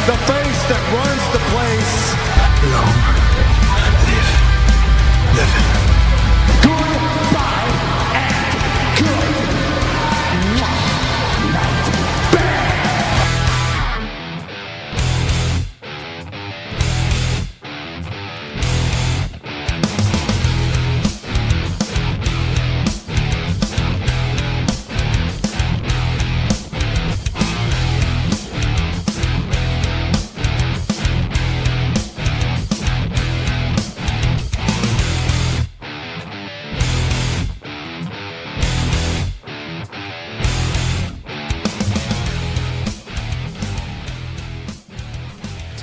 the face that runs the place. Long live living. Goodbye and good night.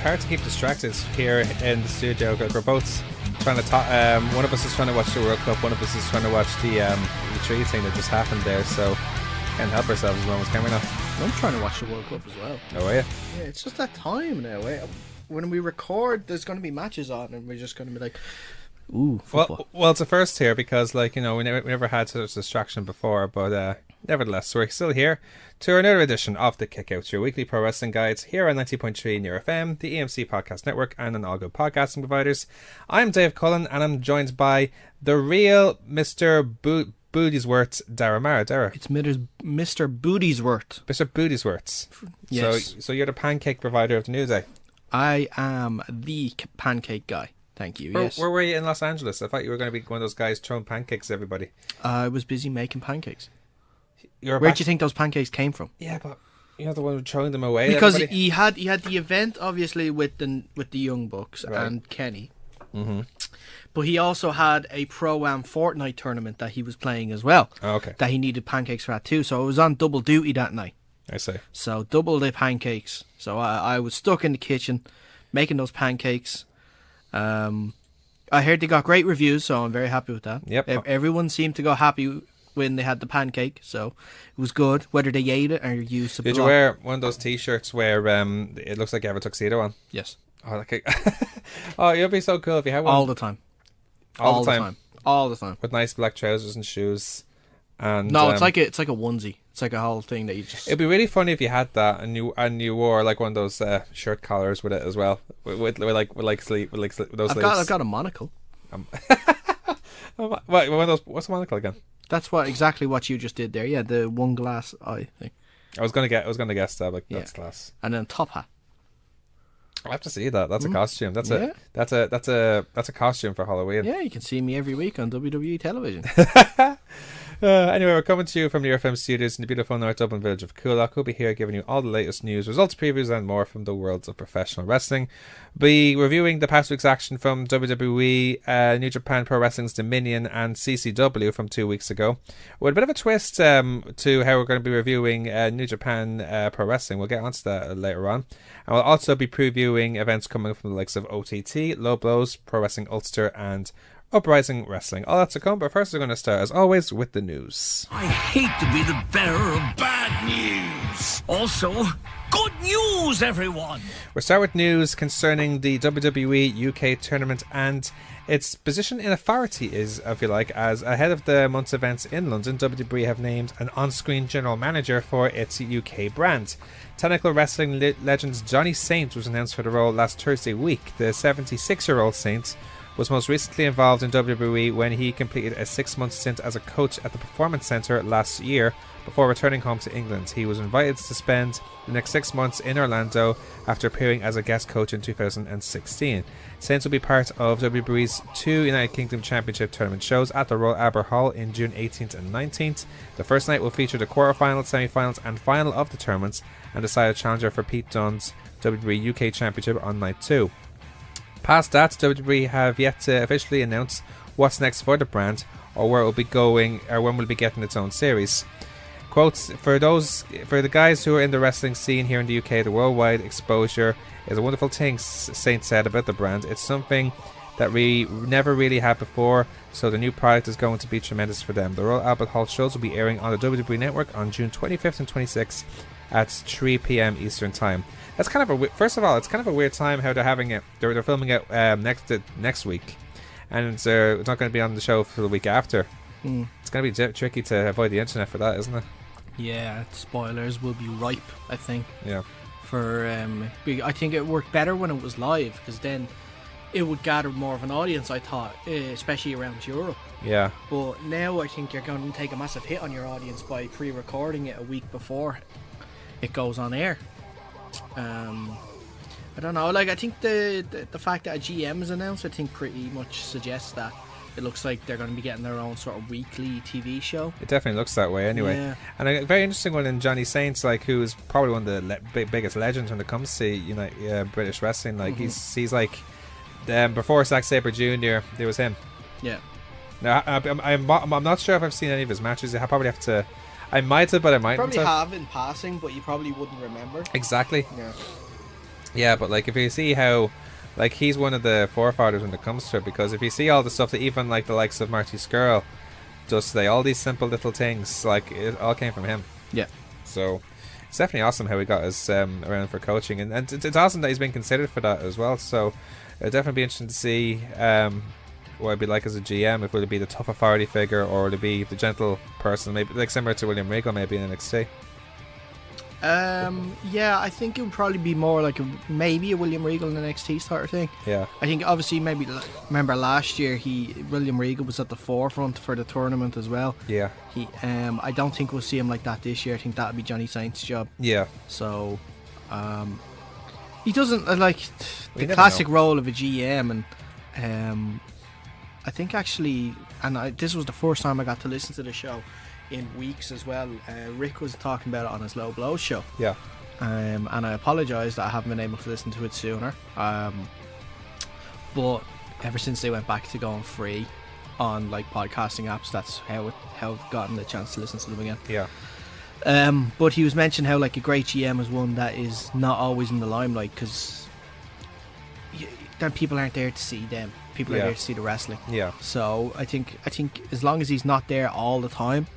Hard to keep distracted here in the studio because we're both trying to talk. One of us is trying to watch the World Cup, one of us is trying to watch the tree thing that just happened there, so can't help ourselves as long as can we not? I'm trying to watch the World Cup as well. Oh, are you? Yeah, it's just that time now. When we record, there's going to be matches on, and we're just going to be like, ooh, football. Well, it's a first here because, like, you know, we never had such distraction before, but nevertheless, we're still here to another edition of The Kickout, your weekly pro wrestling guides here on 90.3 Near FM, the EMC Podcast Network, and on all good podcasting providers. I'm Dave Cullen, and I'm joined by the real Mr. Bootiesworth, Daragh Maher. Daragh. It's Mr. Bootiesworth. Mr. Bootiesworth. Yes. So you're the pancake provider of the news, eh? I am the pancake guy. Thank you. Yes. Where were you in Los Angeles? I thought you were going to be one of those guys throwing pancakes at everybody. I was busy making pancakes. Where do you think those pancakes came from? Yeah, but you're not the one throwing them away. Because everybody. he had the event obviously with the Young Bucks and Kenny. Mm-hmm. But he also had a Pro-Am Fortnite tournament that he was playing as well. Oh, okay. That he needed pancakes for that too. So I was on double duty that night. I see. So double the pancakes. So I was stuck in the kitchen making those pancakes. I heard they got great reviews, so I'm very happy with that. Yep. Everyone seemed to go happy when they had the pancake, so it was good, whether they ate it or used the Did you wear one of those t-shirts where it looks like you have a tuxedo on? Yes. Oh, oh, you'd be so cool if you had one. All the time. All the time. All the time. With nice black trousers and shoes. And no, it's like a onesie. It's like a whole thing that you just... It'd be really funny if you had that and you wore like one of those shirt collars with it as well. With those sleeves. I've got a monocle. What's a monocle again? That's exactly what you just did there. Yeah, the one glass eye thing. I was gonna guess that, but that's class. And then top hat. I have to see that. That's a costume. That's a costume for Halloween. Yeah, you can see me every week on WWE television. Anyway, we're coming to you from the FM studios in the beautiful North Dublin village of Coolock. We'll be here giving you all the latest news, results, previews, and more from the worlds of professional wrestling. We'll be reviewing the past week's action from WWE, New Japan Pro Wrestling's Dominion, and CCW from 2 weeks ago. With a bit of a twist to how we're going to be reviewing New Japan Pro Wrestling. We'll get onto that later on. And we'll also be previewing events coming from the likes of OTT, Low Blows, Pro Wrestling Ulster, and Uprising Wrestling. All that's to come, but first we're going to start, as always, with the news. I hate to be the bearer of bad news. Also, good news, everyone. We'll start with news concerning the WWE UK tournament and its position in authority is, if you like, as ahead of the month's events in London, WWE have named an on-screen general manager for its UK brand. Technical wrestling legend Johnny Saint was announced for the role last Thursday week. The 76-year-old Saint was most recently involved in WWE when he completed a 6-month stint as a coach at the Performance Centre last year before returning home to England. He was invited to spend the next 6 months in Orlando after appearing as a guest coach in 2016. Saints will be part of WWE's 2 United Kingdom Championship tournament shows at the Royal Albert Hall in June 18th and 19th. The first night will feature the quarterfinals, semi-finals and final of the tournaments and decide a challenger for Pete Dunne's WWE UK Championship on night 2. Past that, WWE have yet to officially announce what's next for the brand or where it will be going or when we'll be getting its own series. Quotes, for the guys who are in the wrestling scene here in the UK, the worldwide exposure is a wonderful thing, Saint said about the brand. It's something that we never really had before, so the new product is going to be tremendous for them. The Royal Albert Hall shows will be airing on the WWE Network on June 25th and 26th at 3 p.m. Eastern Time. That's kind of first of all, it's kind of a weird time how they're having it. They're filming it next week, and it's not going to be on the show for the week after. It's going to be tricky to avoid the internet for that, isn't it? Yeah, spoilers will be ripe, I think. Yeah. I think it worked better when it was live, because then it would gather more of an audience, I thought, especially around Europe. Yeah. But now I think you're going to take a massive hit on your audience by pre-recording it a week before it goes on air. I don't know. Like, I think the fact that a GM is announced, I think pretty much suggests that it looks like they're going to be getting their own sort of weekly TV show. It definitely looks that way anyway. Yeah. And a very interesting one in Johnny Saints, like, who is probably one of the biggest legends when it comes to British wrestling. Like, he's like, before Zack Sabre Jr., there was him. Yeah. Now, I'm not sure if I've seen any of his matches. I probably have to. I might have, but I might not. Probably have in passing, but you probably wouldn't remember. Exactly. Yeah. Yeah, but like, if you see how, like, he's one of the forefathers when it comes to it, because if you see all the stuff that even like the likes of Marty Scurll does today, all these simple little things, like, it all came from him. Yeah. So it's definitely awesome how he got us around for coaching, and it's awesome that he's been considered for that as well. So it'll definitely be interesting to see what it'd be like as a GM. If it would be the tough authority figure, or would it be the gentle person, maybe like similar to William Regal maybe in NXT. Yeah, I think it would probably be more like maybe a William Regal in NXT sort of thing. Yeah. I think obviously maybe remember last year William Regal was at the forefront for the tournament as well. Yeah. I don't think we'll see him like that this year. I think that'll be Johnny Saint's job. Yeah. So, he doesn't like the never classic know. role of a GM, and I think actually, this was the first time I got to listen to the show in weeks as well. Rick was talking about it on his Low Blows show. Yeah. And I apologise that I haven't been able to listen to it sooner. But ever since they went back to going free on like podcasting apps, that's how I've gotten the chance to listen to them again. Yeah. But he was mentioning how like a great GM is one that is not always in the limelight, because then people aren't there to see them. People are there to see the wrestling. Yeah. So I think as long as he's not there all the time,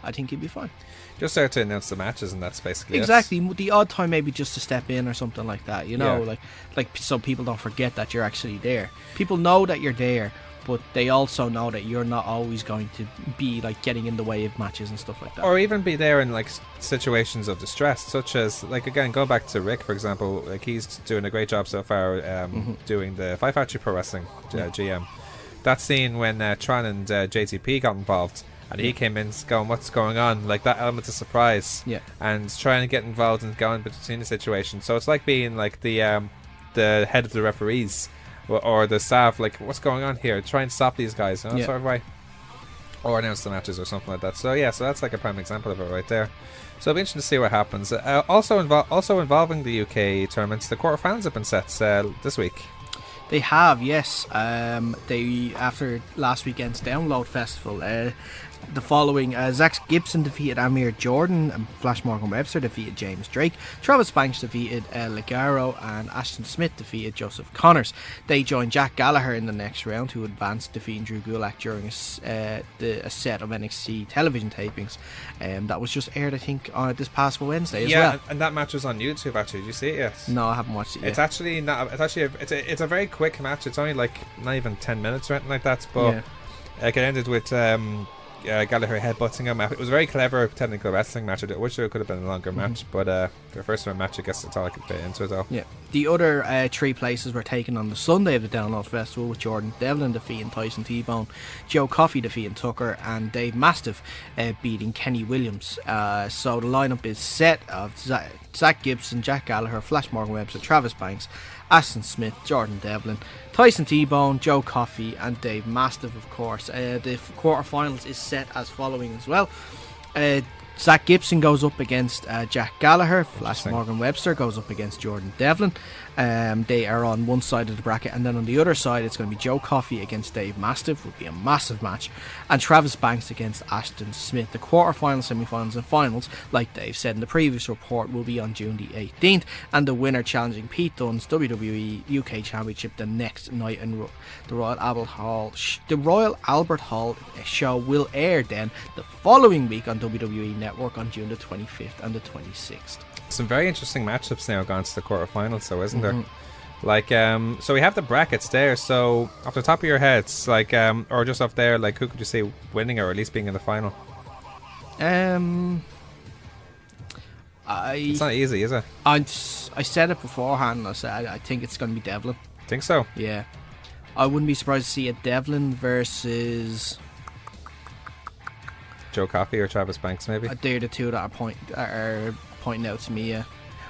I think he'd be fine. Just there to announce the matches, and that's basically Exactly. The odd time maybe just to step in or something like that, Yeah. like so people don't forget that you're actually there. People know that you're there, but they also know that you're not always going to be like getting in the way of matches and stuff like that. Or even be there in like situations of distress, such as, like, again, go back to Rick, for example. Like, he's doing a great job so far doing the Five Factory Pro Wrestling GM. That scene when Tron and JTP got involved, and he came in going, what's going on? Like, that element of surprise. Yeah. And trying to get involved and going between the situation. So it's like being like the head of the referees or the staff, like, what's going on here? Try and stop these guys, sort of way. Or announce the matches or something like that. So yeah, so that's like a prime example of it right there. So it'll be interesting to see what happens. Also involving the UK tournaments, the quarterfinals have been set this week. They have, yes. They, after last weekend's Download Festival, the following: Zach Gibson defeated Amir Jordan, and Flash Morgan Webster defeated James Drake, Travis Banks defeated Ligaro, and Ashton Smith defeated Joseph Connors. They joined Jack Gallagher in the next round, who advanced, defeating Drew Gulak during a set of NXT television tapings that was just aired, I think, this past Wednesday as well. And that match was on YouTube. Actually, did you see it yet? No, I haven't watched it yet. It's actually not. It's a very quick match. It's only like not even 10 minutes or anything like that. But it ended with Gallagher headbutting him. It was a very clever technical wrestling match. I wish there could have been a longer match, but for a first round match, I guess that's all I could fit into it though. Yeah. The other three places were taken on the Sunday of the Download Festival, with Jordan Devlin defeating Tyson T-Bone, Joe Coffey defeating Tucker, and Dave Mastiff beating Kenny Williams. So the lineup is set of Zach Gibson, Jack Gallagher, Flash Morgan Webster, Travis Banks, Ashton Smith, Jordan Devlin, Tyson T-Bone, Joe Coffey, and Dave Mastiff, of course. The quarterfinals is set as following as well. Zach Gibson goes up against Jack Gallagher. Flash Morgan Webster goes up against Jordan Devlin. They are on one side of the bracket, and then on the other side it's going to be Joe Coffey against Dave Mastiff, would be a massive match, and Travis Banks against Ashton Smith. The quarterfinals, semi-finals and finals, like Dave said in the previous report, will be on June the 18th, and the winner challenging Pete Dunne's WWE UK Championship the next night in the Royal Albert Hall show will air then the following week on WWE Network on June the 25th and the 26th. Some very interesting matchups now gone to the quarterfinals, so isn't there? Like, so we have the brackets there. So off the top of your heads, like, or just off there, like, who could you see winning or at least being in the final? It's not easy, is it? I said it beforehand. I said I think it's going to be Devlin. Think so? Yeah, I wouldn't be surprised to see a Devlin versus Joe Coffey or Travis Banks, maybe. they're the two that are pointing out to me. Yeah.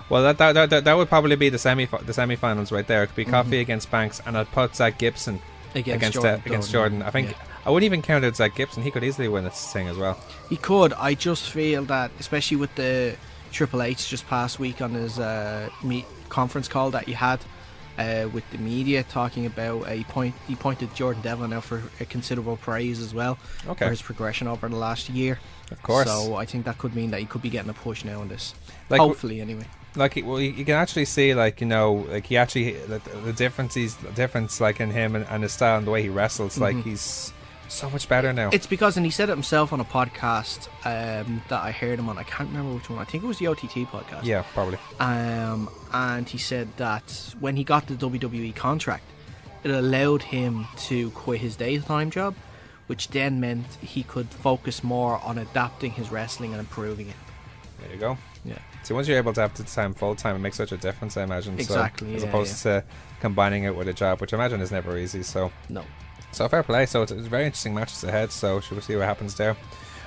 Well, that would probably be the semi-finals right there. It could be Coffey against Banks, and I'd put Zach Gibson against Jordan. I think I wouldn't even count out Zach Gibson. He could easily win this thing as well. He could. I just feel that, especially with the Triple H just past week on his conference call that he had with the media, talking about he pointed Jordan Devlin out for a considerable praise as well for his progression over the last year. Of course. So I think that could mean that he could be getting a push now in this. Like, hopefully, anyway. Like, you can actually see, like, you know, like he actually the difference like in him and his style and the way he wrestles. Like, he's so much better now. It's because, and he said it himself on a podcast that I heard him on. I can't remember which one. I think it was the OTT podcast. Yeah, probably. And he said that when he got the WWE contract, it allowed him to quit his daytime job, which then meant he could focus more on adapting his wrestling and improving it. There you go. Yeah. So once you're able to have the time full time, it makes such a difference, I imagine. Exactly. So, as opposed to combining it with a job, which I imagine is never easy. So no. So fair play. So it's very interesting matches ahead. So should we see what happens there?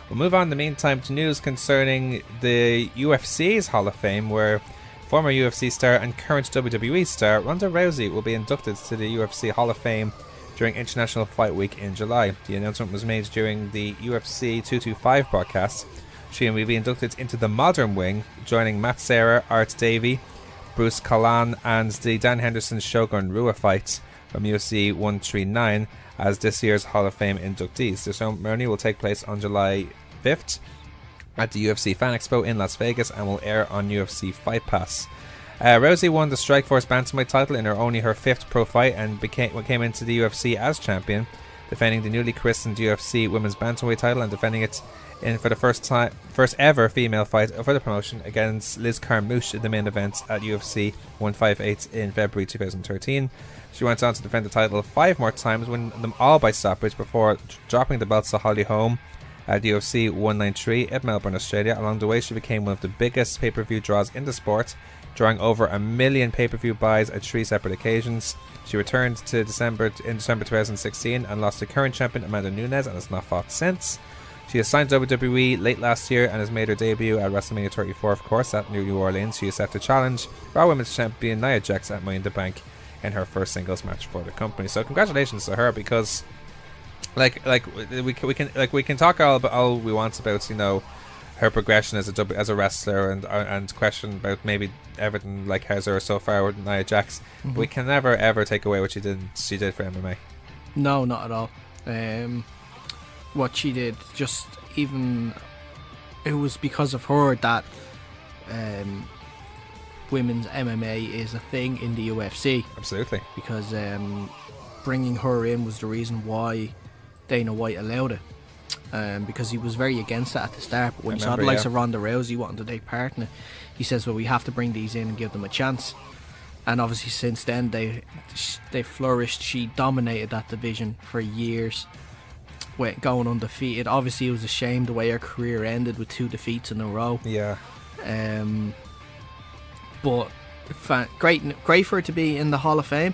We'll move on in the meantime to news concerning the UFC's Hall of Fame, where former UFC star and current WWE star Ronda Rousey will be inducted to the UFC Hall of Fame during International Fight Week in July. The announcement was made during the UFC 225 broadcast. She will be inducted into the modern wing, joining Matt Serra, Art Davey, Bruce Collan, and the Dan Henderson Shogun Rua fight from UFC 139 as this year's Hall of Fame inductees. The ceremony will take place on July 5th at the UFC Fan Expo in Las Vegas and will air on UFC Fight Pass. Rousey won the Strikeforce Bantamweight title in only her 5th pro fight and came into the UFC as champion, defending the newly christened UFC Women's Bantamweight title and defending it for the first ever female fight for the promotion against Liz Carmouche in the main event at UFC 158 in February 2013. She went on to defend the title 5 more times, winning them all by stoppage before dropping the belts to Holly Holm at UFC 193 in Melbourne, Australia. Along the way, she became one of the biggest pay-per-view draws in the sport, drawing over 1 million pay-per-view buys at 3 separate occasions. She returned to December 2016 and lost to current champion Amanda Nunes and has not fought since. She has signed WWE late last year and has made her debut at WrestleMania 34, of course, at New Orleans. She is set to challenge Raw Women's Champion Nia Jax at Money in the Bank in her first singles match for the company. So congratulations to her, because we can talk all we want about, you know, her progression as a wrestler and question about maybe everything like has her so far with Nia Jax. But we can never ever take away what she did for MMA. No, not at all. What she did, just even it was because of her that women's MMA is a thing in the UFC. Absolutely. Because bringing her in was the reason why Dana White allowed it. Because he was very against it at the start, but when he saw the likes of Ronda Rousey wanting to take part in it, he says, well, we have to bring these in and give them a chance. And obviously since then they flourished. She dominated that division for years, going undefeated. Obviously it was a shame the way her career ended with 2 defeats in a row. Yeah. But great for her to be in the Hall of Fame,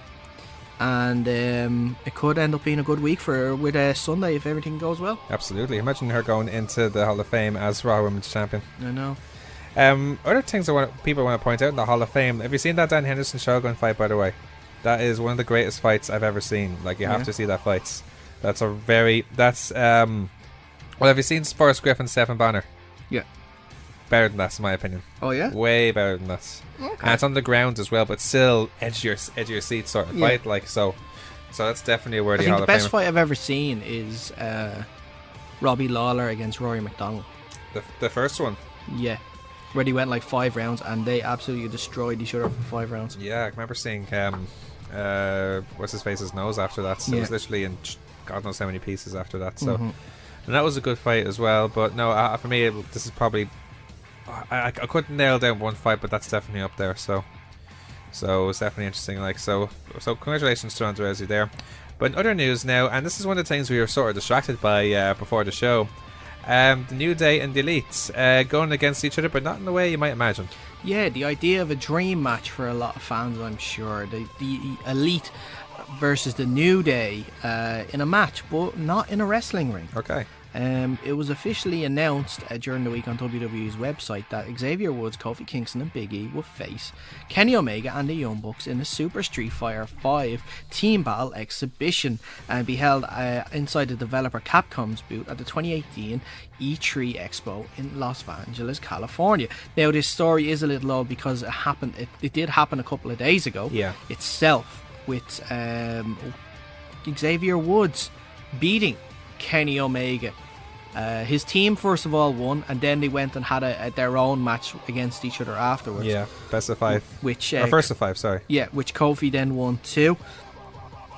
and it could end up being a good week for her with Sunday if everything goes well. Absolutely. Imagine her going into the Hall of Fame as Raw Women's Champion. I know. Other things people want to point out in the Hall of Fame. Have you seen that Dan Henderson Shogun fight, by the way? That is one of the greatest fights I've ever seen. Like, you have to see that fight. Well, have you seen Forrest Griffin, Stephen Banner? Yeah. Better than that, in my opinion. Oh yeah? Way better than that. Okay. And it's on the ground as well, but still edge your seat sort of fight. Like, so that's definitely a worthy Hall of Fame. The best fight I've ever seen is Robbie Lawler against Rory McDonald. The first one? Yeah. Where they went like 5 rounds and they absolutely destroyed each other for 5 rounds. Yeah, I remember seeing what's his face's nose after that. So it was literally in God knows how many pieces after that. So and that was a good fight as well. But no, for me, this is probably I couldn't nail down one fight, but that's definitely up there. So it's definitely interesting. Like so congratulations to Ronda Rousey there. But in other news now, and this is one of the things we were sort of distracted by before the show. The New Day and the Elite going against each other, but not in the way you might imagine. Yeah, the idea of a dream match for a lot of fans, I'm sure. The Elite versus the New Day in a match, but not in a wrestling ring. Okay. It was officially announced during the week on WWE's website that Xavier Woods, Kofi Kingston and Big E will face Kenny Omega and the Young Bucks in the Super Street Fighter 5 Team Battle exhibition and be held inside the developer Capcom's booth at the 2018 E3 Expo in Los Angeles, California. Now this story is a little old because it happened. It did happen a couple of days ago. Yeah. Itself with Xavier Woods beating Kenny Omega. His team first of all won, and then they went and had their own match against each other afterwards. Yeah, best of 5. Which or first of 5, sorry. Yeah, which Kofi then won too.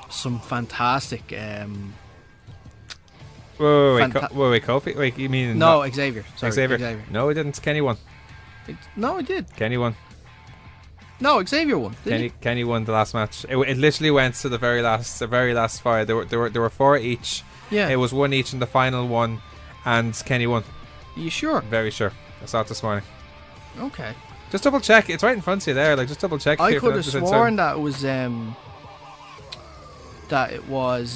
Some fantastic. Wait, Kofi? Wait, you mean no, Xavier? Sorry, Xavier. No, he didn't. Kenny won. No, he did. Kenny won. No, Xavier won. Kenny won the last match. It literally went to the very last fight. There were 4 each. Yeah, it was 1 each in the final one, and Kenny won. Are you sure? Very sure. I saw it this morning. Okay. Just double check. It's right in front of you there. Like, just double check. I could have sworn that it was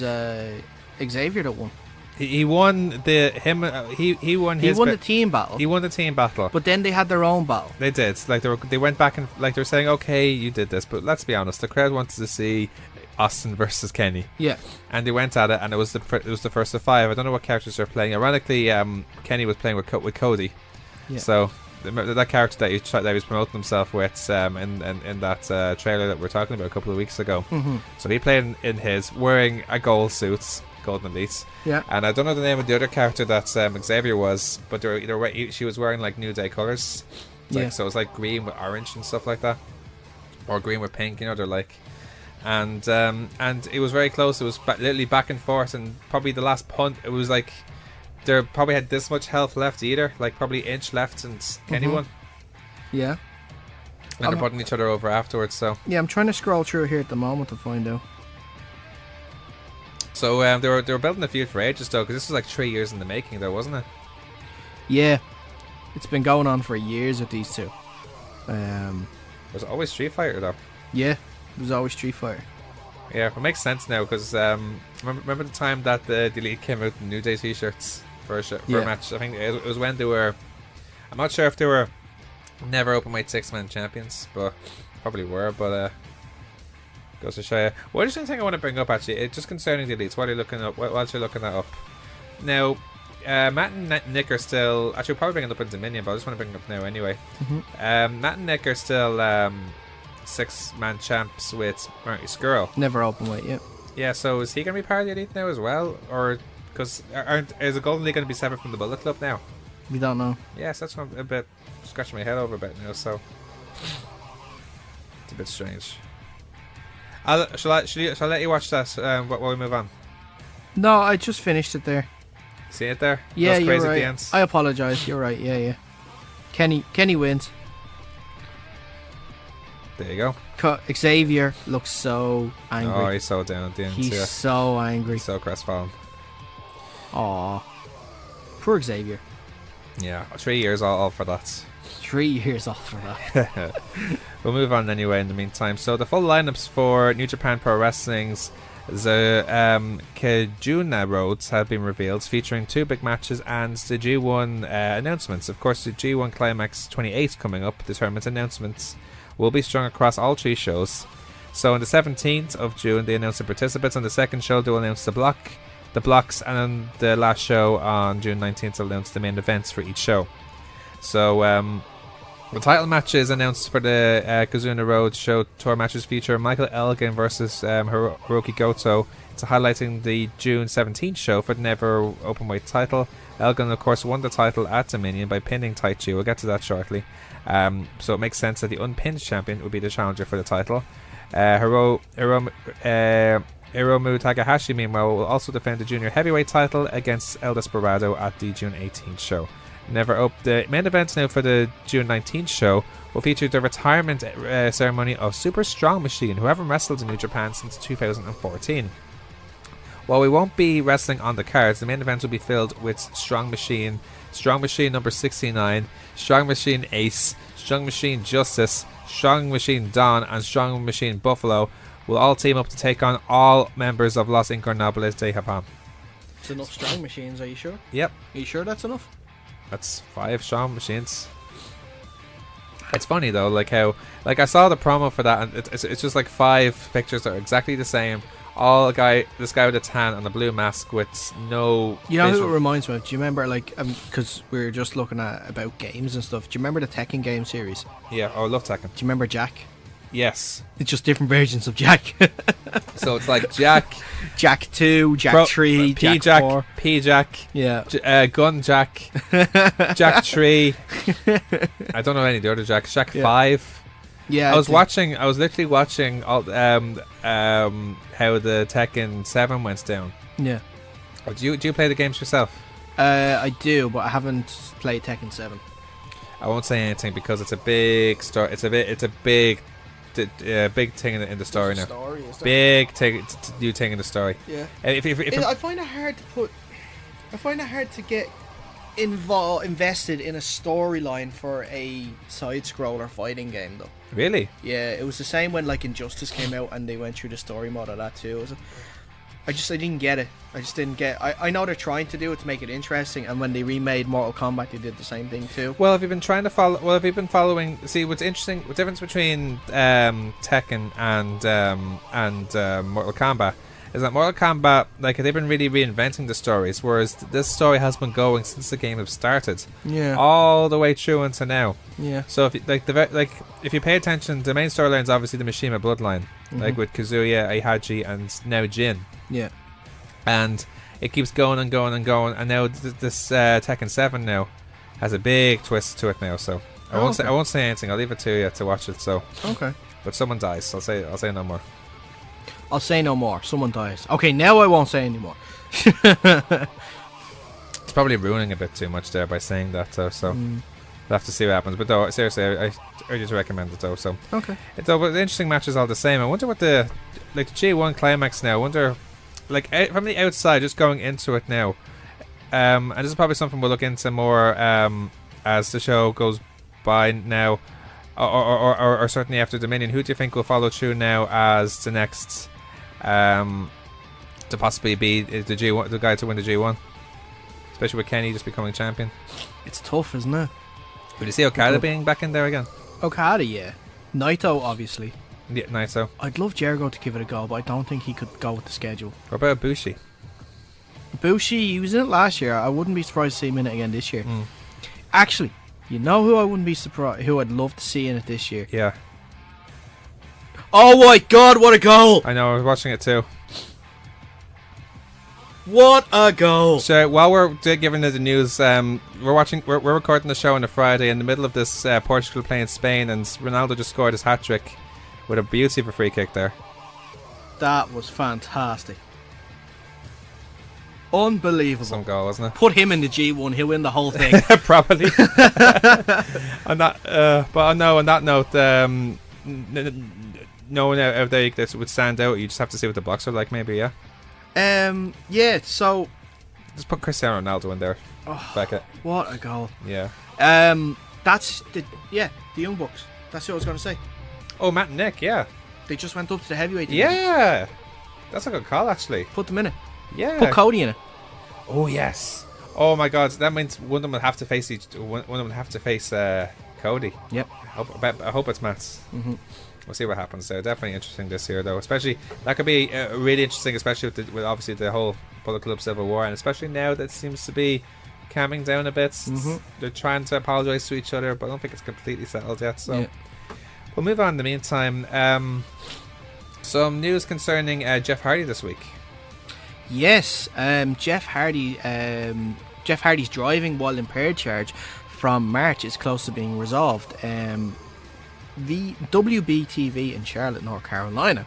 Xavier that won. He won he won the team battle. He won the team battle. But then they had their own battle. They did. Like they went back and like they were saying, okay, you did this, but let's be honest, the crowd wanted to see Austin versus Kenny. Yeah. And they went at it, and it was the first of 5. I don't know what characters they're playing. Ironically, Kenny was playing with Cody. Yeah. So that character that he was promoting himself with in that trailer that we were talking about a couple of weeks ago. Mm-hmm. So he played in his wearing a gold suit, Golden Elite. Yeah. And I don't know the name of the other character that Xavier was, but she was wearing like New Day colours. Yeah. So it was like green with orange and stuff like that, or green with pink. You know, they're like. And it was very close. It was literally back and forth, and probably the last punt, it was like they probably had this much health left either, like probably inch left, and Kenny won. Yeah. And they're putting each other over afterwards. So yeah, I'm trying to scroll through here at the moment to find out. So they were building a feud for ages though, because this was like 3 years in the making, though, wasn't it? Yeah, it's been going on for years with these two. Was it always Street Fighter though? Yeah. It was always Street Fighter. Yeah, it makes sense now because remember the time that the Elite came out in New Day t-shirts for a match. I think it was when they were. I'm not sure if they were never openweight 6-man champions, but probably were. But goes to show you. What is the thing I want to bring up actually? It's just concerning the Elites. What are you looking up? Whilst you're looking that up, now Matt and Nick are still. Actually, we'll probably bring it up in Dominion, but I just want to bring it up now anyway. Mm-hmm. Matt and Nick are still 6-man champs with Marty Skrull. Never open weight, yeah. Yeah, so is he going to be part of the Elite now as well? Or, because is the Golden League going to be separate from the Bullet Club now? We don't know. Yes, that's what I'm a bit scratching my head over a bit now, so it's a bit strange. Shall I let you watch that while we move on? No, I just finished it there. See it there? Yeah, That's you're crazy right. at the end. I apologise, you're right, yeah. Kenny wins. There you go. Xavier looks so angry. Oh, he's so down at the end. He's so angry. He's so crestfallen. Aw. Poor Xavier. Yeah, 3 years all for that. 3 years off for that. We'll move on anyway in the meantime. So the full lineups for New Japan Pro Wrestling's the Kajuna Roads have been revealed, featuring 2 big matches and the G1 announcements. Of course, the G1 Climax 28 coming up. The tournament announcements will be strung across all 3 shows. So on the 17th of June, they announced the participants. On the second show, they'll announce the blocks, and on the last show on June 19th, they'll announce the main events for each show. So the title matches announced for the Kazuna Road show tour matches feature Michael Elgin versus Hiroki Goto. It's highlighting the June 17th show for the Never Openweight title. Elgin, of course, won the title at Dominion by pinning Taichi. We'll get to that shortly. So it makes sense that the unpinned champion would be the challenger for the title. Hiromu Takahashi, meanwhile, will also defend the junior heavyweight title against El Desperado at the June 18th show. The main event now for the June 19th show will feature the retirement ceremony of Super Strong Machine, who haven't wrestled in New Japan since 2014. While we won't be wrestling on the cards, the main event will be filled with Strong Machine number 69, Strong Machine Ace, Strong Machine Justice, Strong Machine Don, and Strong Machine Buffalo will all team up to take on all members of Los Ingobernables de Japón. It's enough strong machines, are you sure? Yep. Are you sure that's enough? That's 5 strong machines. It's funny though, like how, like I saw the promo for that, and it's just like 5 pictures that are exactly the same. All this guy with a tan and a blue mask with no. You know visual. who it reminds me of? Do you remember, like, because we were just looking at about games and stuff. Do you remember the Tekken game series? Yeah, I love Tekken. Do you remember Jack? Yes. It's just different versions of Jack. So it's like Jack, Jack 2, Jack 3, P Jack 4. P Jack, Yeah. Gun Jack, Jack 3. I don't know any of the other Jacks. Jack 5. Yeah. I was literally watching all how the Tekken 7 went down. Yeah. Oh, do you play the games yourself? I do, but I haven't played Tekken 7. I won't say anything because it's a big story. It's a big thing in the story now. Story, is there? Big new thing in the story. Yeah. If I find it hard to put. I find it hard to get invested in a storyline for a side-scroller fighting game, though. Really? Yeah, it was the same when like Injustice came out and they went through the story mode of that too. I didn't get it. I know they're trying to do it to make it interesting, and when they remade Mortal Kombat, they did the same thing too. Well, have you been following? See, what's interesting, the difference between Tekken and Mortal Kombat is that Mortal Kombat, like, they've been really reinventing the stories, whereas this story has been going since the game has started. Yeah. All the way through until now. Yeah. So if you, if you pay attention, the main storyline is obviously the Mishima bloodline, like with Kazuya, Heihachi, and now Jin. Yeah. And it keeps going and going and going, and now this Tekken 7 now has a big twist to it now. So I won't say anything. I'll leave it to you to watch it. So okay. But someone dies. I'll say no more. I'll say no more. Someone dies. Okay, now I won't say anymore. It's probably ruining a bit too much there by saying that. So we'll have to see what happens. But though, seriously, I urge you to recommend it though. So okay. But the interesting match is all the same. I wonder what the G1 climax now. I wonder, like, from the outside, just going into it now. And this is probably something we'll look into more as the show goes by now, or certainly after Dominion. Who do you think will follow through now as the next to possibly be the guy to win the G1, especially with Kenny just becoming champion? It's tough, isn't it? Would you see Okada being back in there again? Okada, yeah. Naito, obviously. Yeah, Naito. I'd love Jericho to give it a go, but I don't think he could go with the schedule. What about Bushi? Bushi, he was in it last year. I wouldn't be surprised to see him in it again this year. Actually, you know who I wouldn't be surprised, who I'd love to see in it this year? Yeah. Oh my god, what a goal! I know, I was watching it too. What a goal! So while we're giving it the news, we're recording the show on a Friday in the middle of this Portugal playing Spain, and Ronaldo just scored his hat-trick with a beauty of a free kick there. That was fantastic. Unbelievable. Some goal, wasn't it? Put him in the G1, he'll win the whole thing. Probably. On that note, no one out there that would stand out. You just have to see what the blocks are like, maybe. Yeah. Yeah. So just put Cristiano Ronaldo in there. Back it. What a goal. Yeah. That's the Young Bucks. That's what I was gonna say. Oh, Matt and Nick. Yeah. They just went up to the heavyweight division. Yeah. That's a good call, actually. Put them in it. Yeah. Put Cody in it. Oh yes. Oh my God. That means one of them will have to face Cody. Yep. I hope it's Matt's. We'll see what happens there. Definitely interesting this year, though. Especially that could be really interesting, especially with obviously the whole Bullet Club Civil War, and especially now that seems to be calming down a bit. They're trying to apologize to each other, but I don't think it's completely settled yet. So we'll move on. In the meantime, some news concerning Jeff Hardy this week. Yes, Jeff Hardy's driving while impaired charge from March is close to being resolved. The WBTV in Charlotte, North Carolina,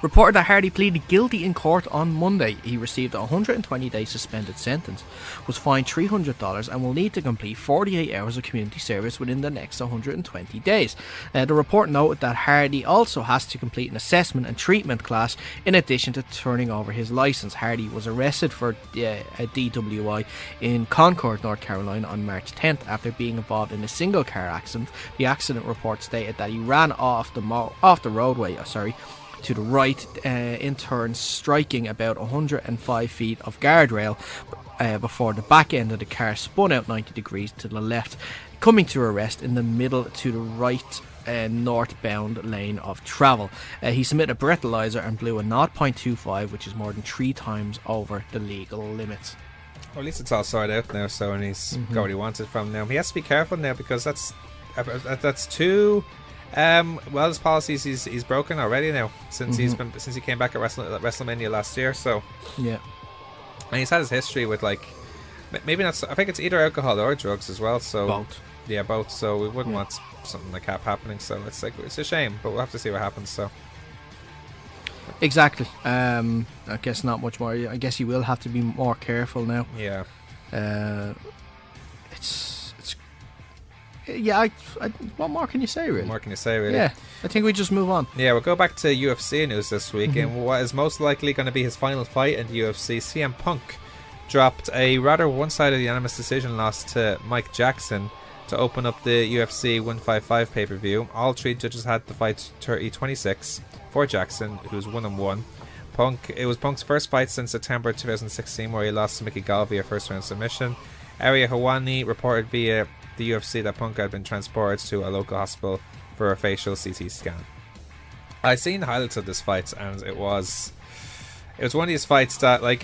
reported that Hardy pleaded guilty in court on Monday. He received a 120-day suspended sentence, was fined $300, and will need to complete 48 hours of community service within the next 120 days. The report noted that Hardy also has to complete an assessment and treatment class in addition to turning over his license. Hardy was arrested for a DWI in Concord, North Carolina on March 10th after being involved in a single car accident. The accident report stated that he ran off the roadway to the right, in turn striking about 105 feet of guardrail before the back end of the car spun out 90 degrees to the left, coming to a rest in the middle to the right northbound lane of travel. He submitted a breathalyzer and blew a 0.25, which is more than 3 times over the legal limits. Well, at least it's all sorted out now, so, and he's got what he wanted from now. He has to be careful now because that's two wellness policies he's broken already now since he came back at WrestleMania last year. So yeah, and he's had his history with like maybe not. I think it's either alcohol or drugs as well. So both. Yeah, both. So we wouldn't want something like that happening. So it's a shame, but we'll have to see what happens. So. Exactly. I guess not much more. I guess you will have to be more careful now. Yeah. What more can you say, really? What more can you say, really? Yeah, I think we just move on. Yeah, we'll go back to UFC news this week, and what is most likely going to be his final fight in the UFC. CM Punk dropped a rather one-sided unanimous decision loss to Mike Jackson to open up the UFC 155 pay-per-view. All 3 judges had the fight 30-26 for Jackson, who's 1-1. It was Punk's first fight since September 2016, where he lost to Mickey Gall via first-round submission. Ariya Helwani reported via the UFC that Punk had been transported to a local hospital for a facial CT scan. I seen the highlights of this fight, and it was one of these fights that, I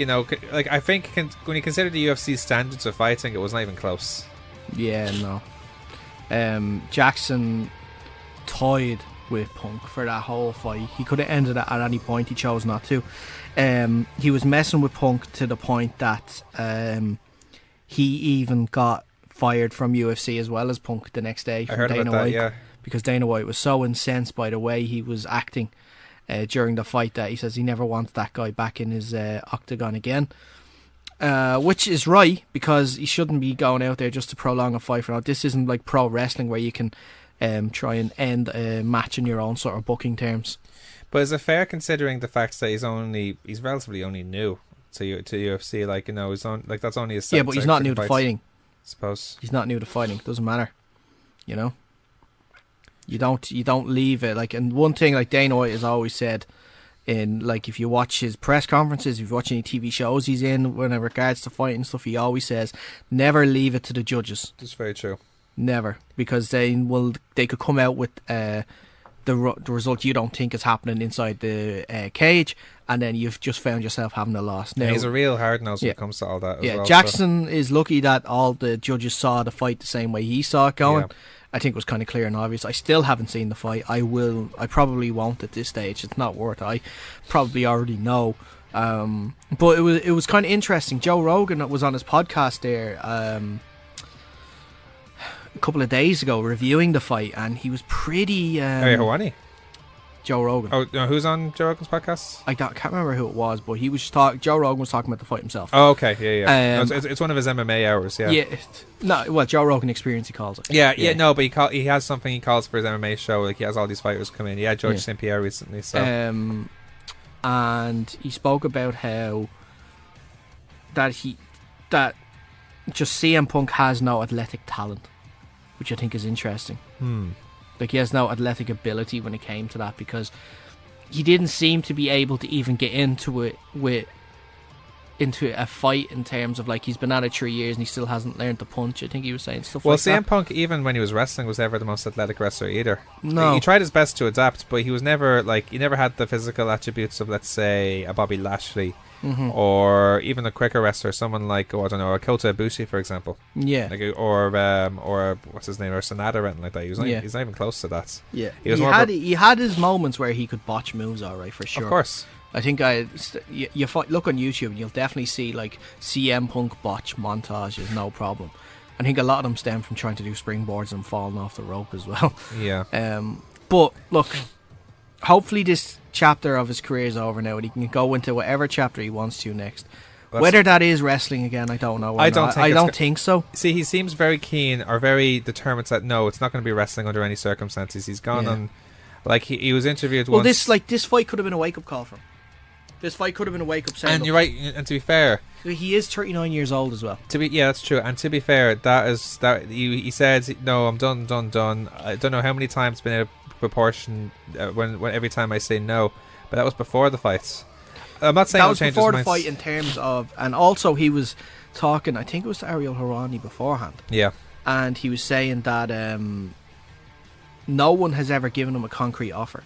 think when you consider the UFC standards of fighting, it was not even close. Yeah, no. Jackson toyed with Punk for that whole fight. He could have ended it at any point. He chose not to. He was messing with Punk to the point that he even got fired from UFC as well as Punk the next day. I heard about that, yeah. Because Dana White was so incensed by the way he was acting during the fight that he says he never wants that guy back in his octagon again. Which is right, because he shouldn't be going out there just to prolong a fight for now. This isn't like pro wrestling where you can try and end a match in your own sort of booking terms. But is it fair, considering the fact that he's relatively only new to UFC? That's only his yeah, but he's not new to fighting. I suppose he's not new to fighting. Doesn't matter, you know. You don't leave it and one thing like Dana White has always said, in if you watch his press conferences, if you watch any TV shows he's in, when it regards to fighting stuff, he always says never leave it to the judges. That's very true. Never, because they could come out with the result you don't think is happening inside the cage, and then you've just found yourself having a loss. Now, he's a real hard nose when it comes to all that. As well, Jackson is lucky that all the judges saw the fight the same way he saw it going. Yeah. I think it was kind of clear and obvious. I still haven't seen the fight. I probably won't at this stage. It's not worth it. I probably already know. But it was kind of interesting. Joe Rogan was on his podcast there a couple of days ago reviewing the fight, and he was pretty. Ariya Helwani? Joe Rogan. Oh, no, who's on Joe Rogan's podcast? I can't remember who it was, but he was Joe Rogan was talking about the fight himself. Oh, okay, yeah. It's one of his MMA hours, yeah. Yeah, Joe Rogan Experience he calls it. Yeah, no, but he has something he calls for his MMA show. He has all these fighters come in. Yeah, George St. Pierre recently. So. And he spoke about how that just CM Punk has no athletic talent, which I think is interesting. He has no athletic ability when it came to that, because he didn't seem to be able to even get into a fight in terms of he's been at it 3 years and he still hasn't learned to punch. I think he was saying stuff like that. Well, CM Punk, even when he was wrestling, was never the most athletic wrestler either. No. He tried his best to adapt, but he was never he never had the physical attributes of, let's say, a Bobby Lashley. Or even a quicker wrestler, someone like, a Kota Ibushi, for example. Yeah. Or what's his name, or Sonata, or anything like that. He's not even close to that. Yeah. He had his moments where he could botch moves, all right, for sure. Of course. I think you look on YouTube and you'll definitely see CM Punk botch montages, no problem. I think a lot of them stem from trying to do springboards and falling off the rope as well. Yeah. But look, hopefully this chapter of his career is over now, and he can go into whatever chapter he wants to next. That's- Whether that is wrestling again, I don't know. I don't think so. See, he seems very keen or very determined that no, it's not going to be wrestling under any circumstances. He's gone on, like he was interviewed once. Well, this fight could have been a wake up call for him. This fight could have been a wake up call. And you're right. And to be fair, he is 39 years old as well. That's true. And to be fair, he said no, I'm done. I don't know how many times it's been out of proportion when every time I say no, but that was before the fights. I'm not saying that was change before his the mind. fight in terms of, and also he was talking, I think it was to Ariel Harani beforehand. Yeah. And he was saying that no one has ever given him a concrete offer.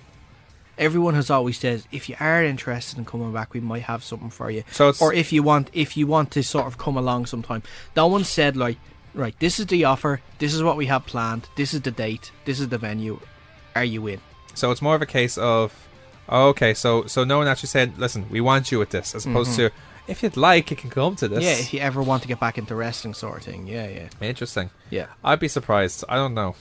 Everyone has always said, if you are interested in coming back, we might have something for you. So it's, or if you want to sort of come along sometime. No one said like, right, this is the offer, this is what we have planned, this is the date, this is the venue. Are you in? So it's more of a case of, okay, so no one actually said, listen, we want you with this, as opposed to, if you'd like, you can come to this. Yeah, if you ever want to get back into wrestling sort of thing. Yeah. Interesting. Yeah. I'd be surprised. I don't know.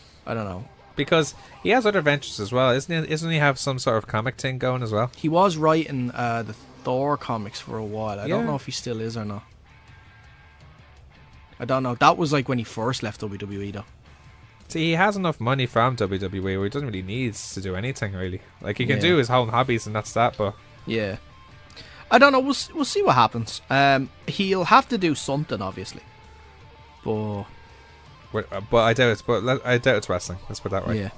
Because he has other ventures as well, isn't he have some sort of comic thing going as well? He was writing the Thor comics for a while. I don't know if he still is or not. I don't know. That was like when he first left WWE though. See, he has enough money from WWE where he doesn't really need to do anything really. Like he can do his own hobbies and that's that, but yeah. I don't know, we'll see what happens. He'll have to do something obviously. But I doubt it's. But I doubt it's wrestling. Let's put it that way. Yeah.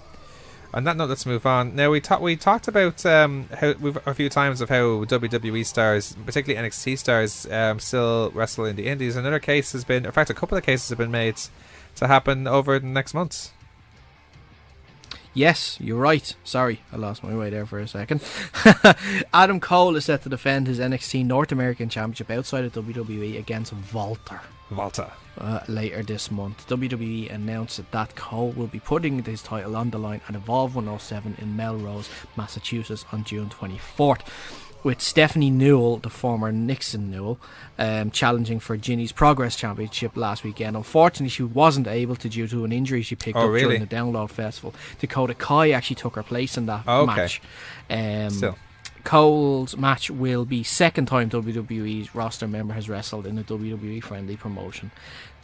On that note, let's move on. Now we talked about how we've a few times of how WWE stars, particularly NXT stars, still wrestle in the Indies. Another case has been, in fact, a couple of cases have been made to happen over the next months. Yes, you're right. Sorry, I lost my way there for a second. Adam Cole is set to defend his NXT North American Championship outside of WWE against Walter later this month. WWE announced that Cole will be putting his title on the line at Evolve 107 in Melrose, Massachusetts on June 24th. With Stephanie Newell, the former Nixon Newell, challenging for Ginny's Progress Championship last weekend. Unfortunately, she wasn't able to due to an injury she picked up during the Download Festival. Dakota Kai actually took her place in that match. Still. Cole's match will be second time WWE's roster member has wrestled in a WWE friendly promotion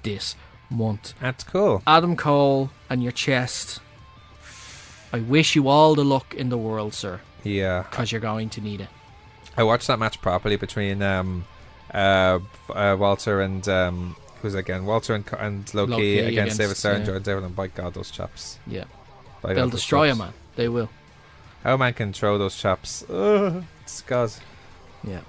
this month. That's cool. Adam Cole and your chest, I wish you all the luck in the world, sir. Yeah. Because you're going to need it. I watched that match properly between Walter and who's again Walter and Loki against David Starr and Jordan Devlin. By God, those chaps! Yeah, by they'll God, destroy a man. They will. How a man can throw those chaps? It's God. Yeah.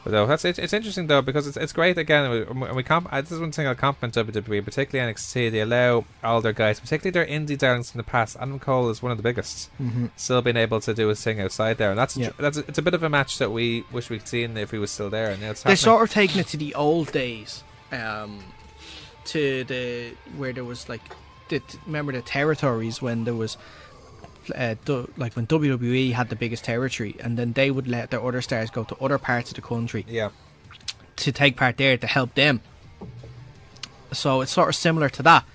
But no, it's interesting though because it's great again. This is one thing I'll compliment WWE, particularly NXT. They allow all their guys, particularly their indie darlings from the past. Adam Cole is one of the biggest, still being able to do his thing outside there, and it's a bit of a match that we wish we'd seen if he was still there. And now it's they're happening. sort of taking it to the old days, to the where there was like, remember the territories when there was. Like when WWE had the biggest territory, and then they would let their other stars go to other parts of the country to take part there to help them. So it's sort of similar to that,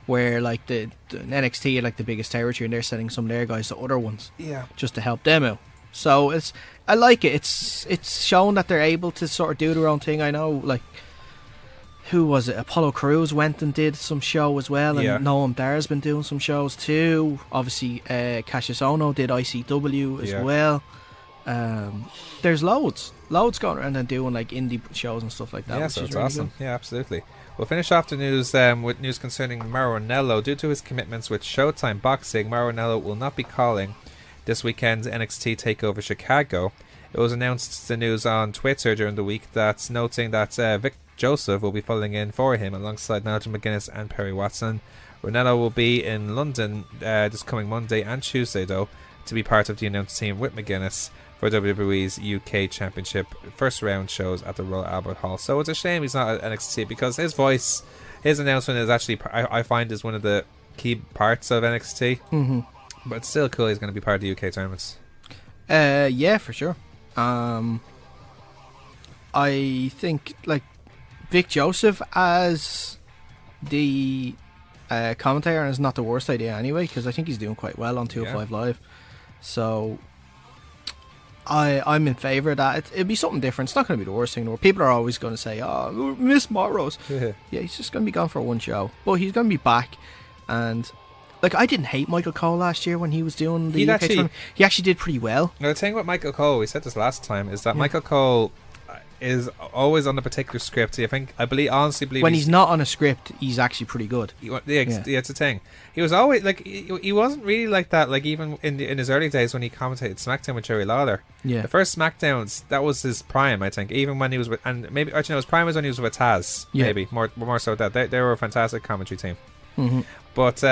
where like the NXT had like the biggest territory and they're sending some of their guys to other ones just to help them out. So I like it. It's shown that they're able to sort of do their own thing. I know, like, who was it? Apollo Crews went and did some show as well, and Noam Dar's been doing some shows too. Obviously, Cassius Ohno did ICW as well. There's loads going around and doing like indie shows and stuff like that. Yeah, which so is it's really awesome. good. Yeah, absolutely. We'll finish off the news with news concerning Maranello. Due to his commitments with Showtime Boxing, Maranello will not be calling this weekend's NXT TakeOver Chicago. It was announced the news on Twitter during the week that's noting that Vic Joseph will be filling in for him alongside Nigel McGuinness and Perry Watson. Ranello will be in London this coming Monday and Tuesday though to be part of the announced team with McGuinness for WWE's UK Championship first round shows at the Royal Albert Hall. So it's a shame he's not at NXT because his voice, his announcement is actually I find is one of the key parts of NXT. But it's still cool he's going to be part of the UK tournaments. Yeah, for sure. I think like Vic Joseph as the commentator is not the worst idea anyway, because I think he's doing quite well on 205 Live. So I'm in favour of that. It'd be something different. It's not going to be the worst thing in the world. People are always going to say, oh, Miss Morrow's. Yeah, he's just going to be gone for one show. But he's going to be back. And, like, I didn't hate Michael Cole last year when he was doing the UK tournament. He actually did pretty well. Now, the thing with Michael Cole, we said this last time, is that Michael Cole is always on a particular script. I honestly believe when he's not on a script, he's actually pretty good. Yeah, it's a thing. He was always like he wasn't really like that. Like even in his early days when he commentated SmackDown with Jerry Lawler. Yeah, the first SmackDowns, that was his prime. I think even when he was with, and maybe actually no, his prime was when he was with Taz. Yeah. Maybe more so that they were a fantastic commentary team. Mm-hmm. But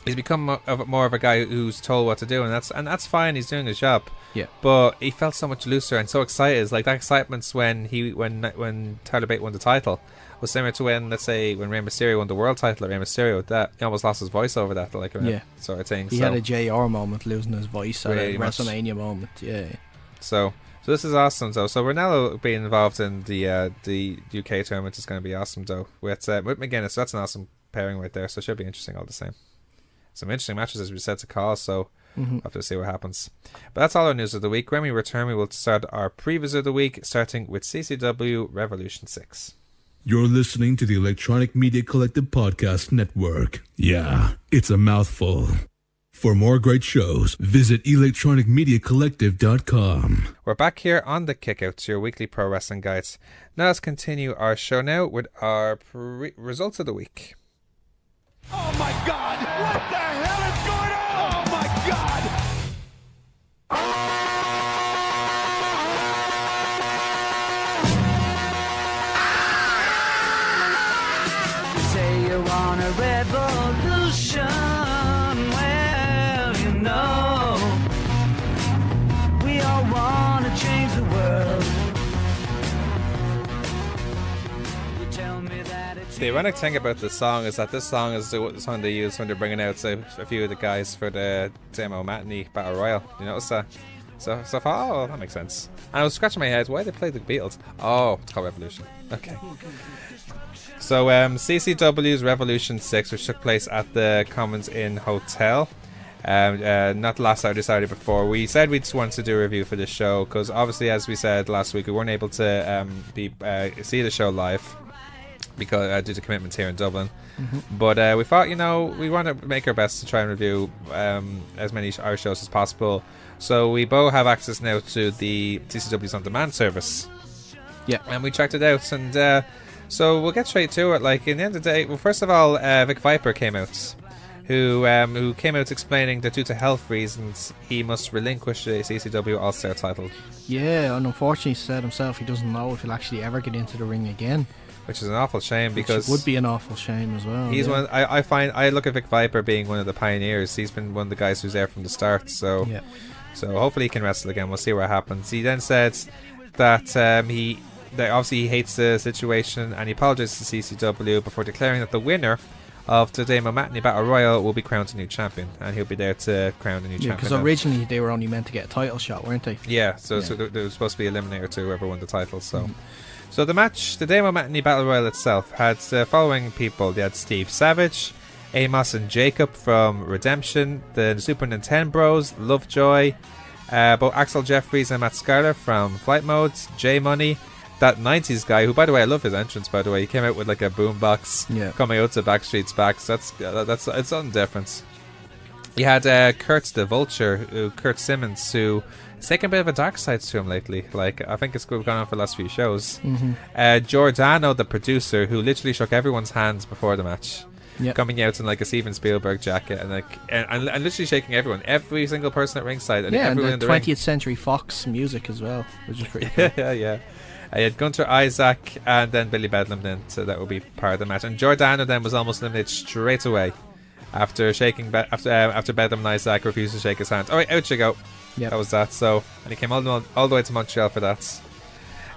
he's become more of a guy who's told what to do, and that's fine. He's doing his job. Yeah. But he felt so much looser and so excited. Like that excitement's when Tyler Bate won the title was similar to when, let's say, when Rey Mysterio won the world title. Rey Mysterio, that he almost lost his voice over that, like sort of thing. He had a JR moment, losing his voice at a WrestleMania moment. Yeah. So this is awesome though. So Ranallo being involved in the UK tournament is going to be awesome though. With McGuinness, so that's an awesome pairing right there. So it should be interesting all the same. Some interesting matches as we said to call, so we'll have to see what happens. But that's all our news of the week. When we return, we will start our previews of the week, starting with CCW Revolution 6. You're listening to the Electronic Media Collective Podcast Network. Yeah, it's a mouthful. For more great shows, visit electronicmediacollective.com. We're back here on the Kickouts, your weekly pro wrestling guides. Now let's continue our show now with our results of the week. Oh my God! What the hell is going on? Oh my God! You say you want a revolution. Well, you know, we all want to change the world. You tell me that it's the ironic thing about this song is that this song is the song they use when they're bringing out a few of the guys for the Demo Matinee Battle Royal. You notice that? So I thought, oh, that makes sense. And I was scratching my head, why did they play the Beatles? Oh, it's called Revolution. Okay. So CCW's Revolution 6, which took place at the Commons Inn Hotel. Not last Saturday before. We said we just wanted to do a review for this show because obviously, as we said last week, we weren't able to see the show live because due to commitments here in Dublin. But we thought, we want to make our best to try and review as many our shows as possible. So we both have access now to the CCW's On Demand service. Yeah. And we checked it out, and so we'll get straight to it. Like, in the end of the day, well, first of all, Vic Viper came out, who came out explaining that due to health reasons, he must relinquish the CCW All-Star title. Yeah, and unfortunately, he said himself he doesn't know if he'll actually ever get into the ring again. Which is an awful shame, because it would be an awful shame as well. He's one. I look at Vic Viper being one of the pioneers. He's been one of the guys who's there from the start. So, so hopefully he can wrestle again. We'll see what happens. He then said that he hates the situation, and he apologized to CCW before declaring that the winner of the Demo Matinee Battle Royal will be crowned a new champion, and he'll be there to crown a new champion. Because originally they were only meant to get a title shot, weren't they? Yeah. So there was supposed to be an eliminator to whoever won the title. So. So the match, the Demo Matinee Battle Royal itself, had the following people. They had Steve Savage, Amos and Jacob from Redemption, the Super Nintendo Bros, Lovejoy, both Axel Jeffries and Matt Schuyler from Flight Modes, J Money, that 90s guy, who, by the way, I love his entrance, by the way. He came out with like a boombox coming out to Backstreet's Back, so that's it's something different. You had Kurt the Vulture, Kurt Simmons, who... It's taken a bit of a dark side to him lately. Like, I think it's gone on for the last few shows. Giordano, the producer, who literally shook everyone's hands before the match, coming out in like a Steven Spielberg jacket and literally shaking every single person at ringside, and everyone and in the 20th ring. Century Fox music as well, which is pretty cool. yeah. I had Gunter Isaac and then Billy Bedlam then, so that would be part of the match. And Giordano then was almost eliminated straight away after after Bedlam and Isaac refused to shake his hand. All right, out you go. That was that. So, and he came all the way to Montreal for that.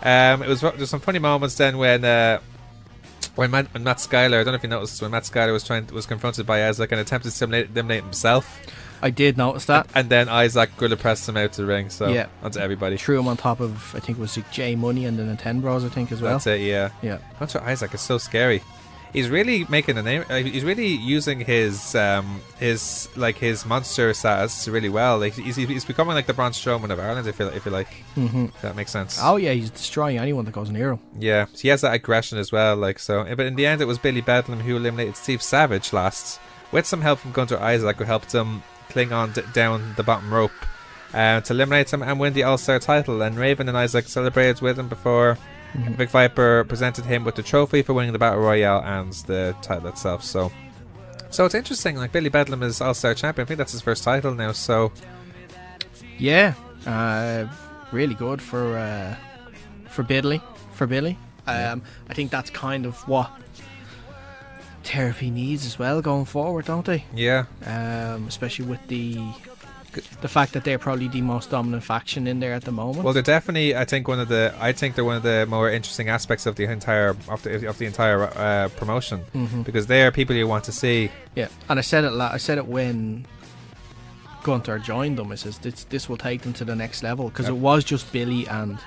There's some funny moments then when Matt Schuyler, I don't know if you noticed, when Matt Schuyler was confronted by Isaac and attempted to eliminate himself. I did notice that. And then Isaac gorilla pressed him out to the ring. So onto everybody. Threw him on top of, I think it was J Money and the Nintendo Bros, I think, as well. That's it. Yeah. Hunter Isaac is so scary. he's really making a name. He's really using his monster status really well. Like he's becoming like the Braun Strowman of Ireland. If you like, if that makes sense. Oh yeah, he's destroying anyone that goes near him. Yeah, he has that aggression as well. Like so, but in the end, it was Billy Bedlam who eliminated Steve Savage last, with some help from Gunter Isaac, who helped him cling on down the bottom rope to eliminate him and win the All-Star title. And Raven and Isaac celebrated with him before Vic Viper presented him with the trophy for winning the Battle Royale and the title itself. So it's interesting. Like Billy Bedlam is All-Star champion. I think that's his first title now. So yeah, really good for Billy. I think that's kind of what therapy needs as well going forward, don't they? Yeah. Especially with the fact that they're probably the most dominant faction in there at the moment. Well, they're definitely. I think they're one of the more interesting aspects of the entire promotion, because they are people you want to see. Yeah, and I said it when Gunter joined them. I says this will take them to the next level, because it was just Billy and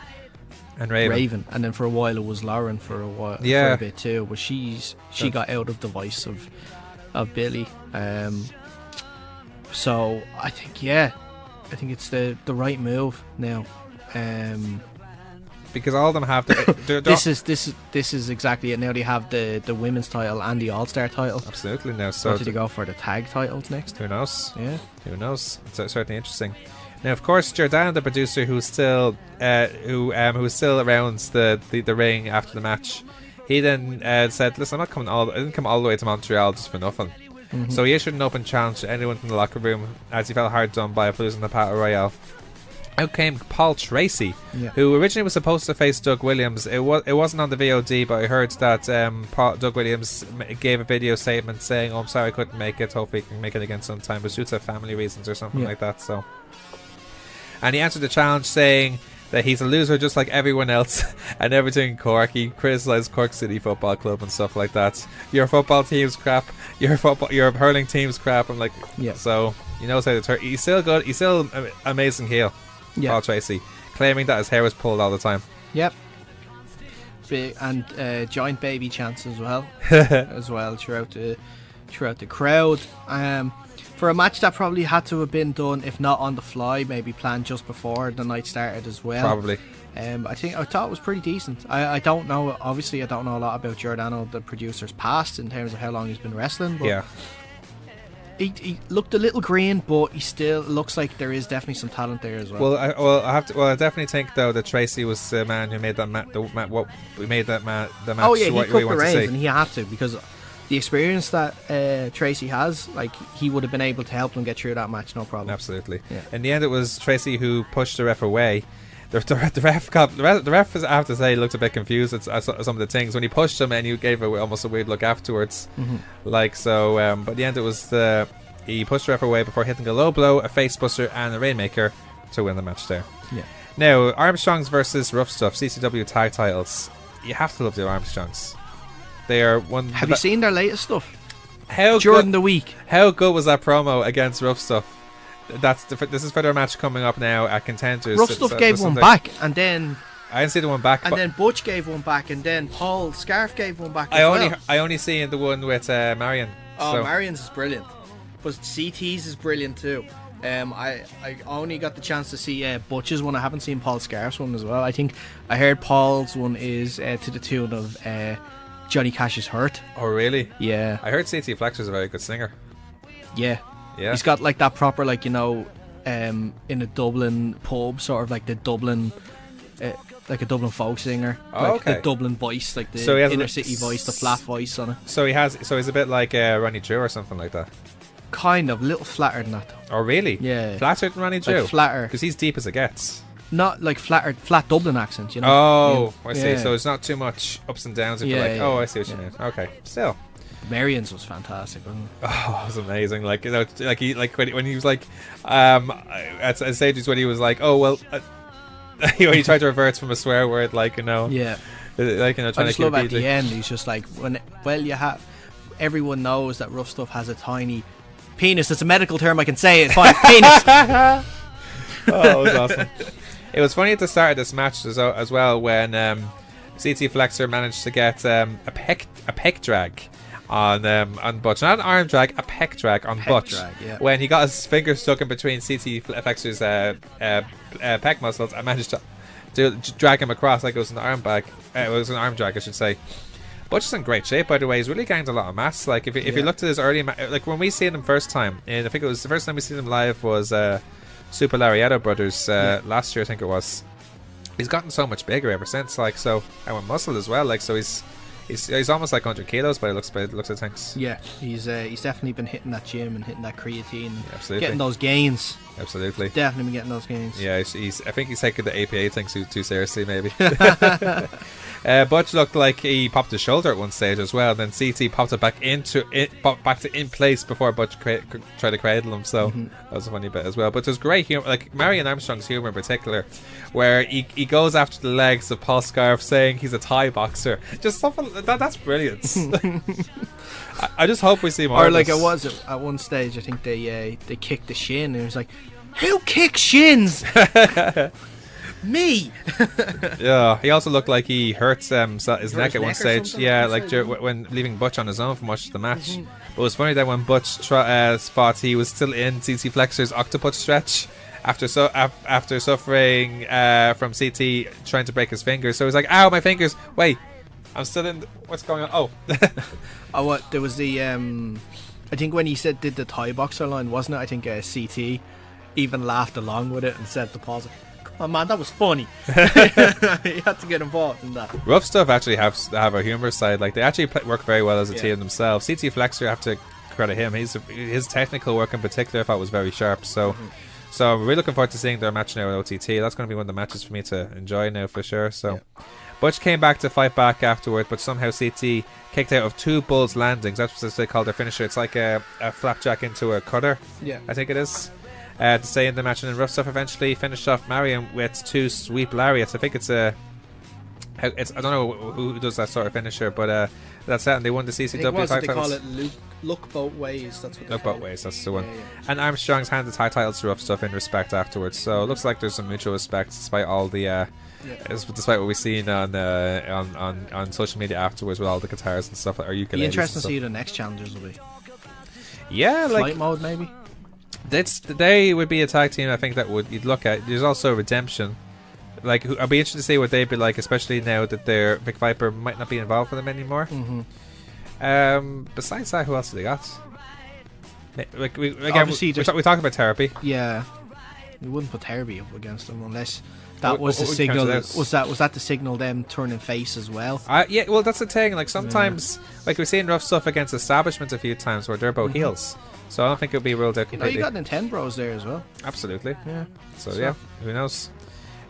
Raven, and then for a while it was Lauren for a bit too. But she got out of the vice of Billy. So I think it's the right move now. Because all of them have this is exactly it. Now they have the women's title and the All-Star title. Absolutely. Now, so what did they go for the tag titles next? Who knows? Yeah, who knows? It's certainly interesting. Now, of course, Jordan, the producer, who's still around the ring after the match, he then said, "Listen, I didn't come all the way to Montreal just for nothing." So he issued an open challenge to anyone from the locker room as he felt hard done by losing the Battle Royale. Out came Paul Tracy, who originally was supposed to face Doug Williams. It wasn't on the VOD, but I heard that Doug Williams gave a video statement saying, "Oh, I'm sorry I couldn't make it. Hopefully he can make it again sometime. It was due to family reasons or something like that." So, and he answered the challenge saying that he's a loser just like everyone else and everything in Cork. He criticised Cork City Football Club and stuff like that. Your football team's crap. Your hurling team's crap. I'm like, so he knows how to turn. He's still good. He's still an amazing heel. Paul Tracy, claiming that his hair was pulled all the time. Yep. Big and giant baby chants as well, throughout the crowd. For a match that probably had to have been done, if not on the fly, maybe planned just before the night started as well. Probably. I thought it was pretty decent. I don't know. Obviously, I don't know a lot about Giordano, the producer's past, in terms of how long he's been wrestling. But he looked a little green, but he still looks like there is definitely some talent there as well. I definitely think though that Tracy was the man who made that match. The match. Oh yeah, he took the reins, and he had to, because the experience that Tracy has, like, he would have been able to help them get through that match, no problem. Absolutely. Yeah. In the end, it was Tracy who pushed the ref away. The ref, I have to say, looked a bit confused at some of the things when he pushed him, and you gave almost a weird look afterwards. But in the end, it was he pushed the ref away before hitting a low blow, a face buster, and a rainmaker to win the match there. Yeah. Now, Armstrongs versus Rough Stuff, CCW tag titles. You have to love the Armstrongs. They are one. Have you seen their latest stuff? During the week. How good was that promo against Rough Stuff? This is for their match coming up now at Contenders. Rough Stuff gave one back, and then I didn't see the one back, and then Butch gave one back, and then Paul Scarf gave one back. I only seen the one with Marion. Oh, Marion's is brilliant, but CT's is brilliant too. I only got the chance to see Butch's one. I haven't seen Paul Scarf's one as well. I think I heard Paul's one is to the tune of Johnny Cash's Hurt. Oh really? Yeah. I heard CT Flexer's a very good singer. Yeah. He's got like that proper, like, in a Dublin pub, sort of like the Dublin, like a Dublin folk singer. The Dublin voice, like the inner city voice, the flat voice on it. So he's a bit like Ronnie Drew or something like that. Kind of, a little flatter than that though. Oh really? Yeah. Flatter than Ronnie Drew? Like flatter. Because he's deep as it gets. Not like flat Dublin accent, Oh, I see. So it's not too much ups and downs. If you're like, I see what you mean. Okay, still. Marion's was fantastic, wasn't it? Oh, it was amazing. Like, when he was like, at stages when he was like, oh well, he tried to revert from a swear word, like, Yeah. Like, trying I just to love at the end. He's just like, everyone knows that Rough Stuff has a tiny penis. It's a medical term. I can say it. Fine, penis. Oh, it was awesome. It was funny at the start of this match as well when CT Flexer managed to get a pec drag on Butch. Not an arm drag, a pec drag on Butch. Drag, when he got his finger stuck in between CT Flexor's pec muscles, I managed to drag him across like it was an arm drag, I should say. Butch is in great shape, by the way. He's really gained a lot of mass. Like if you looked at his early, like when we seen him first time, and I think it was the first time we seen him live was Super Larietto Brothers last year, I think it was. He's gotten so much bigger ever since, like, so, and with muscle as well, like, so he's almost like 100 kilos by the looks of things. Yeah, he's definitely been hitting that gym and hitting that creatine, Absolutely. getting those gains. Absolutely. Definitely been getting those gains. Yeah, I think he's taking the APA thing too seriously, maybe. Butch looked like he popped his shoulder at one stage as well. Then CT popped it back in place before Butch tried to cradle him. So that was a funny bit as well. But there's great humor, like Marion Armstrong's humor in particular, where he goes after the legs of Paul Scarf, saying he's a Thai boxer. Just something that's brilliant. I just hope we see more. Or of like this. it was at one stage, I think they kicked the shin, and it was like, who kicks shins? Me. Yeah, he also looked like he hurt his neck at one stage. Yeah, like when leaving Butch on his own for much of the match. But it was funny that when Butch fought, he was still in CT Flexor's octopus stretch after suffering from CT trying to break his fingers. So he was like, "Ow, my fingers! Wait, I'm still in. What's going on? Oh." Oh, what? There was the I think when he did the Thai boxer line, wasn't it? I think CT even laughed along with it and said to pause. Oh man, that was funny. You had to get involved in that. Rough Stuff actually have a humor side. Like they actually work very well as a team themselves. CT Flexor, I have to credit him. His technical work in particular, I thought was very sharp. So I'm really looking forward to seeing their match now at OTT. That's going to be one of the matches for me to enjoy now for sure. So Butch came back to fight back afterward, but somehow CT kicked out of 2 Bulls landings. That's what they call their finisher. It's like a flapjack into a cutter. Yeah, I think it is. To stay in the match, and then Rough Stuff eventually finished off Marion with 2 sweep lariats. I think it's I don't know who does that sort of finisher, but that's it, and they won the CCW they call titles. it look both ways. That's what they Look call both ways. That's the Yeah, one. And Armstrong's handed the titles to Rough Stuff in respect afterwards. So it looks like there's some mutual respect, despite all the despite what we've seen on social media afterwards with all the guitars and stuff. Or ukuleles. Be interesting to see who the next challengers will be. Yeah, Flight like mode maybe. They would be a tag team. I think that you'd look at. There's also Redemption. Like I'd be interested to see what they'd be like, especially now that their Vic Viper might not be involved with them anymore. Besides that, who else have they got? Like we talked about Therapy. Yeah, we wouldn't put Therapy up against them unless that was the what signal. counts Was that the signal them turning face as well? Yeah, well that's the thing. Like sometimes, like we've seen Rough Stuff against establishments a few times where they're both heels. So I don't think it would be ruled out completely. You got Nintendo there as well. Absolutely. Yeah. So yeah, who knows?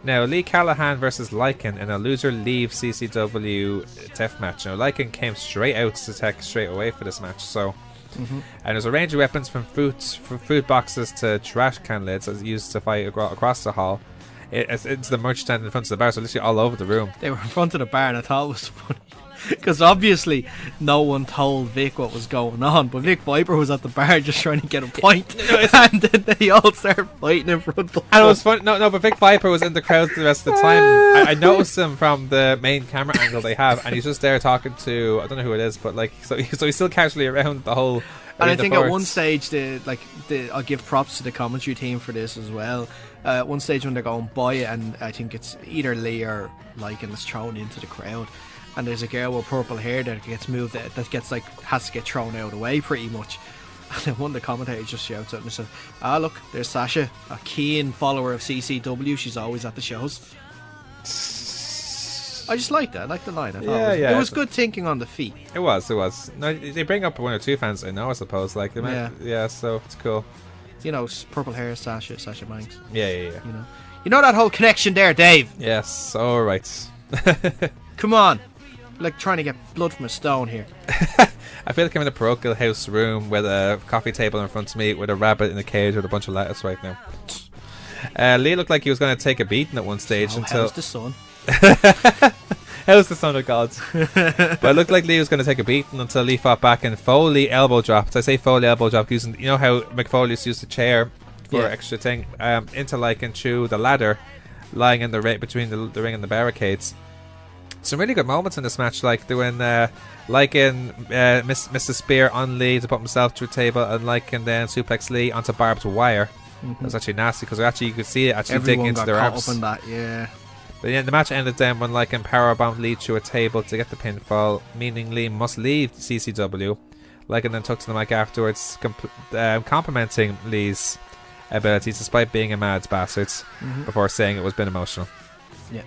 Now Lee Callahan versus Lycan in a loser leaves CCW death match. Now Lycan came straight out to tech straight away for this match. So and there's a range of weapons from food boxes to trash can lids as used to fight across the hall. It's the merch stand in front of the bar, so literally all over the room. They were in front of the bar, and I thought it was funny because obviously no one told Vic what was going on, but Vic Viper was at the bar just trying to get a point, and then they all started fighting in front of them. And it was fun. No, but Vic Viper was in the crowd the rest of the time. I noticed him from the main camera angle they have, and he's just there talking to, I don't know who it is, but like so he's still casually around the whole. And I think at one stage, I'll give props to the commentary team for this as well. At one stage when they're going by it, and I think it's either Lee or Lycan that's thrown into the crowd, and there's a girl with purple hair that gets moved, that gets has to get thrown out of the way pretty much. And then one of the commentators just shouts out and says, look, there's Sasha, a keen follower of CCW. She's always at the shows. I just liked that. I liked the line. I thought it was good thinking on the feet. It was. No, they bring up 1 or 2 fans I know, I suppose. Like, so it's cool. You know, purple hair, Sasha Banks. Yeah. You know that whole connection there, Dave. Yes. All right. Come on, like trying to get blood from a stone here. I feel like I'm in a parochial house room with a coffee table in front of me with a rabbit in a cage with a bunch of lettuce right now. Lee looked like he was going to take a beating at one stage until. How's the sun? How's the son of God? But it looked like Lee was going to take a beating until Lee fought back and Foley elbow dropped. I say Foley elbow drop using, you know how McFoley used to use the chair for extra thing, into Lycan through the ladder lying in the between the ring and the barricades. some really good moments in this match, like doing Mr. Spear on Lee to put himself through a table, and then suplex Lee onto barbed wire. That was actually nasty because actually you could see it actually digging into their arms. Everyone got caught up in that, yeah. But yeah, the match ended then when powerbombed Lee through a table to get the pinfall, meaning Lee must leave CCW. Lycan then took to the mic afterwards, complimenting Lee's abilities despite being a mad bastard, before saying it was been emotional. Yeah.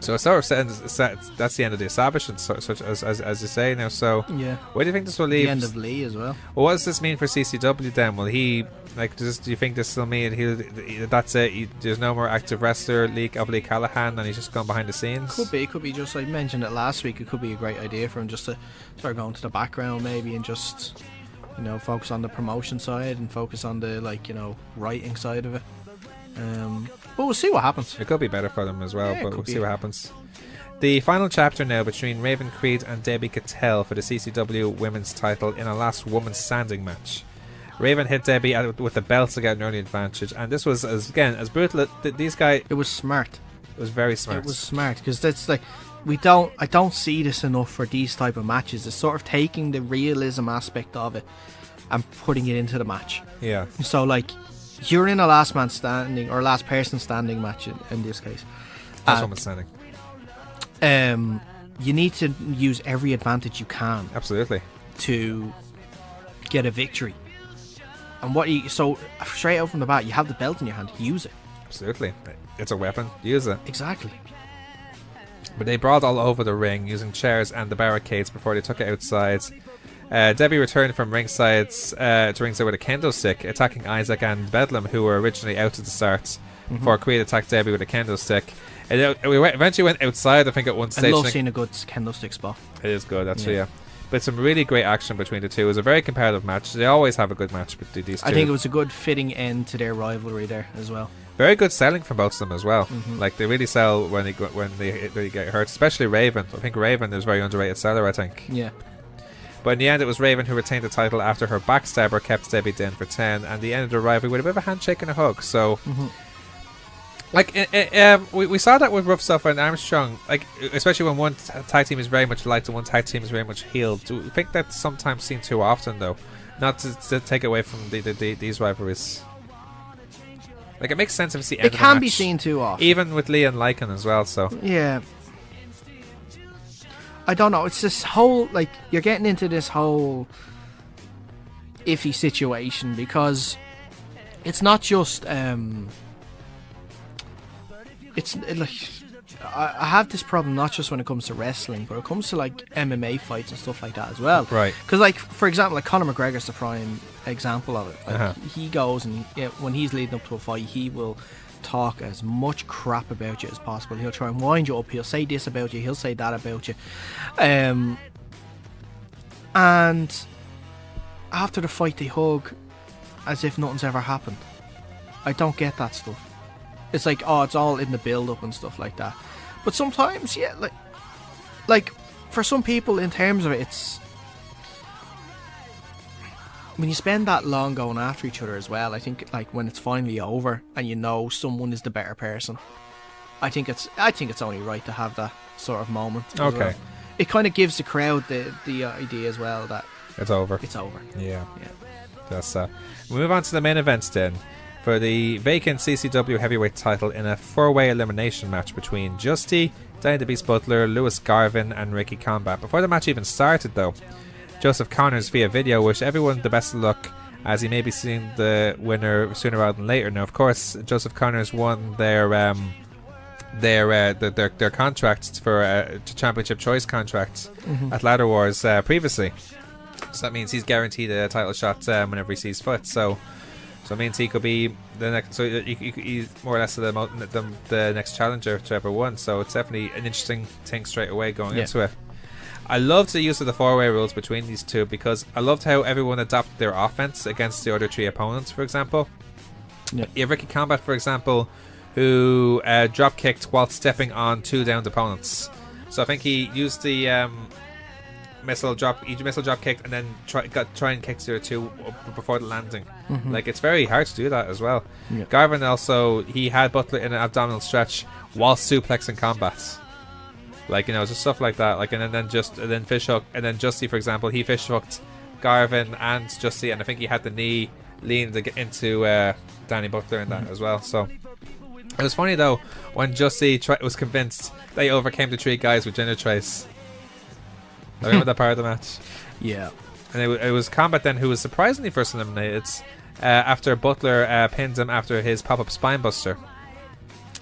So it's sort of that's the end of the establishment, such as you say now. So yeah, where do you think this will leave? The end of Lee as well. Well, what does this mean for CCW then? Will he do you think this will mean that's it? There's no more active wrestler Lee Callahan, and he's just gone behind the scenes? Could be just like mentioned it last week. It could be a great idea for him just to start going to the background maybe, and just focus on the promotion side and focus on the writing side of it. But we'll see what happens. It could be better for them as well, Yeah, but we'll see what happens. The final chapter now between Raven Creed and Debbie Cattell for the CCW Women's title in a last woman standing match. Raven hit Debbie with the belt to get an early advantage, and this was as brutal. These guys. It was smart. It was very smart. It was smart because that's like I don't see this enough for these type of matches. It's sort of taking the realism aspect of it and putting it into the match. Yeah. So like, you're in a last man standing or last person standing match in this case. Last woman standing. You need to use every advantage you can. Absolutely. To get a victory. And so straight out from the bat, you have the belt in your hand. Use it. Absolutely. It's a weapon. Use it. Exactly. But they brawled all over the ring using chairs and the barricades before they took it outside. Debbie returned from ringside to ringside with a kendo stick, attacking Isaac and Bedlam, who were originally out at the start. Before Creed attacked Debbie with a kendo stick. We eventually went outside, I think, at one stage. I love seeing a good kendo stick spot. It is good, actually, yeah. But some really great action between the two. It was a very competitive match. They always have a good match between these two. I think it was a good fitting end to their rivalry there as well. Very good selling from both of them as well. Like, they really sell when they get hurt, especially Raven. I think Raven is a very underrated seller, I think. Yeah. But in the end, it was Raven who retained the title after her backstabber kept Debbie down for 10, and the end of the rivalry with a bit of a handshake and a hug. So, we saw that with Rough Stuff and Armstrong, like, especially when one tag team is very much liked and one tag team is very much healed. Do you think that's sometimes seen too often, though? Not to take away from these rivalries. Like, it makes sense if it's the end of the match. It can be seen too often. Even with Lee and Lycan as well, so. Yeah. I don't know. It's this whole, like, you're getting into this whole iffy situation because it's not just, it's like, I have this problem not just when it comes to wrestling, but it comes to like MMA fights and stuff like that as well. Right. Because, like, for example, like Conor McGregor's the prime example of it. Like, he goes and when he's leading up to a fight, he will talk as much crap about you as possible. He'll try and wind you up. He'll say this about you. He'll say that about you. And after the fight, they hug as if nothing's ever happened. I don't get that stuff. It's like, oh, it's all in the build-up and stuff like that. But sometimes, yeah, like for some people, in terms of it, it's when you spend that long going after each other as well. I think, like, when it's finally over and you know someone is the better person, I think it's only right to have that sort of moment. Okay. Well. It kind of gives the crowd the idea as well that it's over. It's over. Yeah. That's we move on to the main events then. For the vacant CCW heavyweight title in a 4-way elimination match between Justy, Danny the Beast Butler, Lewis Garvin and Ricky Combat. Before the match even started though, Joseph Connors via video wished everyone the best of luck as he may be seeing the winner sooner rather than later. Now of course Joseph Connors won their contracts for championship choice contracts at Ladder Wars previously. So that means he's guaranteed a title shot whenever he sees fit. So it means he could be the next. So he's more or less the next challenger to ever win. So it's definitely an interesting thing straight away going into it. I loved the use of the 4-way rules between these two because I loved how everyone adapted their offense against the other 3 opponents. For example, you have Ricky Combat, for example, who drop kicked while stepping on 2 downed opponents. So I think he used the missile drop kicked and then try and kick the other 2 before the landing. Like, it's very hard to do that as well. Garvin also, he had Butler in an abdominal stretch while suplexing Combat. Like, just stuff like that. Like, and then fishhook, and then Justy, for example, he fishhooked Garvin and Justy, and I think he had the knee leaned into Danny Butler in that as well. So it was funny though when Justy was convinced they overcame the 3 guys with Ginger Trace. I remember that part of the match. Yeah. And it was Combat then who was surprisingly first eliminated after Butler pinned him after his pop-up spinebuster.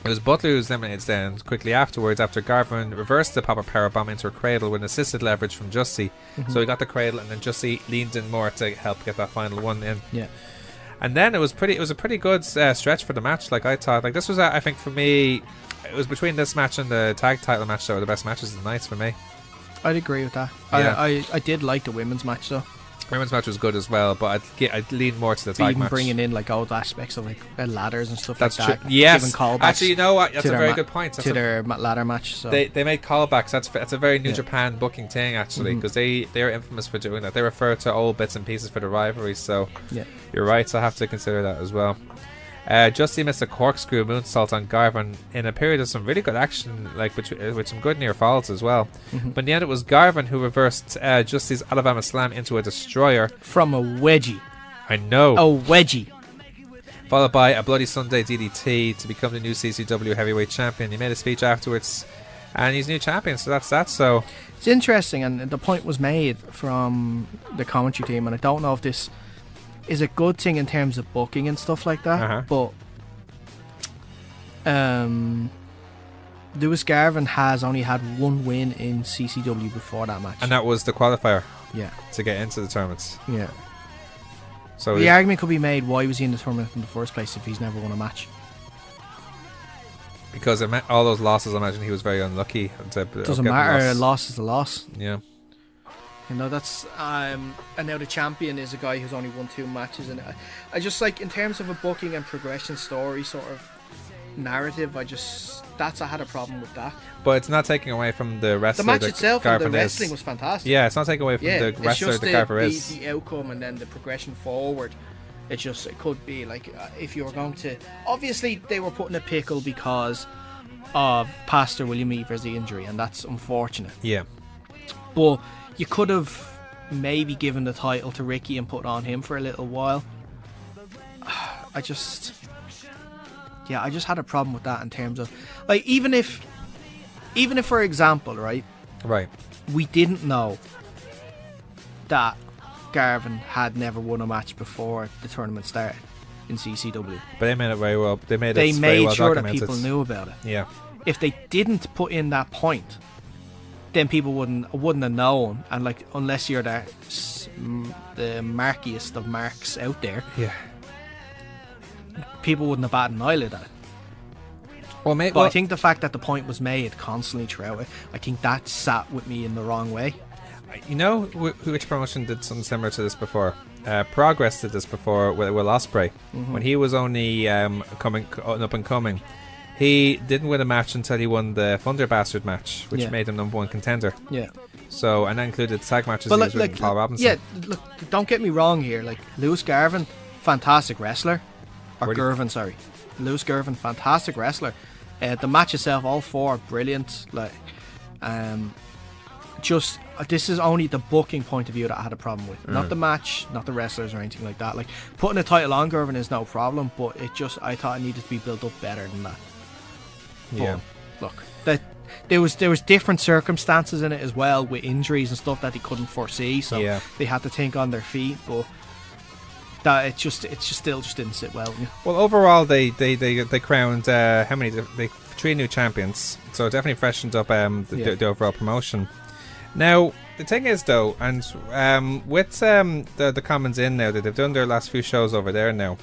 It was Butler who was eliminated then quickly afterwards after Garvin reversed the pop-up powerbomb into a cradle with an assisted leverage from Justy. So he got the cradle and then Justy leaned in more to help get that final one in. Yeah. And then it was a pretty good stretch for the match. Like, I thought, like, this was I think for me, it was between this match and the tag title match that were the best matches of the night for me. I'd agree with that. Yeah. I did like the women's match though. Women's match was good as well, but I'd lean more to the tag Even match. bringing in like old aspects of like ladders and stuff That's like true. that. Yes. Giving callbacks. Actually, you know what? That's to a their very good point. to their ladder match. So They made callbacks. That's a very New Yeah. Japan booking thing, actually, because they're infamous for doing that. They refer to old bits and pieces for the rivalry. So yeah. you're right. So I have to consider that as well. Justy missed a corkscrew moonsault on Garvin in a period of some really good action, like with some good near falls as well. But in the end, it was Garvin who reversed Justy's Alabama Slam into a destroyer From a wedgie. I know. A wedgie. Followed by a Bloody Sunday DDT to become the new CCW heavyweight champion. He made a speech afterwards, and he's new champion. So that's that. So It's interesting, and the point was made from the commentary team, and I don't know if this is a good thing in terms of booking and stuff like that, but Lewis Garvin has only had 1 win in CCW before that match, and that was the qualifier yeah, to get into the tournaments. yeah. So The argument could be made: why was he in the tournament in the first place if he's never won a match? because all those losses, I imagine he was very unlucky. Doesn't matter. A loss is a loss. Yeah. You know, that's and now the champion is a guy who's only won 2 matches, and I just like, in terms of a booking and progression story sort of narrative, I had a problem with that. But it's not taking away from the wrestler. The match itself and Garvin the is. wrestling was fantastic. Yeah, it's not taking away from the it's wrestler just that Garvin is. the outcome and then the progression forward. It could be like, if you were going to, obviously they were put in a pickle because of Pastor William Evers' injury, and that's unfortunate. Yeah. But you could have maybe given the title to Ricky and put on him for a little while. I just had a problem with that in terms of, like, even if for example, right, we didn't know that Garvin had never won a match before the tournament started in CCW. But they made it very well. They made sure that people knew about it. Yeah. If they didn't put in that point, then people wouldn't have known, and like, unless you're the markiest of marks out there, Yeah. people wouldn't have batted an eyelid at it. Well, mate. But I think the fact that the point was made constantly throughout it, I think that sat with me in the wrong way. You know which promotion did something similar to this before? Progress did this before with Will Ospreay. When he was only up and coming. He didn't win a match until he won the Thunder Bastard match, which made him #1 contender. Yeah. So, and that included tag matches But he was with Paul Robinson. Yeah, look, don't get me wrong here. Like, Lewis Garvin, fantastic wrestler. Lewis Garvin, fantastic wrestler. The match itself, all 4 brilliant. Like, this is only the booking point of view that I had a problem with. Not the match, not the wrestlers or anything like that. Like, putting a title on Garvin is no problem, but I thought it needed to be built up better than that. Yeah. But, look, there was different circumstances in it as well, with injuries and stuff that they couldn't foresee, so they had to think on their feet. But that it still didn't sit well. Well, overall, they crowned 3 new champions, so it definitely freshened up the overall promotion. Now, the thing is, though, and with the Commons in now, that they've done their last few shows over there now.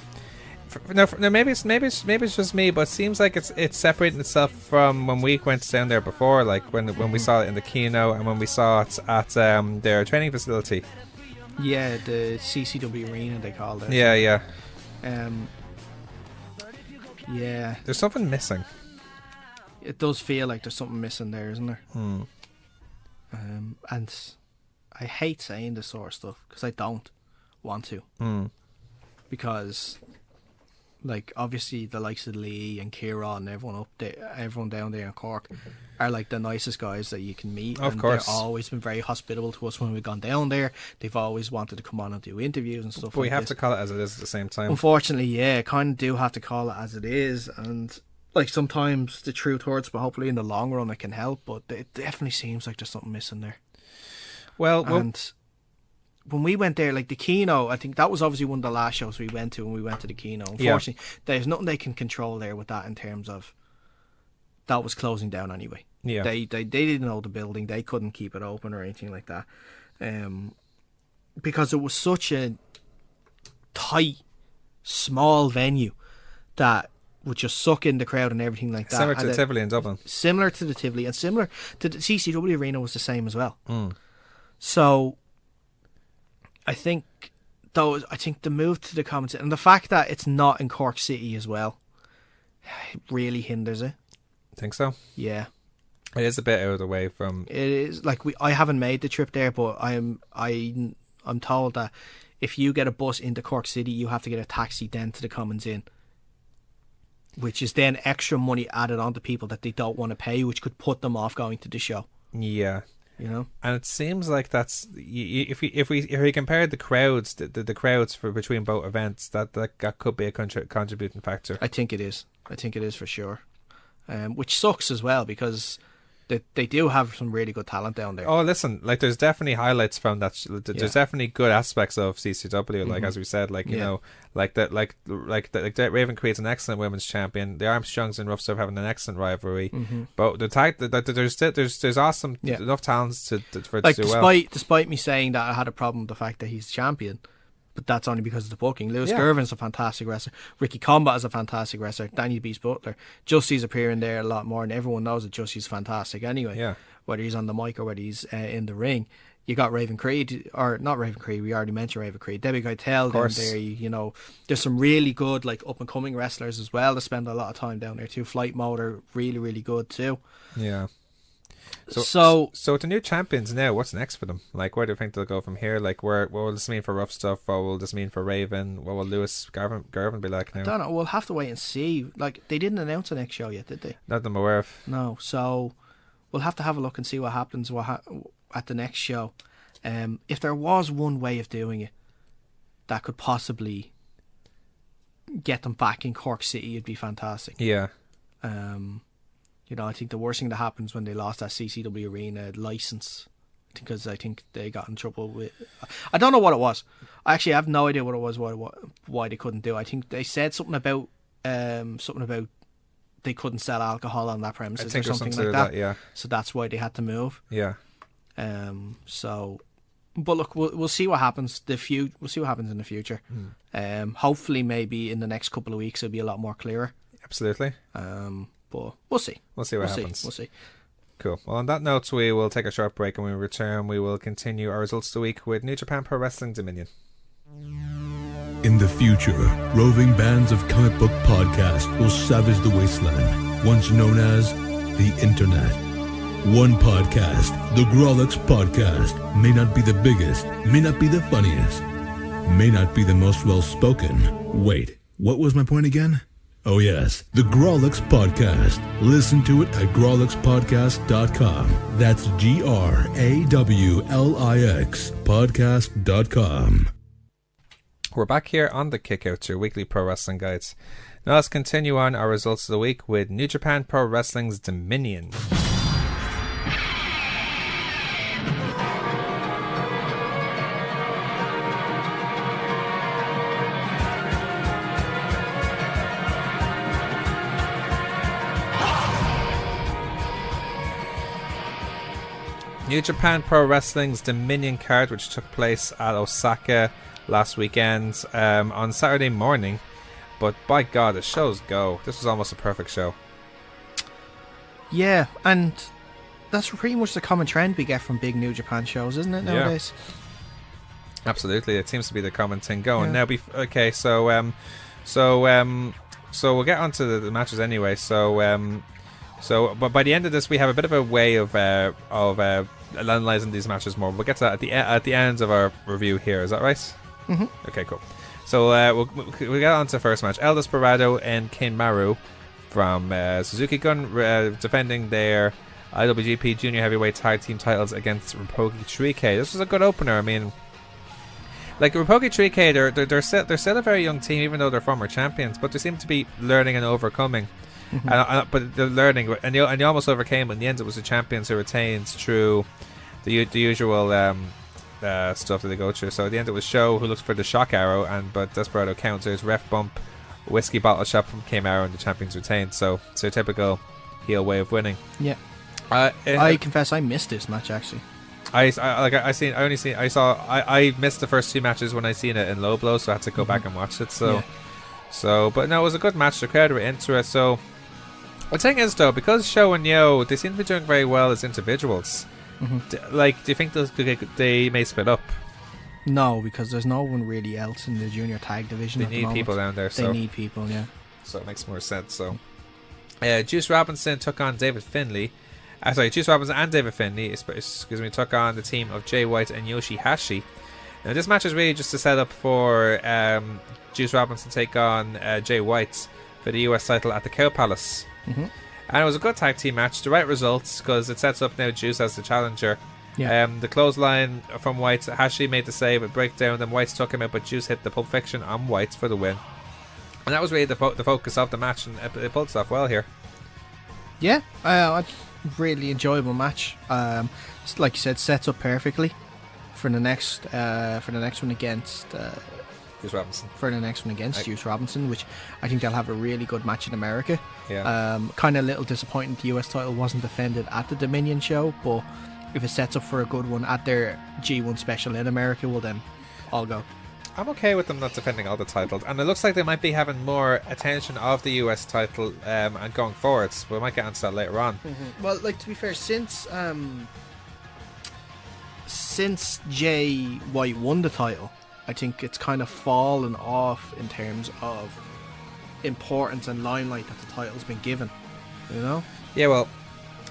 Now, maybe it's just me, but it seems like it's separating itself from when we went down there before, like when we saw it in the Kino and when we saw it at their training facility. Yeah, the CCW arena they called it. Yeah, yeah. Yeah. There's something missing. It does feel like there's something missing there, isn't there? And I hate saying this sort of stuff because I don't want to. Because Like, obviously, the likes of Lee and Kieran and everyone up there, everyone down there in Cork, are like the nicest guys that you can meet. Of and course. they've always been very hospitable to us when we've gone down there. They've always wanted to come on and do interviews and stuff. But we like have this. to call it as it is at the same time. Unfortunately, yeah, kind of do have to call it as it is, and like sometimes the truth hurts, but hopefully in the long run it can help. But it definitely seems like there's something missing there. Well, And when we went there, like the Kino, I think that was obviously one of the last shows we went to when we went to the Kino. Unfortunately, there's nothing they can control there with that in terms of that was closing down anyway. Yeah. They didn't know the building. They couldn't keep it open or anything like that. Because it was such a tight, small venue that would just suck in the crowd and everything like that. similar to And Tivoli in Dublin. similar to the Tivoli and similar to the CCW arena was the same as well. So I think the move to the Commons and the fact that it's not in Cork City as well, it really hinders it. Think so? Yeah. It is a bit out of the way from. It is like I haven't made the trip there, but I'm told that if you get a bus into Cork City, you have to get a taxi then to the Commons Inn, which is then extra money added on to people that they don't want to pay, which could put them off going to the show. Yeah. You know, And it seems like that's if we compare the crowds, the crowds for between both events, that could be a contributing factor. I think it is. I think it is for sure. Which sucks as well because they do have some really good talent down there. Oh, listen, like there's definitely highlights from that. There's Yeah. definitely good aspects of CCW, like as we said, like you Yeah. know, like Raven creates an excellent women's champion. The Armstrongs and Rough Stuff having an excellent rivalry. But the tag, there's awesome Yeah. enough talents for it Like to do well. despite me saying that I had a problem with the fact that he's champion, but that's only because of the booking. Lewis Yeah. Gervin's a fantastic wrestler. Ricky Combat is a fantastic wrestler. Danny Beast Butler. Justy's appearing there a lot more, and everyone knows that Justy's fantastic anyway. Yeah. Whether he's on the mic or whether he's in the ring. You got Raven Creed, or not Raven Creed, we already mentioned Raven Creed. Debbie Keitel down course. there, you know. There's some really good, like, up-and-coming wrestlers as well that spend a lot of time down there too. Flight Motor, really, really good too. Yeah. So the new champions now, what's next for them? Like, where do you think they'll go from here? Like, what will this mean for Rough Stuff? What will this mean for Raven? What will Lewis Garvin be like now? I don't know. We'll have to wait and see. Like, they didn't announce the next show yet, did they? Not that I'm aware of. No. So we'll have to have a look and see what happens at the next show. If there was one way of doing it that could possibly get them back in Cork City, it'd be fantastic. Yeah. You know, I think the worst thing that happens when they lost that CCW arena license, because I think they got in trouble with. I don't know what it was. I actually have no idea what it was. Why they couldn't do it. I think they said something about they couldn't sell alcohol on that premises I think or there's something something like to that. yeah. So that's why they had to move. Yeah. But look, we'll see what happens. We'll see what happens in the future. Hopefully, maybe in the next couple of weeks, it'll be a lot more clearer. Absolutely. But we'll see. We'll see what happens. We'll see. Cool. Well, on that note, we will take a short break, and when we return, we will continue our results of the week with New Japan Pro Wrestling Dominion. In the future, roving bands of comic book podcasts will savage the wasteland, once known as the Internet. One podcast, the Grawlix Podcast, may not be the biggest, may not be the funniest, may not be the most well-spoken. Wait, what was my point again? Oh yes, the Grawlix Podcast. Listen to it at grawlixpodcast.com. That's GRAWLIX podcast.com. We're back here on the Kickouts, your weekly pro wrestling guides. Now let's continue on our results of the week with New Japan Pro Wrestling's Dominion. New Japan Pro Wrestling's Dominion card, which took place at Osaka last weekend on Saturday morning. But by God, the shows go. This was almost a perfect show. Yeah, and that's pretty much the common trend we get from big New Japan shows, isn't it, nowadays? Absolutely, it seems to be the common thing going. Yeah. Now, so we'll get onto the matches anyway. But by the end of this, we have a bit of a way of analysing these matches more. We'll get to that at the end of our review here. Is that right? Mm-hmm. Okay, cool. So we'll get on to the first match. El Desperado and Ken Maru from Suzuki Gun defending their IWGP Junior Heavyweight Tag Team titles against Roppongi 3K. This was a good opener. I mean, like Roppongi 3K, they're still a very young team, even though they're former champions, but they seem to be learning and overcoming. But they're learning, and you almost overcame. In the end, it was the champions who retained through the usual stuff that they go through. So at the end, it was Show who looks for the shock arrow, but Desperado counters, ref bump, whiskey bottle shot from K Maru, and the champions retained. So it's a typical heel way of winning. Yeah. I confess I missed this match actually. I missed the first 2 matches when I seen it in Low Blow, so I had to go back and watch it. But no, it was a good match. The crowd were into it. So the thing is, though, because Show and Yo, they seem to be doing very well as individuals. Do you think they may split up? No, because there's no one really else in the junior tag division. They need people down there. They need people, yeah. So it makes more sense. So, Juice Robinson took on David Finlay. Juice Robinson and David Finlay, took on the team of Jay White and Yoshihashi. Now, this match is really just a setup for Juice Robinson to take on Jay White for the US title at the Cow Palace. And it was a good tag team match. The right results, because it sets up now Juice as the challenger. Yeah. The clothesline from White, Hashi made the save, a breakdown, then White took him out, but Juice hit the Pulp Fiction on White for the win. And that was really the focus of the match, and it pulled stuff well here. Yeah, really enjoyable match. Like you said, sets up perfectly for the next one against Juice Robinson. Juice Robinson, which I think they'll have a really good match in America. Yeah. Kind of a little disappointing the US title wasn't defended at the Dominion show, but if it sets up for a good one at their G1 special in America, well then I'll go. I'm okay with them not defending all the titles, and it looks like they might be having more attention of the US title and going forwards. We might get onto that later on. Well, like, to be fair, since Jay White won the title, I think it's kind of fallen off in terms of importance and limelight that the title's been given. You know? Yeah, well,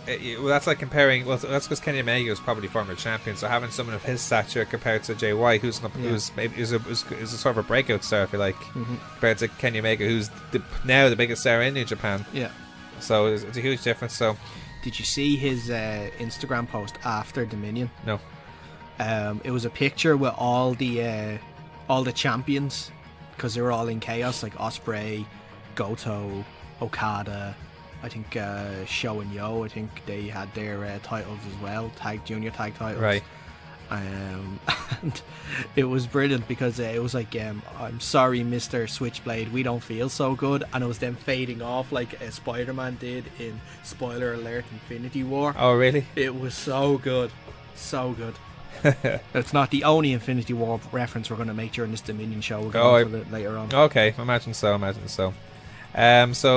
that's like comparing. Well, that's because Kenny Omega was probably former champion, so having someone of his stature compared to Jay White, who's a sort of a breakout star, if you like, compared to Kenny Omega, who's now the biggest star in New Japan. Yeah. So it's a huge difference. So, did you see his Instagram post after Dominion? No. It was a picture with all the champions, because they were all in chaos, like Ospreay, Goto, Okada. I think Show and Yo, I think they had their titles as well, junior tag titles. Right. And it was brilliant because it was like, I'm sorry, Mr. Switchblade, we don't feel so good. And it was them fading off like Spider-Man did in, spoiler alert, Infinity War. Oh, really? It was so good. So good. It's not the only Infinity War reference we're going to make during this Dominion show. We'll go into it later on. Okay, imagine so. So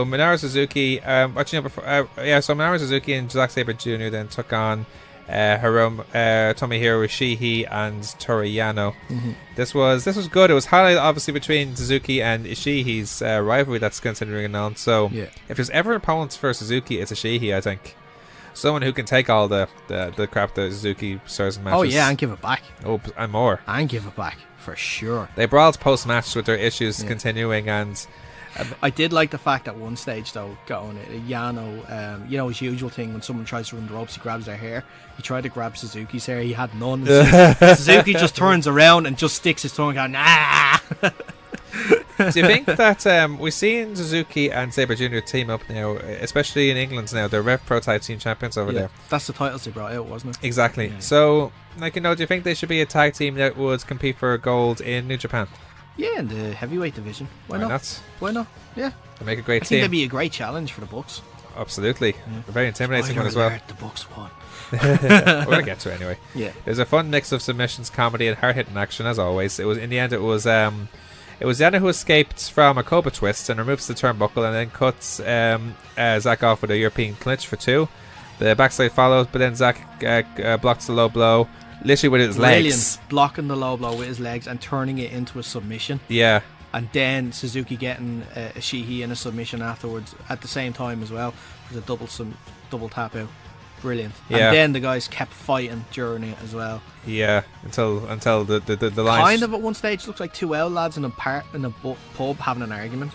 Minoru Suzuki, so Minoru Suzuki and Zack Sabre Jr. then took on Tomohiro Ishii and Toru Yano. This was good. It was highlighted obviously between Suzuki and Ishii's rivalry that's continuing on. So if there's ever opponents for Suzuki, it's Ishii, I think. Someone who can take all the crap that Suzuki stirs in matches. Oh yeah, and give it back. Oh, and more. And give it back, for sure. They brawled post-match with their issues continuing, and I did like the fact at one stage though, Yano, his usual thing when someone tries to run the ropes, he grabs their hair. He tried to grab Suzuki's hair, he had none. Suzuki just turns around and just sticks his tongue out. Nah. Do you think that we've seen Suzuki and Sabre Jr. team up now, especially in England now? They're Rev Pro Tag Team Champions over there. That's the titles they brought out, wasn't it? Exactly. Yeah. So, do you think they should be a tag team that would compete for gold in New Japan? Yeah, in the heavyweight division. Why not? Why not? Yeah. They make a great team. I think they'd be a great challenge for the Bucks. Absolutely. Yeah. A very intimidating one as well. The Bucks won. We're going to get to it anyway. Yeah. There's a fun mix of submissions, comedy, and hard-hitting action, as always. It was Yana who escaped from a Cobra twist and removes the turnbuckle and then cuts Zack off with a European clinch for 2. The backside follows, but then Zack blocks the low blow, literally with his legs. Blocking the low blow with his legs and turning it into a submission. Yeah. And then Suzuki getting Ishii in a submission afterwards at the same time as well, with a double tap out. brilliant. Yeah. And then the guys kept fighting during it as well. Yeah, until the lines. Kind of at one stage looks like two old lads in a pub having an argument.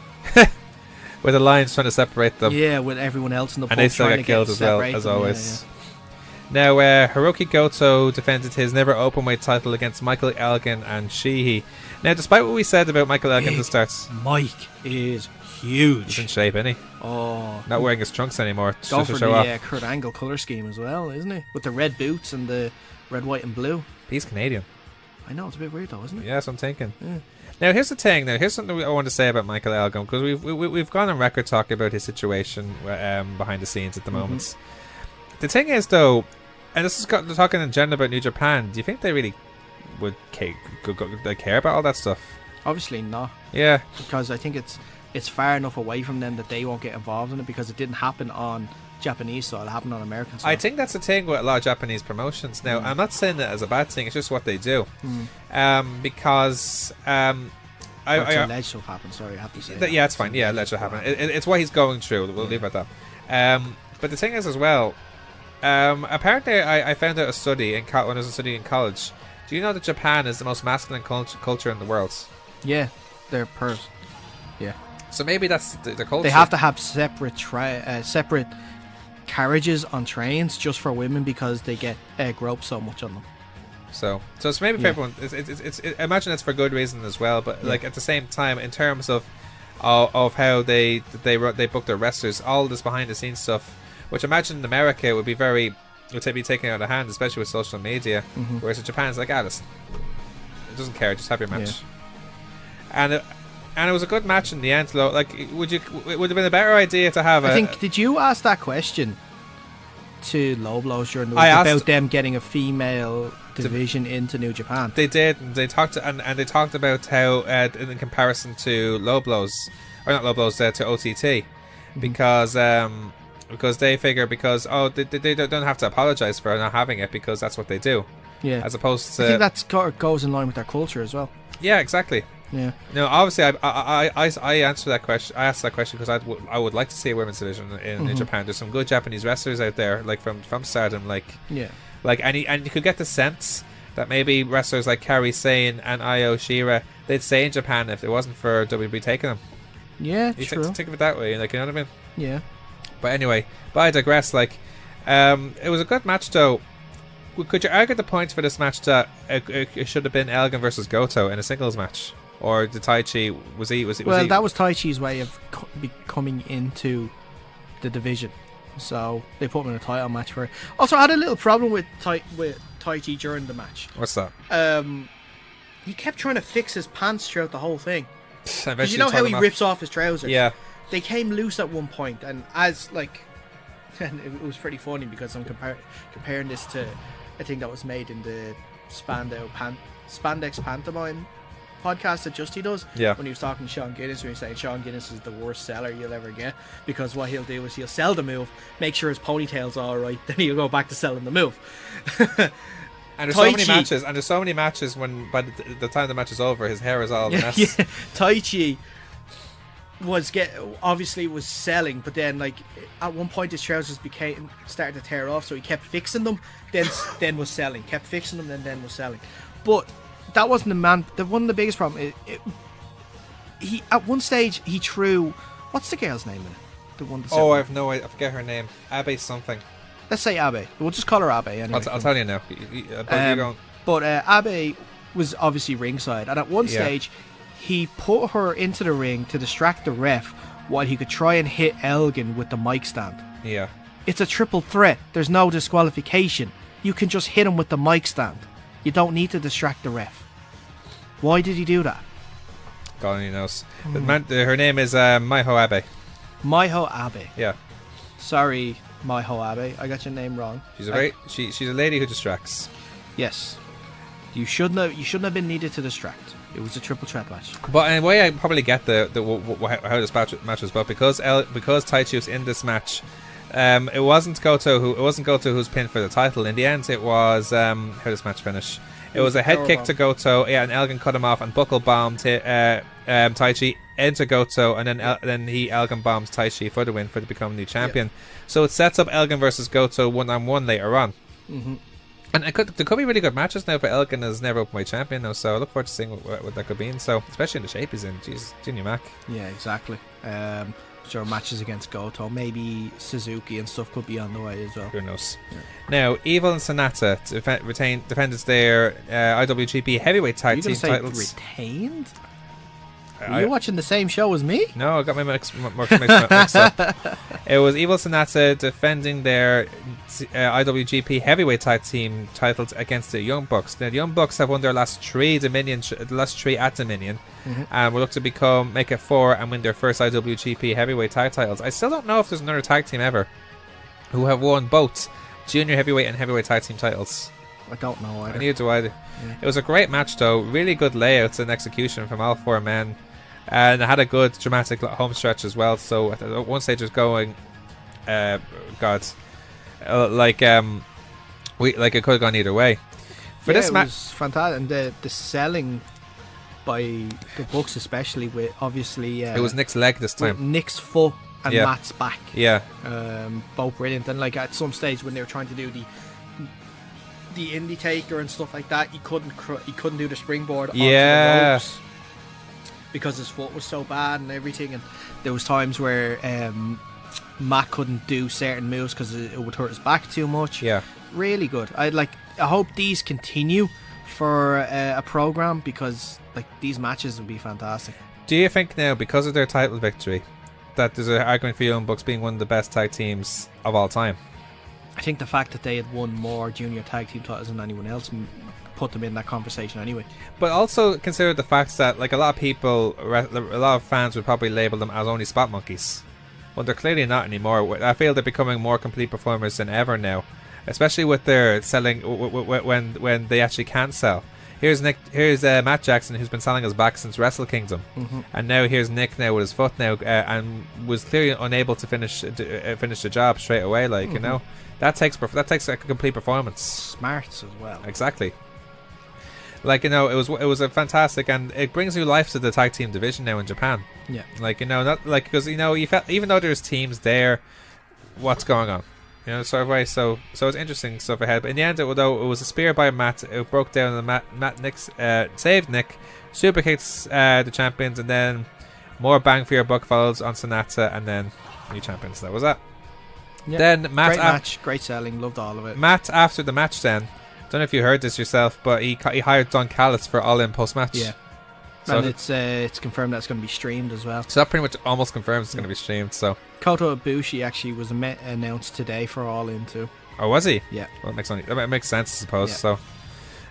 With the lines trying to separate them. Yeah, with everyone else in the pub And they still trying get to killed as well, separate as them. always. Yeah. Now, Hiroki Goto defended his never openweight title against Michael Elgin and Sheehy. Now, despite what we said about Michael Elgin at the start, Mike is he's huge. in shape, isn't he? Oh, Not wearing his trunks anymore. go Just for to show off. the Kurt Angle colour scheme as well, isn't he? With the red boots and the red, white, and blue. He's Canadian. I know, it's a bit weird though, isn't it? Yeah, that's what I'm thinking. Yeah. Now, here's the thing. Now, here's something I want to say about Michael Elgin, because we've gone on record talking about his situation behind the scenes at the moment. The thing is, though, and this is talking in general about New Japan, do you think they really would care about all that stuff? Obviously not, Yeah. because I think it's far enough away from them that they won't get involved in it, because it didn't happen on Japanese soil, it happened on American soil. I think that's the thing with a lot of Japanese promotions. Now, I'm not saying that as a bad thing, it's just what they do. Because Or it's alleged to have happened, sorry, I have to say that. yeah, it's fine. Yeah, let it happen. It's what he's going through. We'll leave it at that. But the thing is, as well, apparently I found out a study when I was studying in college. Do you know that Japan is the most masculine culture in the world? Yeah, they're purrs. Yeah. So maybe that's the culture. They have to have separate separate carriages on trains just for women because they get groped so much on them. So it's maybe for everyone. I imagine it's for good reason as well. But like at the same time, in terms of how they book their wrestlers, all this behind the scenes stuff, which I imagine in America would be be taken out of hand, especially with social media. Whereas in Japan, it's like, listen, it doesn't care, just have your match. And it was a good match in the end. Though, like, would have been a better idea to have? Did you ask that question to Low Blows during the week I asked about them getting a female division into New Japan? They did. And they talked and they talked about how in comparison to Low Blows, or not Low Blows, to OTT, because they figure they don't have to apologize for not having it because that's what they do. Yeah, as opposed to, I think that goes in line with their culture as well. Yeah, exactly. Yeah. No, obviously, I answered that question. I asked that question because I would like to see a women's division in Japan. There's some good Japanese wrestlers out there, like from Stardom, and you could get the sense that maybe wrestlers like Kairi Sane and Io Shira, they'd stay in Japan if it wasn't for WB taking them. Yeah, you true. Think of it that way, like, you know what I mean? Yeah. But anyway, I digress. Like, it was a good match, though. Could you argue the points for this match that it should have been Elgin versus Goto in a singles match? Or the Taichi was he? That was Taichi's way of coming into the division, so they put him in a title match for it. Also, I had a little problem with Taichi during the match. What's that? He kept trying to fix his pants throughout the whole thing. Because you know how he rips off his trousers? Yeah. They came loose at one point, and and it was pretty funny because I'm comparing this to a thing that was made in the Spandex Pantomime podcast that Justy does, when he was talking to Sean Guinness, when he was saying Sean Guinness is the worst seller you'll ever get, because what he'll do is he'll sell the move, make sure his ponytail's alright, then he'll go back to selling the move. And there's so many matches when by the time the match is over, his hair is all a mess. Yeah. Taichi was selling, but then at one point his trousers started to tear off, so he kept fixing them, then was selling, kept fixing them, then was selling. But that wasn't one of the biggest problem. He at one stage he threw, what's the girl's name in it? The one. I have no idea. I forget her name. Abe something. Let's say Abe. We'll just call her Abe anyway. I'll tell you now. But Abe was obviously ringside, and at one stage he put her into the ring to distract the ref while he could try and hit Elgin with the mic stand. Yeah. It's a triple threat. There's no disqualification. You can just hit him with the mic stand. You don't need to distract the ref. Why did he do that? God only knows. Her name is Maiho Abe. Maiho Abe. Yeah. Sorry, Maiho Abe. I got your name wrong. She's a lady who distracts. Yes. You shouldn't have been needed to distract. It was a triple threat match. But in a way, I probably get how this match was built, because Taichi was in this match. It wasn't Goto who's pinned for the title. In the end, it was how did this match finish? It was a head kick to Goto, and Elgin cut him off and buckle bombed Taichi into Goto, and then he Elgin bombs Taichi for the win to become new champion. So it sets up Elgin versus Goto 1-on-1 later on. And there could be really good matches now, for Elgin is never openweight champion now, so I look forward to seeing what that could be. And so, especially in the shape he's in, jeez, Junior Mac. Yeah, exactly. Sure, matches against Goto, maybe Suzuki and stuff could be on the way as well. Who knows? Yeah. Now, Evil and Sonata defended their IWGP Heavyweight Tag Team titles. Retained? Are you watching the same show as me? No, I got my mixed up. It was Evil Sonata defending their IWGP Heavyweight Tag Team titles against the Young Bucks. Now, the Young Bucks have won their last three at Dominion, and will look to make it 4 and win their first IWGP Heavyweight Tag titles. I still don't know if there's another tag team ever who have won both Junior Heavyweight and Heavyweight Tag Team titles. I don't know either. Neither do I. Yeah. It was a great match, though. Really good layouts and execution from all 4 men. And it had a good dramatic home stretch as well. So at one stage it was going, it could have gone either way. For this match, it was fantastic, and the selling by the Bucks, especially with obviously it was Nick's leg this time. Nick's foot and Matt's back. Yeah, both brilliant. And like at some stage when they were trying to do the indie taker and stuff like that, he couldn't do the springboard onto the ropes because his foot was so bad and everything. And there was times where Matt couldn't do certain moves because it would hurt his back too much. Yeah, really good. I hope these continue for a program, because like these matches would be fantastic. Do you think now, because of their title victory, that there's an argument for Young Bucks being one of the best tag teams of all time? I think the fact that they had won more junior tag team titles than anyone else put them in that conversation anyway. But also consider the fact that like a lot of fans would probably label them as only spot monkeys. Well, they're clearly not anymore. I feel they're becoming more complete performers than ever now, especially with their selling when they actually can sell. Here's Matt Jackson, who's been selling his back since Wrestle Kingdom, and now here's Nick now with his foot now, and was clearly unable to finish the job straight away. Like you know, that takes like a complete performance. Smarts as well. Exactly. Like you know, it was a fantastic, and it brings new life to the tag team division now in Japan. Yeah. Like you know, not like because you know you felt even though there's teams there, what's going on? You know, sort of way. So it's interesting stuff ahead. But in the end, it was a spear by Matt. It broke down, and Matt saved Nick, super kicks the champions, and then more bang for your buck follows on Sonata, and then new champions. That was that. Yeah. Then Matt, great match, great selling, loved all of it. Matt after the match, then don't know if you heard this yourself, but he hired Don Callis for All In post match. Yeah. So and it's confirmed that it's going to be streamed as well. So that pretty much almost confirms it's going to be streamed. So Kota Ibushi actually was announced today for All In too. Oh, was he? Yeah. Well, that makes sense, I suppose. Yeah. So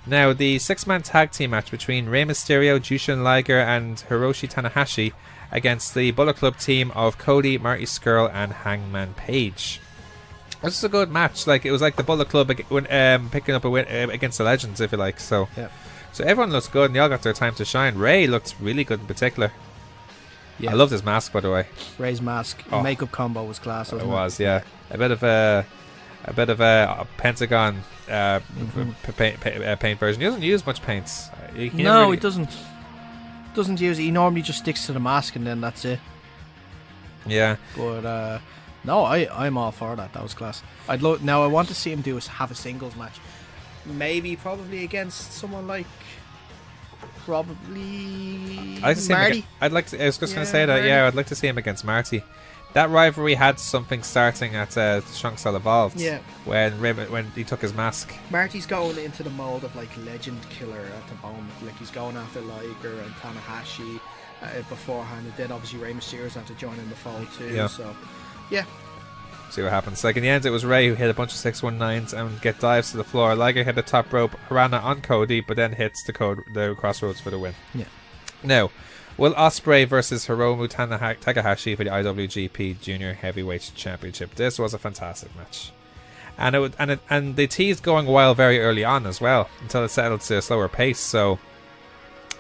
now the 6-man tag team match between Rey Mysterio, Jushin Liger, and Hiroshi Tanahashi against the Bullet Club team of Cody, Marty Scurll, and Hangman Page. This is a good match. Like it was like the Bullet Club picking up a win against the Legends, if you like. So. Yeah. So everyone looks good, and they all got their time to shine. Ray looked really good in particular. Yeah. I loved his mask, by the way. Ray's mask, makeup combo was class. Wasn't it? It was, yeah. A bit of a Pentagon paint version. He doesn't use much paints. He doesn't. Doesn't use it. He normally just sticks to the mask, and then that's it. Yeah. But no, I'm all for that. That was class. Now I want to see him have a singles match. Probably against someone like Marty. I was just going to say that. Marty. Yeah, I'd like to see him against Marty. That rivalry had something starting at Strong Style Evolved. Yeah. When he took his mask. Marty's going into the mold of like legend killer at the moment. Like he's going after Liger and Tanahashi beforehand, and then obviously Rey Mysterio's have to join in the fold too. Yeah. So yeah. See what happens. Like in the end, it was Ray who hit a bunch of 619s and get dives to the floor. Liger hit the top rope, Harana on Cody, but then hits the crossroads for the win. Yeah. Now, Will Ospreay versus Hiromu Takahashi for the IWGP Junior Heavyweight Championship. This was a fantastic match, and they teased going wild very early on as well until it settled to a slower pace. So,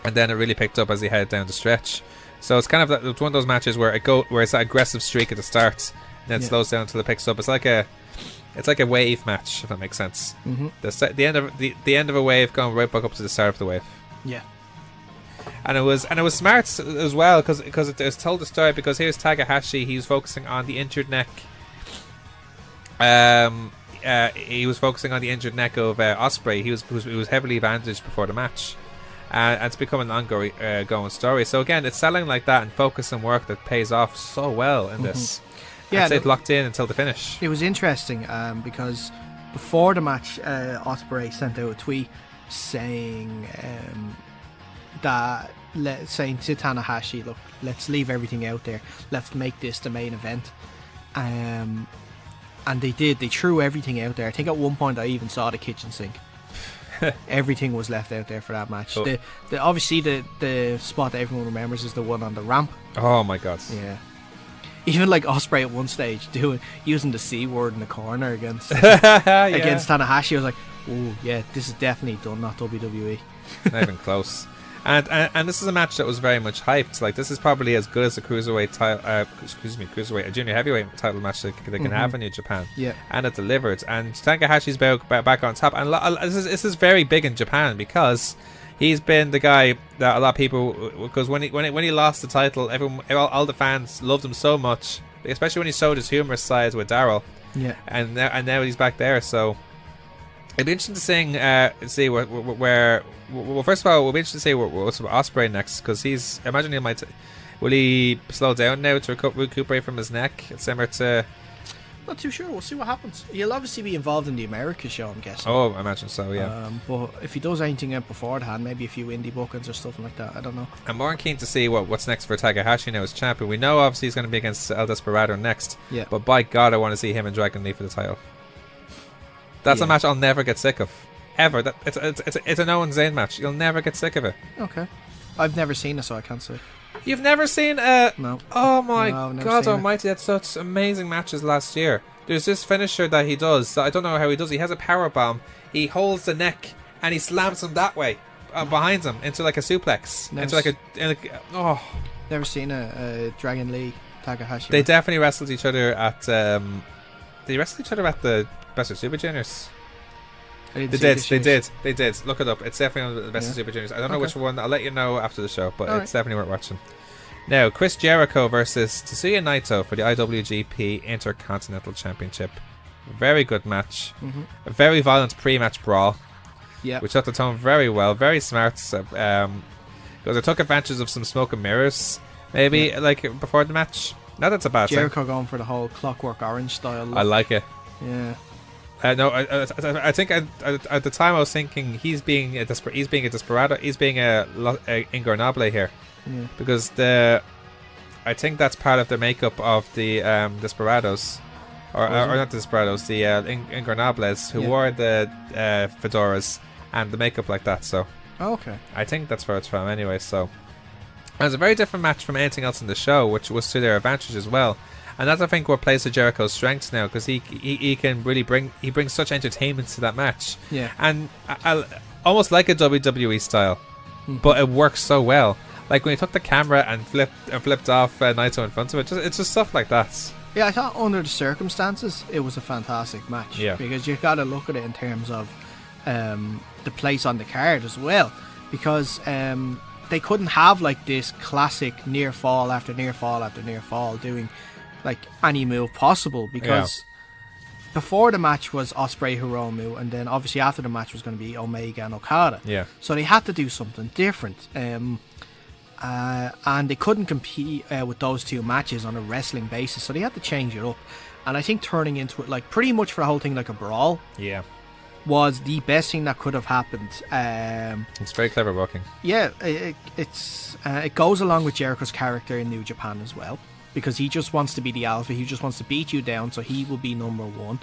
and then it really picked up as he headed down the stretch. So it's kind of it's one of those matches where it's that aggressive streak at the start. Then it slows down until it picks up. It's like a wave match, if that makes sense. Mm-hmm. The end of a wave going right back up to the start of the wave. Yeah. And it was smart as well because it was told the story, because here's Takahashi, he was focusing on the injured neck. He was focusing on the injured neck of Ospreay. He was heavily bandaged before the match, and it's become an ongoing going story. So again, it's selling like that and focus and work that pays off so well in this. Yeah, it's locked in until the finish. It was interesting because before the match, Ospreay sent out a tweet saying saying to Tanahashi, look, let's leave everything out there. Let's make this the main event. And they did. They threw everything out there. I think at one point I even saw the kitchen sink. Everything was left out there for that match. Oh. Obviously the spot that everyone remembers is the one on the ramp. Oh my god. Yeah. Even like Ospreay at one stage using the C word in the corner against against Tanahashi. I was like, oh yeah, this is definitely done, not WWE. Not even close. And this is a match that was very much hyped. Like, this is probably as good as a cruiserweight a junior heavyweight title match they can have in New Japan. Yeah. And it delivered. And Takahashi's back on top. And this is very big in Japan because he's been the guy that a lot of people, because when he lost the title, all the fans loved him so much, especially when he showed his humorous side with Daryl. Yeah. And now he's back there. So it'd be interesting to see where. Well, first of all, we'll be interested to see what's Ospreay next, because will he slow down now to recuperate from his neck, similar to? Not too sure. We'll see what happens. He'll obviously be involved in the America show, I'm guessing. Oh, I imagine so, yeah. But if he does anything out beforehand, maybe a few indie bookings or stuff like that, I don't know. I'm more keen to see what's next for Takahashi now as champion. We know obviously he's going to be against El Desperado next. Yeah. But by God, I want to see him and Dragon Lee for the title. That's a match I'll never get sick of. Ever. It's an Owen Zayn match. You'll never get sick of it. Okay. I've never seen it, so I can't say. You've never seen No. Oh my No, God almighty, had such amazing matches last year. There's this finisher that he does that I don't know how he does. He has a power bomb. He holds the neck and he slams him that way behind him into like a suplex. Never seen a Dragon Lee Takahashi. They definitely wrestled each other at they wrestled each other at the Best of Super Juniors. They did. Look it up. It's definitely on the Best of Super Juniors. I don't know which one. I'll let you know after the show, but it's definitely worth watching. Now, Chris Jericho versus Tetsuya Naito for the IWGP Intercontinental Championship. Very good match. A very violent pre-match brawl. Yeah. Which set the tone very well. Very smart. Because it took advantage of some smoke and mirrors, maybe, like before the match. Not that's a bad thing. Jericho going for the whole Clockwork Orange style look. I like it. Yeah. No, I think at the time I was thinking he's being a desperado. He's being a Ingornable here, because I think that's part of the makeup of the Desperados, or not the Desperados, the Ingornables, who wore the fedoras and the makeup like that. So, okay, I think that's where it's from anyway. So, it was a very different match from anything else in the show, which was to their advantage as well. And that's, I think, what plays to Jericho's strengths now, because he can really brings such entertainment to that match. Yeah. And almost like a WWE style, but it works so well. Like when he took the camera and flipped off Naito in front of it, it's just stuff like that. Yeah, I thought under the circumstances it was a fantastic match. Yeah. Because you got to look at it in terms of the place on the card as well, because they couldn't have like this classic near fall after near fall after near fall doing like any move possible, because before the match was Ospreay, Hiromu, and then obviously after the match was going to be Omega and Okada. Yeah. So they had to do something different, and they couldn't compete with those two matches on a wrestling basis, so they had to change it up. And I think turning into it like pretty much for the whole thing like a brawl was the best thing that could have happened. It's very clever booking. Yeah, it goes along with Jericho's character in New Japan as well, because he just wants to be the alpha. He just wants to beat you down, so he will be number one.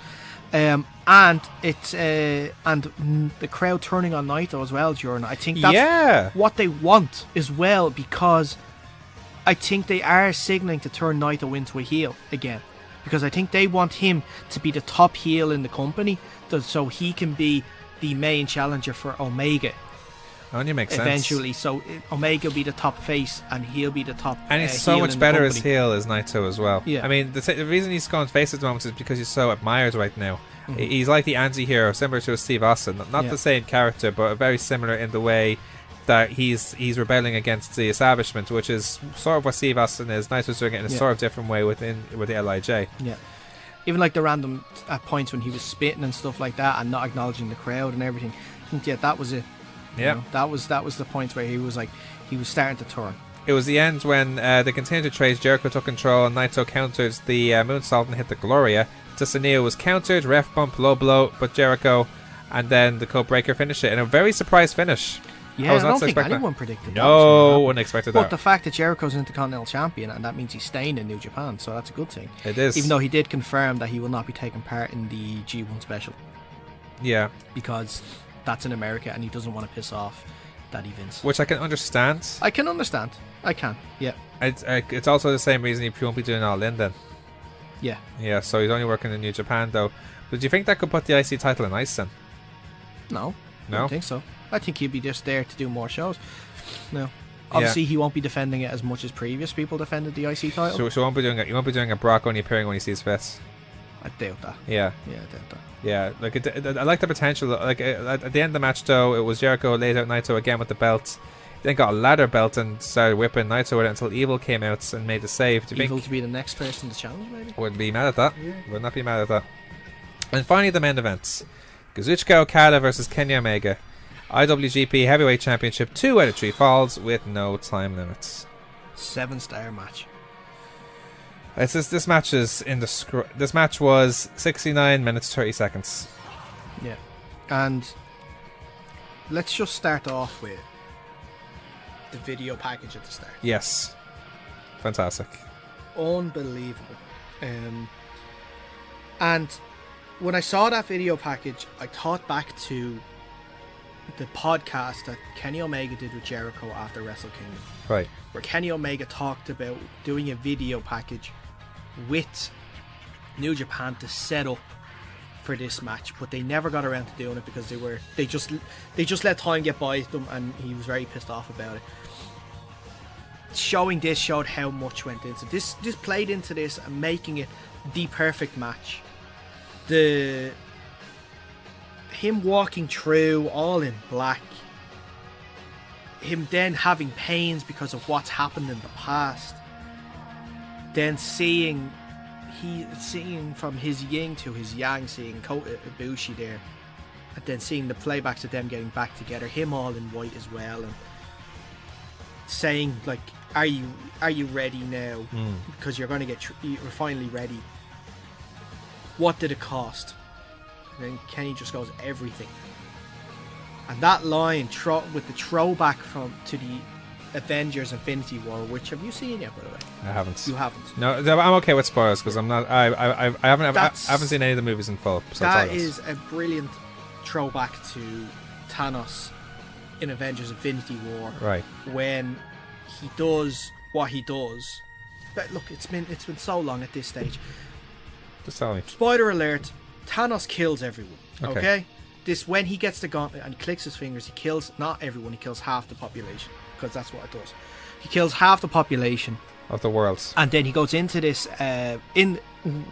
And it's and the crowd turning on Naito as well, Jordan. I think that's what they want as well, because I think they are signaling to turn Naito into a heel again, because I think they want him to be the top heel in the company, so he can be the main challenger for Omega. Only makes sense. Eventually, so Omega will be the top face and he'll be the top and he's so heel much in better the as heel as Naito as well. Yeah. I mean, the reason he's gone face at the moment is because he's so admired right now. He's like the anti-hero, similar to a Steve Austin. Not the same character, but very similar in the way that he's rebelling against the establishment, which is sort of what Steve Austin is. Naito's doing it in a sort of different way with the LIJ. Yeah. Even like the random at points when he was spitting and stuff like that and not acknowledging the crowd and everything. I think that was it. Yeah. You know, that was the points where he was starting to turn. It was the end when they continued to trade. Jericho took control and Naito countered the moonsault and hit the Gloria. Tasania was countered, ref bump, low blow, but Jericho, and then the code breaker finished it in a very surprise finish. Yeah, I don't think anyone predicted that. No one expected that. But the fact that Jericho's Intercontinental Champion, and that means he's staying in New Japan, so that's a good thing. It is. Even though he did confirm that he will not be taking part in the G1 special. Yeah. Because that's in America and he doesn't want to piss off Daddy Vince. Which I can understand. I can understand. I can, yeah. It's also the same reason he won't be doing All In then. Yeah. Yeah, so he's only working in New Japan though. But do you think that could put the IC title in ice then? No. No? I don't think so. I think he'll be just there to do more shows. No. Obviously, he won't be defending it as much as previous people defended the IC title. So he won't be doing it. He won't be doing a Brock only appearing when he sees fit. I doubt that. Yeah. Yeah, I doubt that. Yeah, like I like the potential. Like at the end of the match, though, it was Jericho laid out Naito again with the belt. Then got a ladder belt and started whipping Naito with it until Evil came out and made the save. Do you Evil think to be the next person to challenge, maybe? Wouldn't be mad at that. Yeah. Would not be mad at that. And finally, the main event: Kazuchika Okada versus Kenny Omega, IWGP Heavyweight Championship, 2 out of 3 falls with no time limits. 7-star match. It says this match is in the this match was 69 minutes 30 seconds. Yeah, and let's just start off with the video package at the start. Yes, fantastic, unbelievable. And when I saw that video package, I thought back to the podcast that Kenny Omega did with Jericho after Wrestle Kingdom, right? Where Kenny Omega talked about doing a video package with New Japan to set up for this match, but they never got around to doing it because they just let time get by them, and he was very pissed off about it. Showing this showed how much went into this. This played into this and making it the perfect match. Him walking through all in black, him then having pains because of what's happened in the past, then seeing from his yin to his yang, seeing Kota Ibushi there, and then seeing the playbacks of them getting back together, him all in white as well, and saying like, are you ready now? Because you're going to you're finally ready. What did it cost? And then Kenny just goes, everything. And that line with the throwback to the Avengers Infinity War, which have you seen yet, by the way? I haven't. You haven't? No, I'm okay with spoilers because I'm not. I haven't seen any of the movies in full. So that is a brilliant throwback to Thanos in Avengers Infinity War, right? When he does what he does. But look, it's been so long at this stage. Just tell me. Spoiler alert: Thanos kills everyone. Okay? This, when he gets the gauntlet and he clicks his fingers, he kills not everyone. He kills half the population, because that's what it does. He kills half the population of the world, and then he goes into this in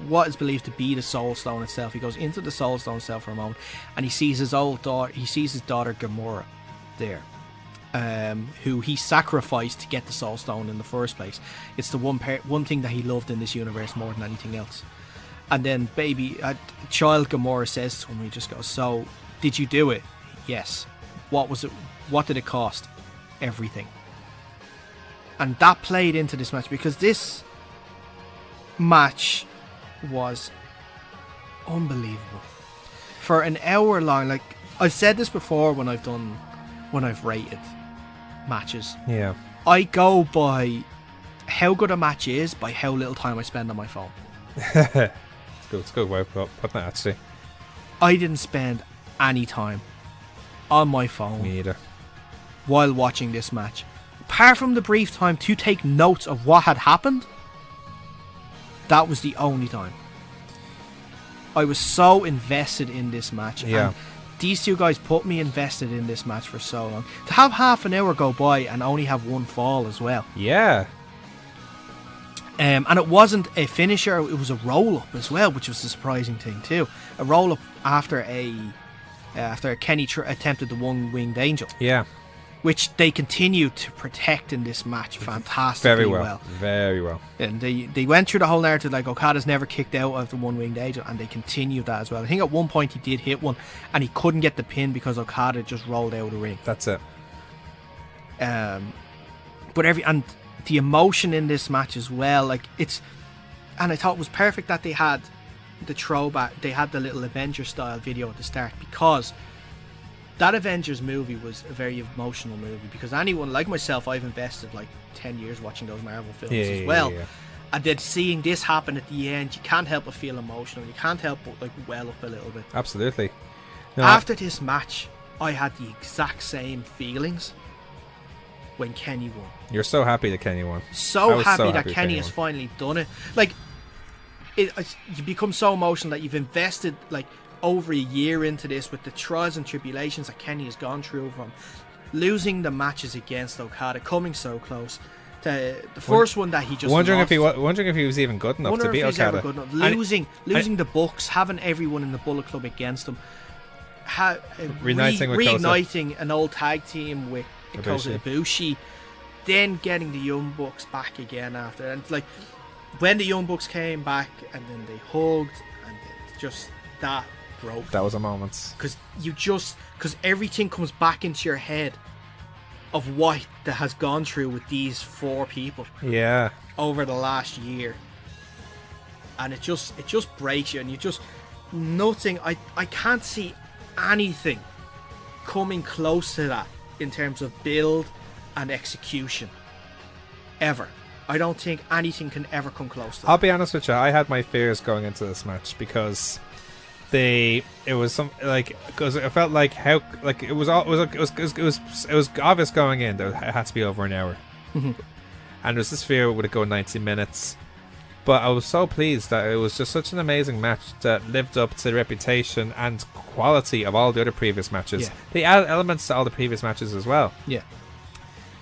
what is believed to be the Soul Stone itself. He goes into the Soul Stone itself for a moment, and he sees his daughter Gamora there, who he sacrificed to get the Soul Stone in the first place. It's the one thing that he loved in this universe more than anything else. And then child Gamora says to him, he just goes, so did you do it? Yes. What was it? What did it cost? Everything. And that played into this match, because this match was unbelievable. For an hour long, like I've said this before when I've rated matches. Yeah. I go by how good a match is by how little time I spend on my phone. It's a good way of putting that, actually. I didn't spend any time on my phone. Me either. While watching this match. Apart from the brief time to take notes of what had happened, that was the only time. I was so invested in this match. Yeah. And these two guys put me invested in this match for so long. To have half an hour go by and only have one fall as well. Yeah. And it wasn't a finisher, it was a roll-up as well, which was a surprising thing too. A roll-up after Kenny attempted the one-winged angel. Yeah. which they continued to protect in this match fantastically Very well. And they went through the whole narrative like Okada's never kicked out of the one-winged angel, and they continued that as well. I think at one point he did hit one and he couldn't get the pin because Okada just rolled out of the ring. That's it. But and the emotion in this match as well, like and I thought it was perfect that they had the throwback, they had the little Avengers style video at the start, because that Avengers movie was a very emotional movie, because anyone like myself, I've invested like 10 years watching those Marvel films as well. Yeah. And then seeing this happen at the end, you can't help but feel emotional. You can't help but like well up a little bit. Absolutely. No, After this match, I had the exact same feelings when Kenny won. You're so happy that Kenny won. So happy that Kenny has finally done it. Like, you become so emotional that you've invested like over a year into this, with the trials and tribulations that Kenny has gone through, from losing the matches against Okada, coming so close. The first one that he just wondering lost. If he was even good enough to beat Okada. Losing the Bucks, having everyone in the Bullet Club against him, reigniting an old tag team with Kota Ibushi, then getting the Young Bucks back again after, and like when the Young Bucks came back and then they hugged, and just that broke. That was a moment, because everything comes back into your head of what that has gone through with these four people over the last year, and it just breaks you, and you just nothing. I can't see anything coming close to that in terms of build and execution ever. I don't think anything can ever come close to that. I'll be honest with you, I had my fears going into this match, because it was it felt like it was obvious going in that it had to be over an hour. Mm-hmm. And there was this fear would it go 90 minutes, but I was so pleased that it was just such an amazing match that lived up to the reputation and quality of all the other previous matches. They added elements to all the previous matches as well,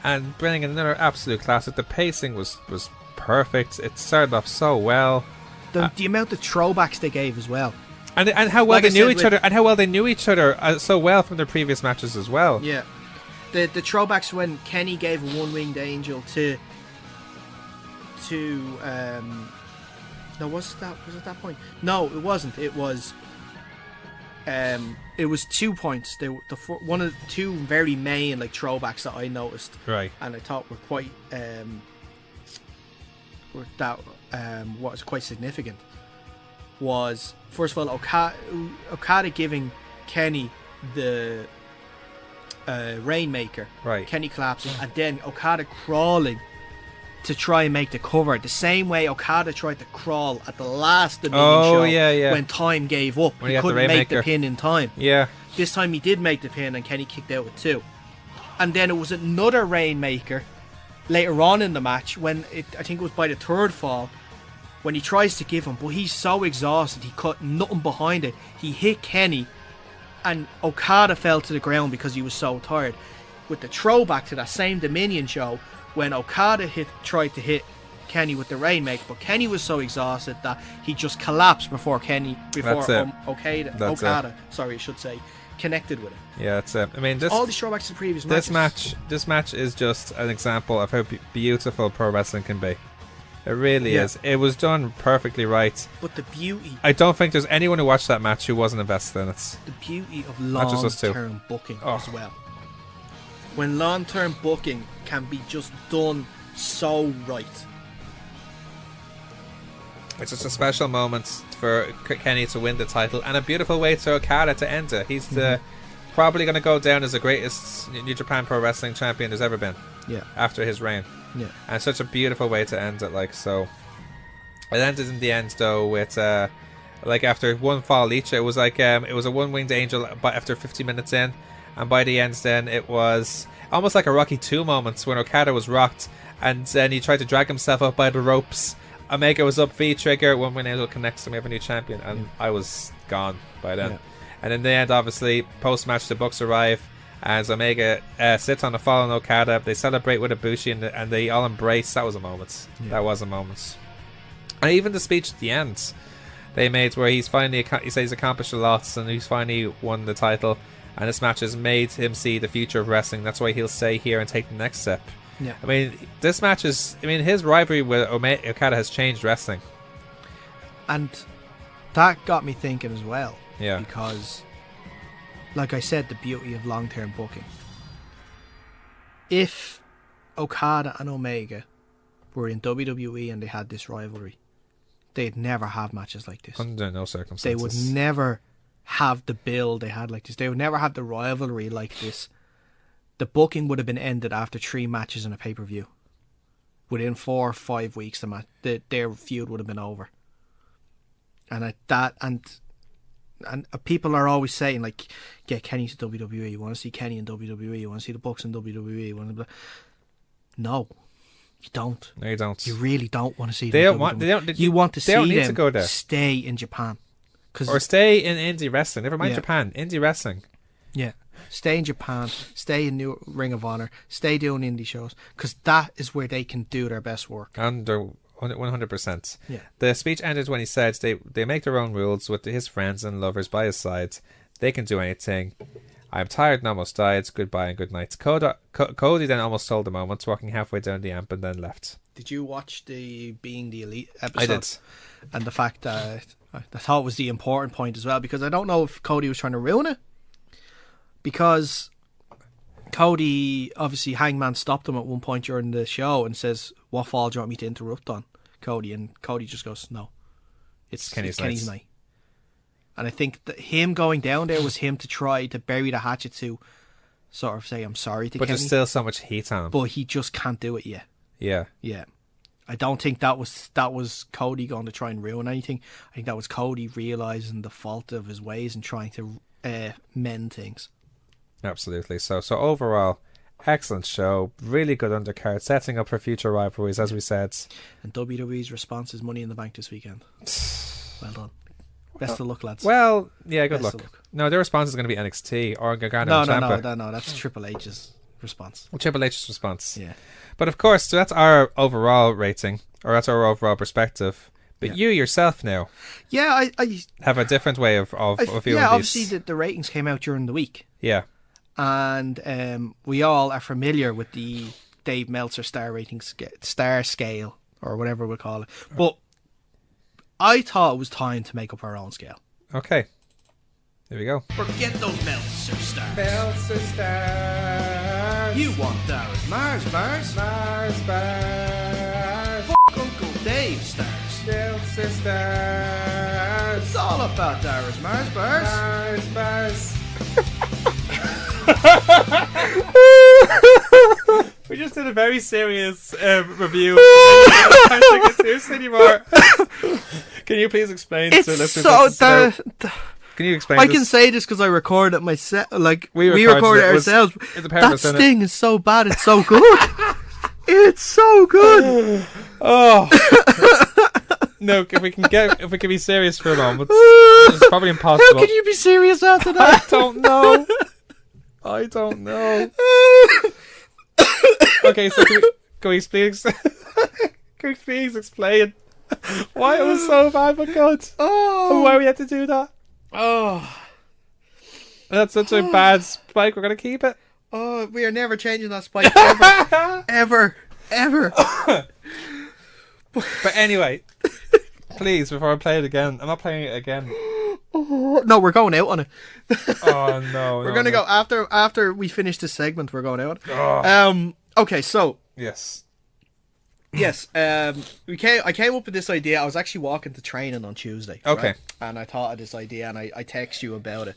and bringing in another absolute classic. The pacing was perfect. It started off so well. The amount of throwbacks they gave as well. And how well they knew each other, and how well they knew each other so well from their previous matches as well. Yeah, the throwbacks when Kenny gave a one-winged angel to no, was it that point? No, it wasn't. It was 2 points. One of the two very main like throwbacks that I noticed, right, and I thought were quite was quite significant. Was first of all Okada giving Kenny the Rainmaker, right, Kenny collapsing, and then Okada crawling to try and make the cover, the same way Okada tried to crawl at the last Dominion show when time gave up. He couldn't make the pin in time. This time he did make the pin, and Kenny kicked out with two. And then it was another Rainmaker later on in the match when I think it was by the third fall, when he tries to give him, but he's so exhausted he cut nothing behind it. He hit Kenny, and Okada fell to the ground because he was so tired. With the throwback to that same Dominion show, when Okada tried to hit Kenny with the Rainmaker, but Kenny was so exhausted that he just collapsed before Okada connected with it. Yeah, that's it. I mean, all these throwbacks to the previous matches. This match is just an example of how beautiful pro wrestling can be. It really is. It was done perfectly right. But the beauty, I don't think there's anyone who watched that match who wasn't invested in it. The beauty of long-term booking as well. When long-term booking can be just done so right. It's just a special moment for Kenny to win the title, and a beautiful way for Okada to end it. He's probably going to go down as the greatest New Japan Pro Wrestling champion there's ever been. After his reign. And such a beautiful way to end it. So it ended in the end though with after one fall each. It was it was a one-winged angel, but after 50 minutes in, and by the end then it was almost like a Rocky 2 moment when Okada was rocked, and then he tried to drag himself up by the ropes. Omega was up, V-trigger, one-winged angel connects, and we have a new champion, and I was gone by then. And in the end, obviously, post-match the Bucks arrive as Omega sits on the fallen Okada. They celebrate with Ibushi, and they all embrace. That was a moment. That was a moment. And even the speech at the end they made, where he says he's accomplished a lot, and he's finally won the title, and this match has made him see the future of wrestling. That's why he'll stay here and take the next step. Yeah. I mean, this match is... I mean, his rivalry with Okada has changed wrestling. And that got me thinking as well. Yeah. Because, like I said, the beauty of long-term booking. If Okada and Omega were in WWE and they had this rivalry, they'd never have matches like this. Under no circumstances. They would never have the build they had like this. They would never have the rivalry like this. The booking would have been ended after 3 matches in a pay-per-view. Within 4 or 5 weeks, their feud would have been over. And people are always saying, like, get Kenny to WWE. You want to see Kenny in WWE. You want to see the Bucks in WWE. You want to... No, you don't. No, you don't. You really don't want to see They them. don't want. They don't. You want to see don't need them to go there. stay in Japan. Or stay in indie wrestling. Never mind Yeah. Japan. Indie wrestling. Yeah. Stay in Japan, stay in New Ring of Honor, stay doing indie shows, because that is where they can do their best work. Under 100%. Yeah. The speech ended when he said they make their own rules with his friends and lovers by his side. They can do anything. I'm tired and almost died. Goodbye and good night. Cody then almost sold the moment, walking halfway down the amp and then left. Did you watch the Being the Elite episode? I did. And the fact that I thought was the important point as well, because I don't know if Cody was trying to ruin it. Because Cody, obviously, Hangman stopped him at one point during the show and says, "What fall do you want me to interrupt on, Cody?" And Cody just goes, "No, it's Kenny's night." And I think that him going down there was him to try to bury the hatchet to sort of say, "I'm sorry to But Kenny." there's still so much heat on him. But he just can't do it yet. Yeah. Yeah. I don't think that was Cody going to try and ruin anything. I think that was Cody realising the fault of his ways and trying to mend things. Absolutely. So overall, excellent show. Really good undercard, setting up for future rivalries, as we said. And WWE's response is Money in the Bank this weekend. Well done. Best of luck, lads. Well, yeah, good Best of luck. luck. No, their response is going to be NXT or Gargano and Ciampa. No, that's Triple H's response. Well, Triple H's response. Yeah. But of course, so that's our overall rating, or that's our overall perspective. But you yourself now Yeah, I have a different way of viewing these. obviously the ratings came out during the week. Yeah. And we all are familiar with the Dave Meltzer star ratings, star scale, or whatever we'll call it. But I thought it was time to make up our own scale. Okay. There we go. Forget those Meltzer stars. Meltzer stars. You want Daragh Mahersbars. Mahersbars. Fuck Uncle Dave stars. Meltzer stars. It's all about Daragh Mahersbars. Mahersbars. We just did a very serious review. I can't take it seriously anymore. Can you please explain to listeners? Can you explain? I can say this because I recorded it myself. Like we recorded recorded it. it ourselves. That That sting is so bad. It's so good. It's so good. Oh. No, if we can be serious for a moment, it's probably impossible. How can you be serious after that? I don't know. Okay, so can we please explain why it was so bad, but God, why we had to do that? Oh, That's such a bad spike. We're gonna keep it. oh, we are never changing that spike ever. But anyway, please, before I play it again, I'm not playing it again. No, we're going out on it. Oh no, We're gonna go after we finish this segment. We're going out. Oh. Okay, so Yes. I came up with this idea. I was actually walking to training on Tuesday. Okay. Right? And I thought of this idea, and I text you about it,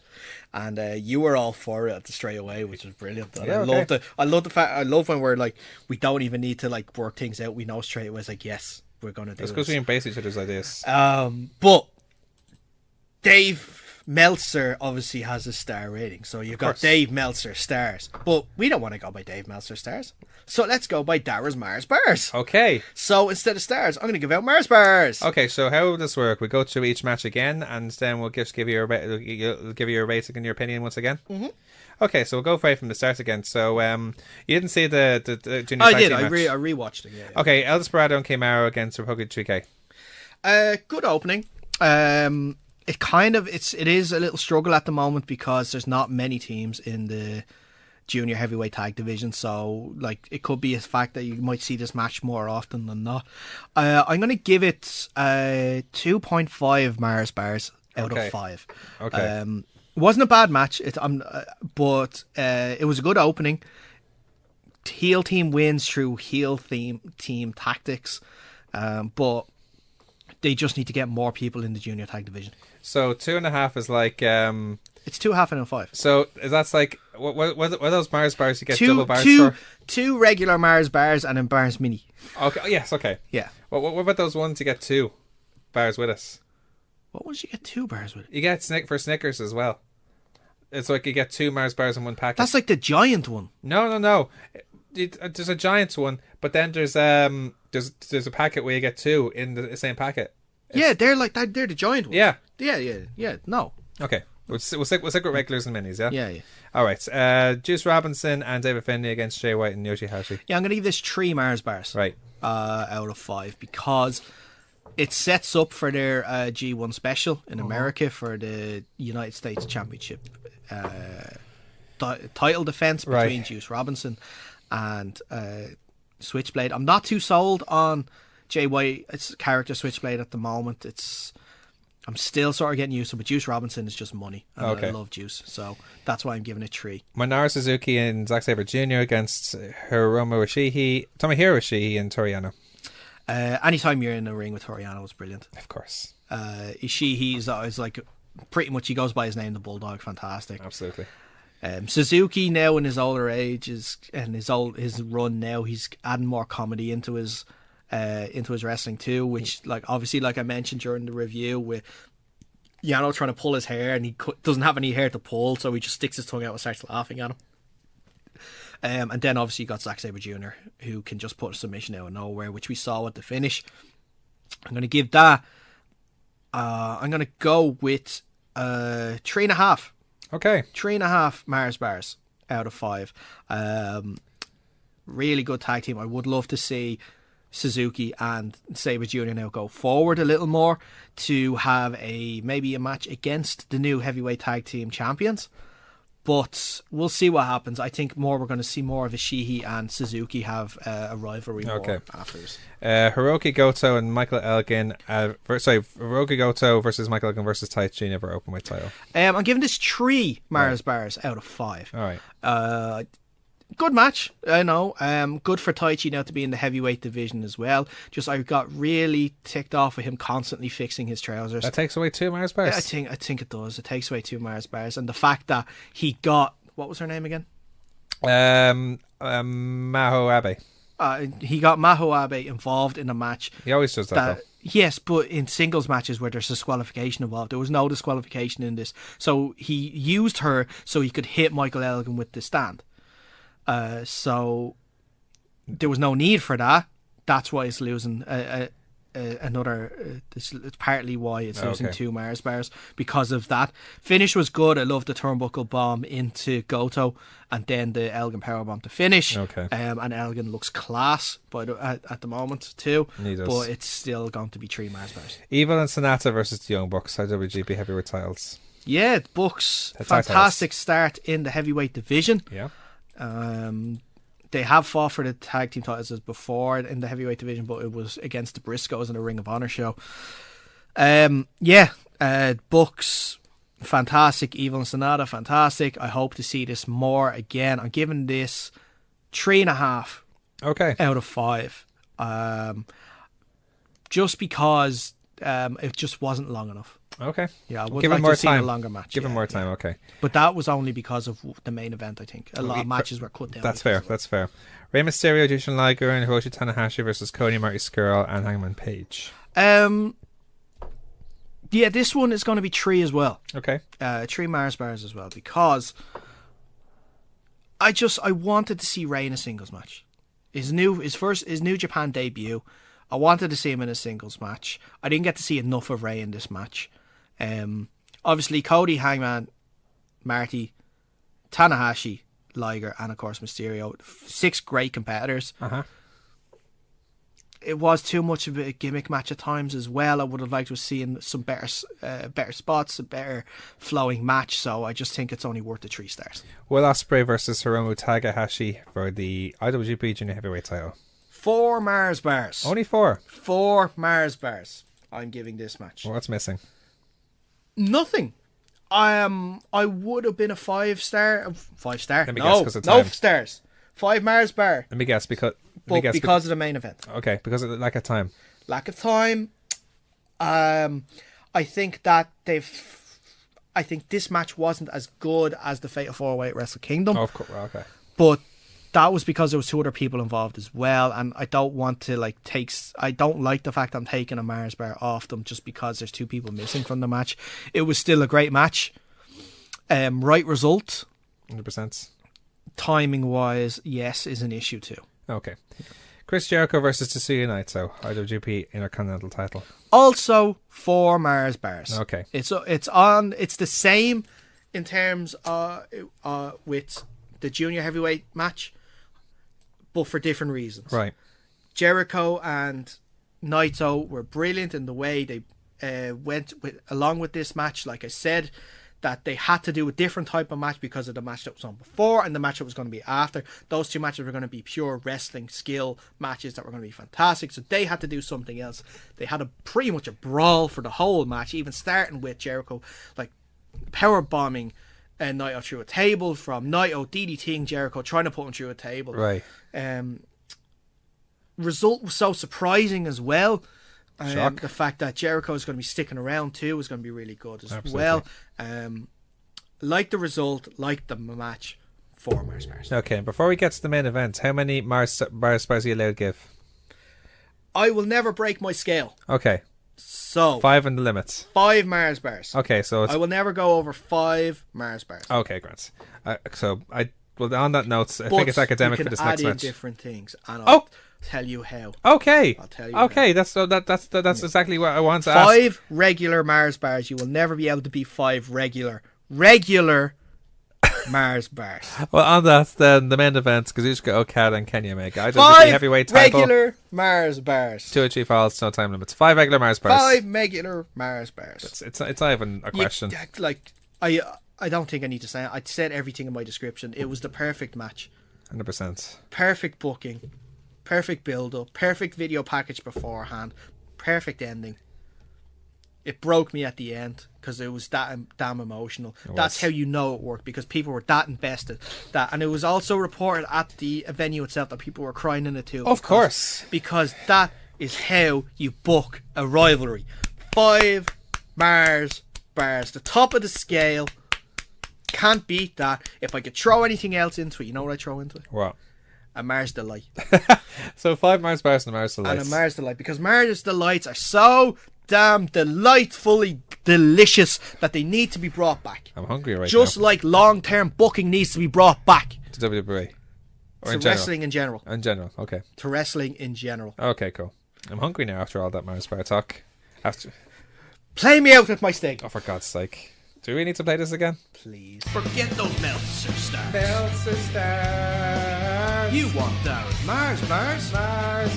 and you were all for it straight away, which was brilliant. And Yeah, I love the fact. I love when we're like, we don't even need to like work things out. We know straight away. It's like, yes, we're gonna do It's this. because we embrace each other's ideas. But Dave Meltzer obviously has a star rating, so you've got course. Dave Meltzer stars. But we don't want to go by Dave Meltzer stars, so let's go by Daragh Mahersbars. Okay. So instead of stars, I'm going to give out Mahersbars. Okay, so how will this work? We go through each match again, and then we'll just give you a rating and your opinion once again. Mm-hmm. Okay, so we'll go right from the start again. So, you didn't see the junior tag team match? I rewatched it. Yeah. Okay, El Desperado and Kamaru against Republic 3K. Good opening. it is a little struggle at the moment because there's not many teams in the junior heavyweight tag division, so like it could be a fact that you might see this match more often than not. I'm going to give it 2.5 Mahersbars out of 5. Okay. It wasn't a bad match, but it was a good opening. Heel team wins through heel team tactics, but they just need to get more people in the junior tag division. So 2.5 is like it's 2.5 out of 5. So that's like what are those Mars bars you get double bars for? Two regular Mars bars and a Mars mini. Okay. Yes. Okay. Yeah. What about those ones you get 2 bars with us? What ones you get 2 bars with? You get for Snickers as well. It's like you get 2 Mars bars in one packet. That's like the giant one. No. There's a giant one, but then there's a packet where you get 2 in the same packet. Yeah, they're like that. They're the giant ones. Yeah. No. Okay. We'll stick with regulars and minis, yeah? Yeah. All right. Juice Robinson and David Finlay against Jay White and Yoshihashi. Yeah, I'm going to give this 3 Mars bars. Right. Out of 5 because it sets up for their G1 special in America for the United States Championship title defense between Juice Robinson and Switchblade. I'm not too sold on Jay White's character Switchblade at the moment. I'm still sort of getting used to it, but Juice Robinson is just money. And I love Juice, so that's why I'm giving it 3. Minoru Suzuki and Zack Sabre Jr. against Tomohiro Ishii and Toriano. Anytime you're in a ring with Toriano is brilliant. Of course. Ishii is like pretty much, he goes by his name, the Bulldog. Fantastic. Absolutely. Suzuki now in his older age and his run now, he's adding more comedy into his wrestling too, which like obviously like I mentioned during the review with Yano trying to pull his hair and he doesn't have any hair to pull, so he just sticks his tongue out and starts laughing at him. And then obviously you got Zack Sabre Jr. who can just put a submission out of nowhere, which we saw at the finish. I'm going to give that I'm going to go with 3.5. Okay. 3.5 Mars bars out of 5. Really good tag team. I would love to see Suzuki and Sabre Jr. now go forward a little more to have maybe a match against the new heavyweight tag team champions. But we'll see what happens. I think we're going to see more of Ishii and Suzuki have a rivalry war after this. Hiroki Goto and Michael Elgin. Hiroki Goto versus Michael Elgin versus Taichi never openweight title. I'm giving this 3 Mars bars out of 5. All right. Good match, I know. Good for Taichi now to be in the heavyweight division as well. Just I got really ticked off with him constantly fixing his trousers. That takes away 2 Mars bars. I think it does. It takes away 2 Mars bars, and the fact that he got, what was her name again? Maho Abe. He got Maho Abe involved in a match. He always does that though. Yes, but in singles matches where there's disqualification involved, there was no disqualification in this. So he used her so he could hit Michael Elgin with the stand. So there was no need for that. That's why it's losing it's partly why it's losing 2 Mars bars because of that. Finish was good. I love the turnbuckle bomb into Goto and then the Elgin powerbomb to finish. And Elgin looks class at the moment too. But it's still going to be 3 Mars bars. Evil and Sonata versus the Young Bucks, IWGP heavyweight titles. Yeah, Bucks, fantastic start in the heavyweight division. Yeah. They have fought for the tag team titles as before in the heavyweight division, but it was against the Briscoes in a Ring of Honor show. Bucks, fantastic. Evil and Sonata, fantastic. I hope to see this more again. I'm giving this 3.5 out of 5. Just because it just wasn't long enough. Okay. Yeah, I would give like him more to see time. a longer match. Give him more time, okay. But that was only because of the main event, I think. A lot of matches were cut down. That's fair. Rey Mysterio, Jushin Liger, and Hiroshi Tanahashi versus Cody, Marty Scurll, and Hangman Page. Yeah, this one is going to be 3 as well. Okay. 3 Mars bars as well, because I wanted to see Rey in a singles match. His New Japan debut. I wanted to see him in a singles match. I didn't get to see enough of Rey in this match. Obviously Cody, Hangman, Marty, Tanahashi, Liger, and of course Mysterio. 6 great competitors. it was too much of a gimmick match at times as well. I would have liked to have seen some better spots, a better flowing match. So I just think it's only worth the 3 stars. Will Ospreay versus Hiromu Takahashi for the IWGP Junior Heavyweight title. 4 Mahersbars. Only 4. 4 Mahersbars. I'm giving this match. What's missing? Nothing. I would have been a 5 star. 5 star? Let me guess, 'cause of no time. stars. 5 Mahersbars. Let me guess because Because of the main event. Okay, because of the lack of time. Lack of time. I think that I think this match wasn't as good as the Fatal 4-Way at Wrestle Kingdom. Oh, of course. Okay. But that was because there was 2 other people involved as well, and I don't want to I don't like the fact I'm taking a Mahersbar off them just because there's 2 people missing from the match. It was still a great match. Right result. 100%. Timing wise, yes, is an issue too. Okay. Chris Jericho versus Tetsuya Naito, IWGP Intercontinental title. Also 4 Mahersbars. Okay. It's the same in terms with the junior heavyweight match, but for different reasons. Right. Jericho and Naito were brilliant in the way they went along with this match. Like I said, that they had to do a different type of match because of the match that was on before and the match that was going to be after. Those 2 matches were going to be pure wrestling skill matches that were going to be fantastic. So they had to do something else. They had pretty much a brawl for the whole match, even starting with Jericho like power bombing Naito through a table, from Naito DDTing Jericho, trying to put him through a table. Right. Result was so surprising as well. Shock. The fact that Jericho is going to be sticking around too is going to be really good as Absolutely. well. Like the result, like the match, 4 Mahersbars. Okay, before we get to the main event, how many Mahersbars are you allowed to give? I will never break my scale. Okay. So 5 in the limits. 5 Mahersbars. Okay, so it's... I will never go over 5 Mahersbars. Okay, great. Well, on that note, I think it's academic for this next You can add in match. different things, and I'll tell you how. Okay. I'll tell you. Okay, that's exactly what I want to ask. 5 regular Mahersbars. You will never be able to be 5 regular Mahersbars. Well, on that, then the main event: Kazuchika Okada and Kenny Omega. 5 heavyweight title. regular Mahersbars. 2 or 3 falls, no time limits. 5 regular Mahersbars. 5 regular Mahersbars. It's not even a question. I don't think I need to say it. I said everything in my description. It was the perfect match. 100%. Perfect booking. Perfect build-up. Perfect video package beforehand. Perfect ending. It broke me at the end because it was that damn emotional. That's how you know it worked, because people were that invested. And it was also reported at the venue itself that people were crying in it too. Of course. Because that is how you book a rivalry. 5 Mahersbars. The top of the scale. Can't beat that. If I could throw anything else into it, you know what I throw into it? What? A Mars Delight. So 5 Mahersbars and a Mars Delights. And a Mars Delight, because Mars Delights are so damn delightfully delicious that they need to be brought back. I'm hungry right Just now. like long-term booking needs to be brought back. To WWE. Or To in general. wrestling in general. In general, okay. To wrestling in general. Okay, cool. I'm hungry now after all that Mahersbar talk. Play me out with my steak. Oh, for God's sake. Do we need to play this again? Please. Forget those Meltzer stars. Meltzer stars. You want Daragh Maher's Mahersbars.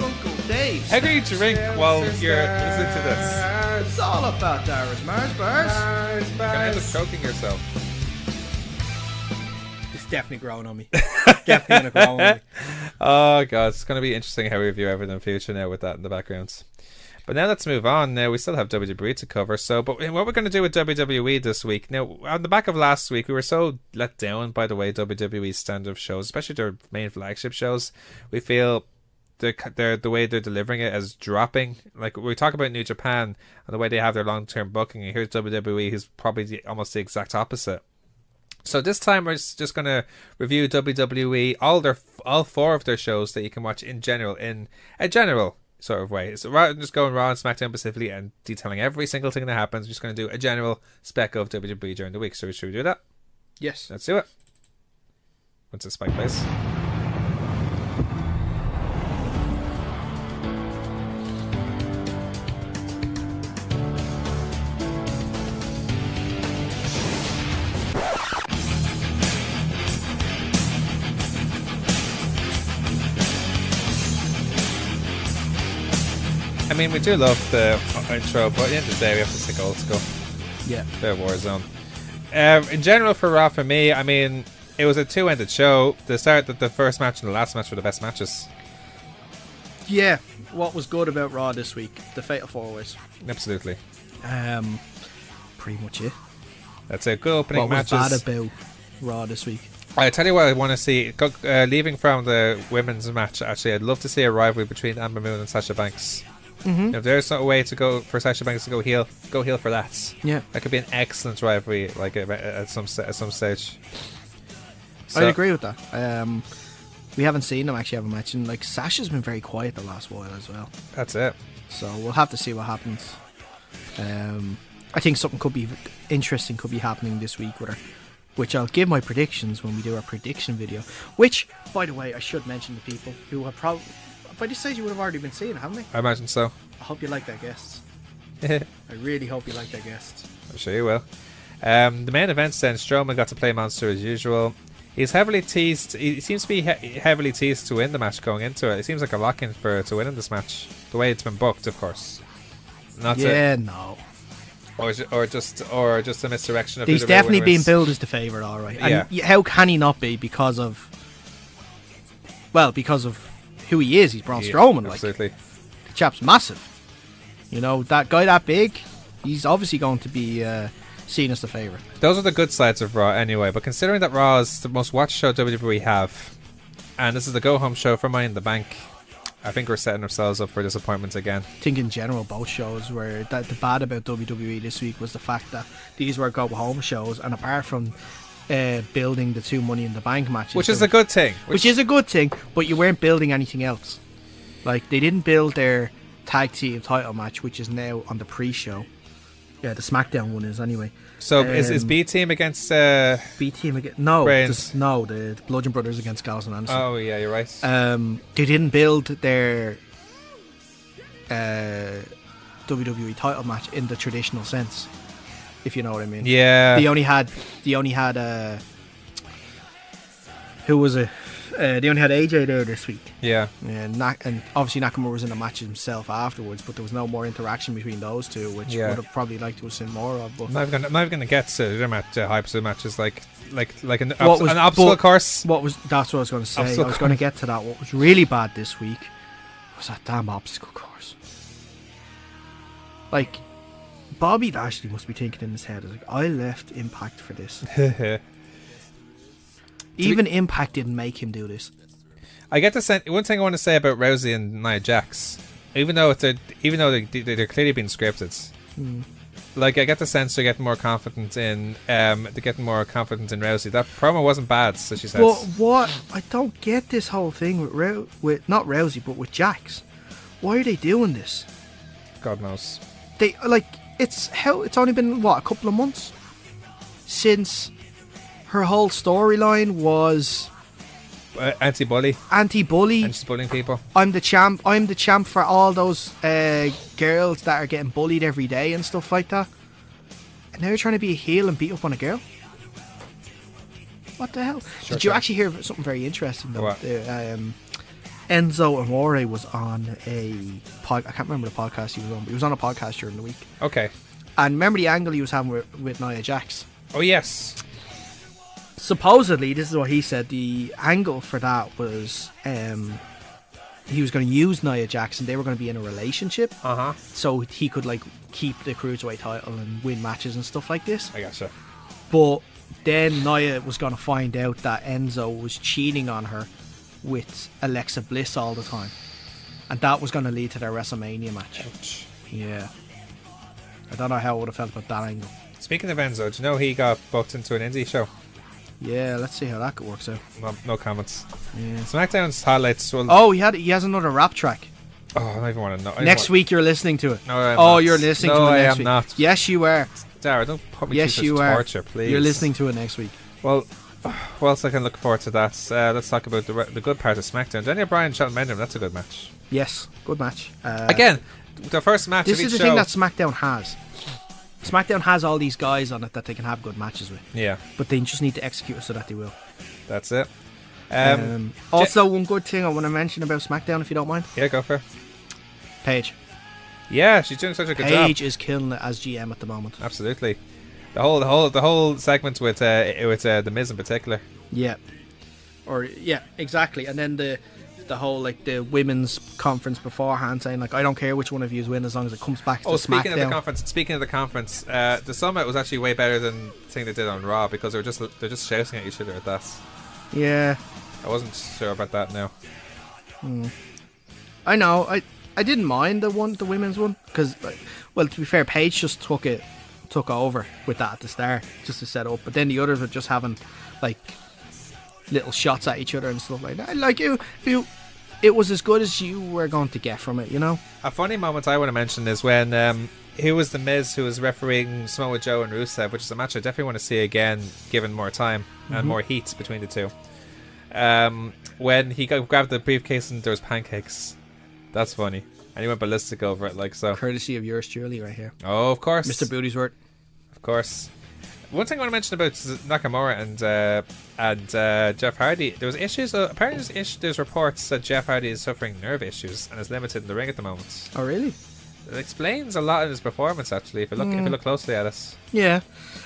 Uncle Dave. How can you drink while you're listening to this? It's all about Daragh Maher's. You're gonna end up choking yourself. It's definitely growing on me. Definitely gonna grow on me. Oh God, it's gonna be interesting how we review everything in the future now with that in the background. But now let's move on. Now we still have WWE to cover. But what we're going to do with WWE this week. Now, on the back of last week, we were so let down by the way WWE's stand-up shows, especially their main flagship shows. We feel the way they're delivering it as dropping. Like we talk about New Japan and the way they have their long-term booking, and here's WWE, who's probably almost the exact opposite. So this time we're just going to review WWE, all 4 of their shows that you can watch in a general sort of way. So rather than just going Raw and SmackDown specifically and detailing every single thing that happens, we're just going to do a general spec of WWE during the week. So should we do that? Yes. Let's do it. Once the spike plays. mean, we do love the intro, but at the end of the day, we have to stick old school. Yeah. Bit of Warzone. In general, for Raw, for me, I mean, it was a two-ended show. The first match and the last match were the best matches. Yeah. What was good about Raw this week? The Fatal 4-Ways. Absolutely. Pretty much it. That's a good opening matches. What was bad about Raw this week? I tell you what I want to see. Leaving from the women's match, actually, I'd love to see a rivalry between Amber Moon and Sasha Banks. Mm-hmm. If there's a way to go for Sasha Banks to go heel for that. Yeah, that could be an excellent rivalry, like at some stage. So, I'd agree with that. We haven't seen them actually have a match, and like Sasha's been very quiet the last while as well. That's it. So we'll have to see what happens. I think something could be interesting could be happening this week with her, which I'll give my predictions when we do our prediction video. Which, by the way, I should mention to people who have probably by this stage you would have already been seeing it, haven't they? I imagine so. I hope you like their guests. I really hope you like their guests. I'm sure you will. The main events then, Strowman got to play Monster as usual. He's heavily teased. He seems to be heavily teased to win the match going into it. It seems like a lock-in to win in this match. The way it's been booked, of course. No. Or just a misdirection of he's definitely being billed as the favourite, all right. And how can he not be because of who he is? He's Braun Strowman. Absolutely. Like, the chap's massive. You know, that guy that big, he's obviously going to be seen as the favourite. Those are the good sides of Raw anyway, but considering that Raw is the most watched show WWE have, and this is the go-home show for Money in the Bank, I think we're setting ourselves up for disappointment again. I think in general both shows were the bad about WWE this week was the fact that these were go-home shows, and apart from building the two Money in the Bank matches, which is a good thing, which is a good thing, but you weren't building anything else. Like, they didn't build their tag team title match, which is now on the pre-show. Yeah, the SmackDown one is anyway. So is B Team against B Team against the Bludgeon Brothers against Gallows and Anderson. Oh yeah, you're right. They didn't build their WWE title match in the traditional sense, if you know what I mean. Yeah. They only had who was it? They only had AJ there this week. Yeah. And obviously Nakamura was in the match himself afterwards, but there was no more interaction between those two, which would have probably liked to have seen more of. But I'm not even going to get to the hypes of matches like an obstacle course. That's what I was going to say. I was going to get to that. What was really bad this week was that damn obstacle course. Like, Bobby Lashley must be thinking in his head, like, I left Impact for this. Even Impact didn't make him do this. I get the sense. One thing I want to say about Rousey and Nia Jax, even though they're clearly being scripted, like, I get the sense they're getting more confident in Rousey. That promo wasn't bad, so she says. But what I don't get this whole thing with not Rousey but with Jax. Why are they doing this? God knows. They it's only been a couple of months since her whole storyline was anti-bully, and she's bullying people. I'm the champ for all those girls that are getting bullied every day and stuff like that. And now you're trying to be a heel and beat up on a girl. What the hell? Did you actually hear something very interesting though? What? Enzo Amore was on a I can't remember the podcast he was on, but he was on a podcast during the week. Okay. And remember the angle he was having with Nia Jax? Oh yes. Supposedly, this is what he said, the angle for that was he was going to use Nia Jax and they were going to be in a relationship. So he could keep the Cruiserweight title and win matches and stuff like this. I gotcha. But then Nia was going to find out that Enzo was cheating on her with Alexa Bliss all the time. And that was going to lead to their WrestleMania match. Ouch. Yeah. I don't know how I would have felt about that angle. Speaking of Enzo, do you know he got booked into an indie show? Yeah, let's see how that works out. No comments. Yeah. SmackDown's highlights. He has another rap track. Oh, I don't even want to know. Next week you're listening to it. No, I'm not. You're listening to it next week. No, I am not. Yes, you are. Daragh, don't put me through such torture, please. You're listening to it next week. Well, what else I can look forward to that? Let's talk about the good part of SmackDown. Daniel Bryan, Shelton Benjamin, that's a good match. Yes, good match. Again, the first match this of each is the show. thing that SmackDown has. SmackDown has all these guys on it that they can have good matches with. Yeah. But they just need to execute it so that they will. That's it. Also, one good thing I want to mention about SmackDown, if you don't mind. Yeah, go for it. Paige. Yeah, she's doing such a good job. Paige is killing it as GM at the moment. Absolutely. The whole segment with the Miz in particular. Yeah. Exactly. And then the whole like the women's conference beforehand saying like I don't care which one of you win as long as it comes back to speaking SmackDown. Speaking of the conference, the Summit was actually way better than the thing they did on Raw because they're just shouting at each other at that. Yeah. I wasn't sure about that now. I know. I didn't mind the women's one because, well, to be fair, Paige just took over with that at the start just to set up, but then the others were just having like little shots at each other and stuff like that. Like it was as good as you were going to get from it, you know. A funny moment I want to mention is when who was the Miz who was refereeing Samoa Joe and Rusev, which is a match I definitely want to see again, given more time and more heat between the two. When he grabbed the briefcase and there was pancakes. That's funny. And he went ballistic over it, like so. Courtesy of yours truly right here. Oh, of course. Mr. Booty'sworth. Of course. One thing I want to mention about Nakamura and Jeff Hardy, there was issues. Apparently, there's reports that Jeff Hardy is suffering nerve issues and is limited in the ring at the moment. Oh, really? It explains a lot in his performance, actually. If you look closely at it. Yeah,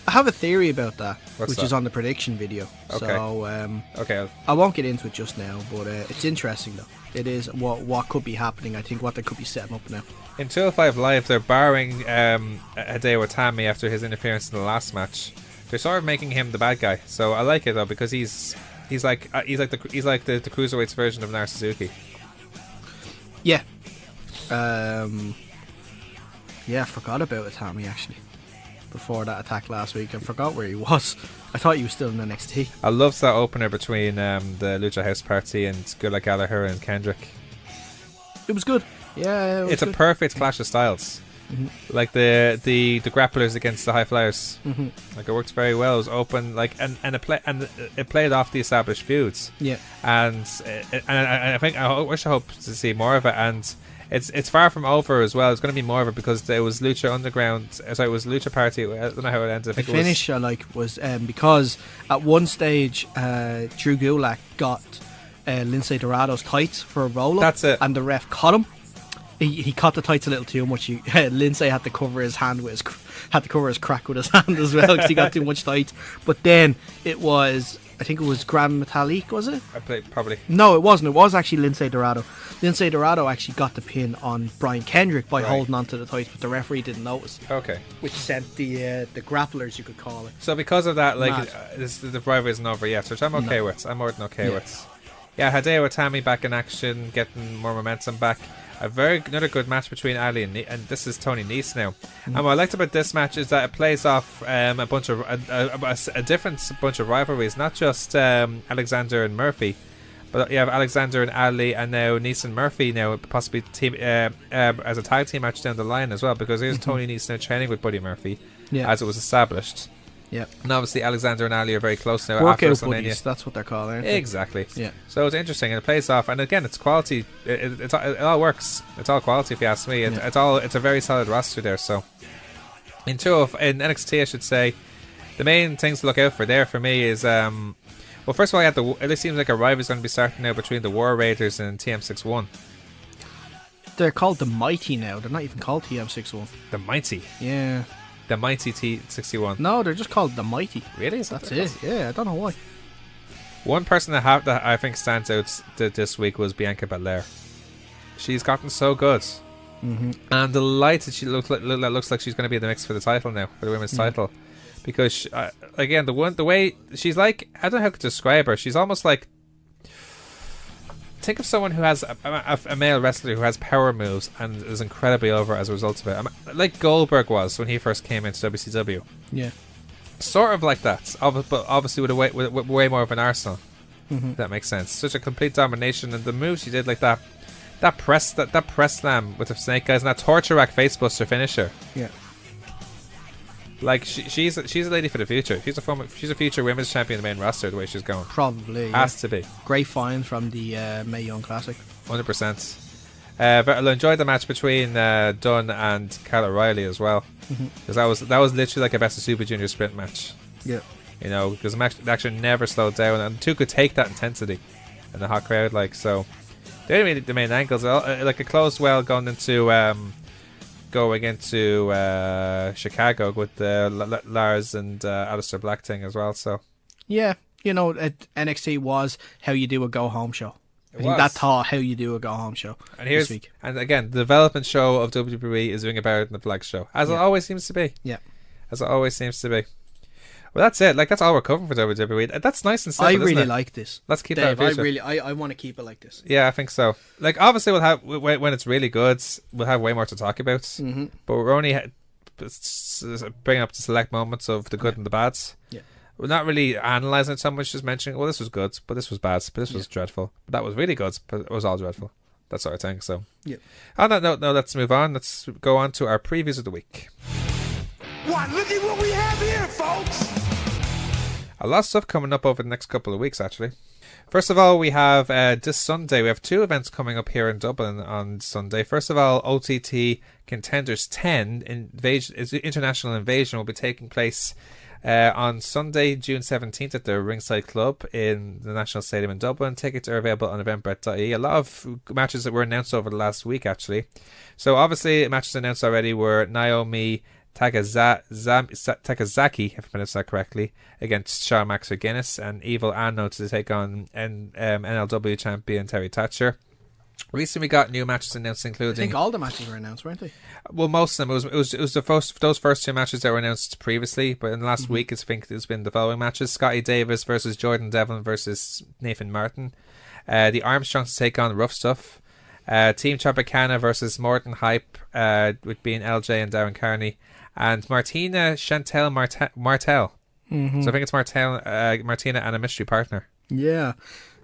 I have a theory about that, What's which that? is on the prediction video. Okay. So, Okay. I won't get into it just now, but it's interesting though. It is what could be happening. I think what they could be setting up now. In 205 Live, they're barring Hideo Itami after his interference in the last match. They're sort of making him the bad guy. So I like it though because he's like the cruiserweights version of Nar Suzuki. Yeah. Yeah, I forgot about Itami actually. Before that attack last week, I forgot where he was. I thought he was still in NXT. I loved that opener between the Lucha House Party and Gulak Gallagher and Kendrick. It was good. Yeah, it was It's good. a perfect clash of styles. Like the grapplers against the high flyers. Like it works very well. It was open, like and it played off the established feuds. Yeah. And I hope to see more of it. And it's far from over as well. It's going to be more of it because there was Lucha Underground. Sorry, it was Lucha Party. I don't know how it ended. The finish I like was because at one stage Drew Gulak got Lindsay Dorado's tights for a roll up. That's it. And the ref caught him. He caught the tights a little too much. Lindsay had to cover his hand with his crack with his hand as well because he got too much tights. But then it was, I think it was Grand Metalik, was it? Probably. No, it wasn't. It was actually Lindsay Dorado. Lindsay Dorado actually got the pin on Brian Kendrick by holding onto the tights, but the referee didn't notice. Okay. Which sent the grapplers, you could call it. So because of that, like Mad. the rivalry isn't over yet, which I'm okay with. I'm more than okay with. Yeah, Hideo Itami back in action, getting more momentum back. Another good match between Ali and this is Tony Nese now. And what I liked about this match is that it plays off a different bunch of rivalries, not just Alexander and Murphy, but you have Alexander and Ali, and now Nese and Murphy now possibly team as a tag team match down the line as well, because here's Tony Nese now training with Buddy Murphy as it was established. Yeah, and obviously Alexander and Ali are very close now. Workout after buddies, that's what they're called, aren't they? Exactly. Yeah. So it's interesting and it plays off, and again, it's quality. It all works. It's all quality, if you ask me. It's a very solid roster there. So in NXT, I should say, the main things to look out for there for me is well, first of all, it seems like a rivalry is going to be starting now between the War Raiders and TM61. They're called the Mighty now. They're not even called TM61. The Mighty. Yeah. The Mighty T61. No, they're just called the Mighty. Really? That's it. Yeah, I don't know why. One person that I think stands out this week was Bianca Belair. She's gotten so good. And I'm delighted she looks like she's going to be in the mix for the title now, for the women's title. Because, again, the way she's like, I don't know how to describe her. She's almost like, think of someone who has a male wrestler who has power moves and is incredibly over as a result of it. Like Goldberg was when he first came into WCW. Yeah. Sort of like that, but obviously with way more of an arsenal. If that makes sense. Such a complete domination, and the moves she did, like that press slam with the Snake Guys and that torture rack facebuster finisher. Yeah. Like she's a lady for the future. She's a future women's champion in the main roster. The way she's going, probably has to be. Great find from the Mae Young Classic. 100%. I enjoyed the match between Dunn and Kyle O'Reilly as well, because that was literally like a best of Super Junior sprint match. Yeah, you know, because the action never slowed down, and two could take that intensity in the hot crowd. Like so, the main angles like it closed well going into going into Chicago with the Lars and Aleister Black thing as well. So Yeah, NXT was how you do a go-home show. I think was. that taught how you do a go-home show and this week. and again, the development show of WWE is doing about it in the Flag show, as it always seems to be. Yeah. As it always seems to be. Well, that's it. Like, that's all we're covering for WWE. That's nice and simple, I really isn't it? like this. Let's keep Dave, that. I want to keep it like this. Yeah, I think so. Like, obviously, we'll have when it's really good, we'll have way more to talk about. Mm-hmm. But we're only bringing up the select moments of the good and the bads. Yeah. We're not really analysing it so much, just mentioning, well, this was good, but this was bad, but this was dreadful. But that was really good, but it was all dreadful. That sort of thing. So, on that note, now let's move on. Let's go on to our previews of the week. What? Look at what we have here, folks! A lot of stuff coming up over the next couple of weeks, actually. First of all, we have this Sunday, we have 2 events coming up here in Dublin on Sunday. First of all, OTT Contenders 10 International Invasion will be taking place on Sunday, June 17th at the Ringside Club in the National Stadium in Dublin. Tickets are available on eventbrite.ie. A lot of matches that were announced over the last week, actually. So obviously, matches announced already were Naomi Takazaki, if I pronounced that correctly, against Shawn Max Guinness, and Evil Anno to take on NLW champion Terry Thatcher. Recently, we got new matches announced, including. I think all the matches were announced, weren't they? Well, most of them. It was those first 2 matches that were announced previously, but in the last week, I think it's been the following matches: Scotty Davis versus Jordan Devlin versus Nathan Martin. The Armstrongs to take on Rough Stuff. Team Tropicana versus Morton Hype, with being LJ and Darren Carney. And Martina Chantel Martel. Mm-hmm. So I think it's Martina and a mystery partner. Yeah.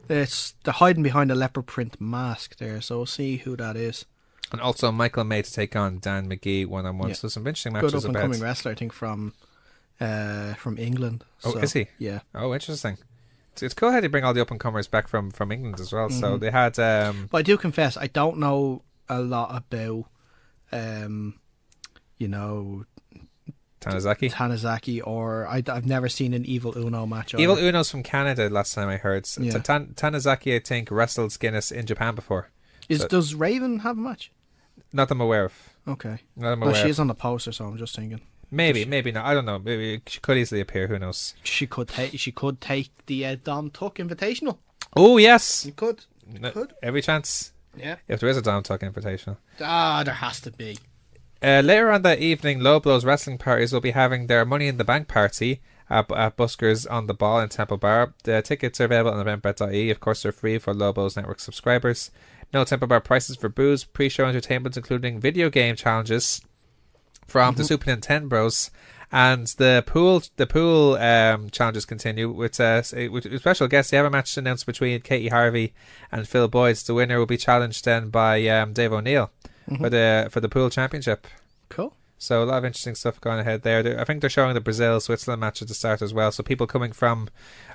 They're hiding behind a leopard print mask there, so we'll see who that is. And also Michael May to take on Dan McGee 1-on-1. Yeah. So some interesting matches. Good up-and-coming wrestler, I think, from England. Oh, is he? Yeah. Oh, interesting. It's cool how they bring all the up-and-comers back from England as well. Mm-hmm. So they had... But I do confess, I don't know a lot about... Tanizaki, or I've never seen an Evil Uno match. Evil Uno's from Canada last time I heard. Yeah. Tanizaki, I think, wrestled Guinness in Japan before. Does Raven have a match? Not that I'm aware of. Okay. Not that I'm aware she's on the poster, so I'm just thinking. Maybe not. I don't know. Maybe she could easily appear. Who knows? She could take the Dom Tuck Invitational. Oh yes, you could. Every chance. Yeah. If there is a Dom Tuck Invitational. There has to be. Later on that evening, Low Blows Wrestling Parties will be having their Money in the Bank party at Buskers on the Ball in Temple Bar. The tickets are available on eventbrite.ie. Of course, they're free for Low Blows Network subscribers. No Temple Bar prices for booze, pre-show entertainment, including video game challenges from the Super Nintendo Bros. And the pool challenges continue with special guests. They have a match announced between Katie Harvey and Phil Boyd. The winner will be challenged then by Dave O'Neill for the pool championship. Cool. So a lot of interesting stuff going ahead there. I think they're showing the Brazil-Switzerland match at the start as well. So people coming from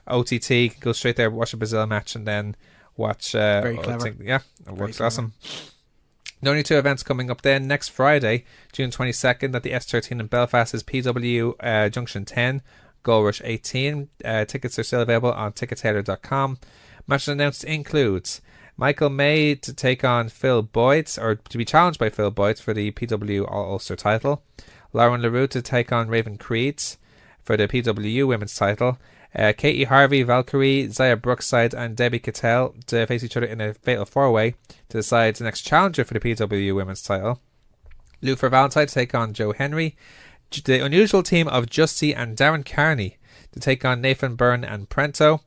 OTT can go straight there, watch a Brazil match, and then watch. Very clever. It works awesome. The only 2 events coming up then. Next Friday, June 22nd, at the S13 in Belfast is PW Junction 10, Gold Rush 18. Tickets are still available on ticketailor.com. Matches announced includes Michael May to take on Phil Boyd, or to be challenged by Phil Boyd for the PW All Ulster title. Lauren LaRue to take on Raven Creed for the PW Women's title. Katie Harvey, Valkyrie, Zaya Brookside and Debbie Cattell to face each other in a fatal 4-way to decide the next challenger for the PW Women's title. Lou for Valentine to take on Joe Henry. The unusual team of Justy and Darren Carney to take on Nathan Byrne and Prento.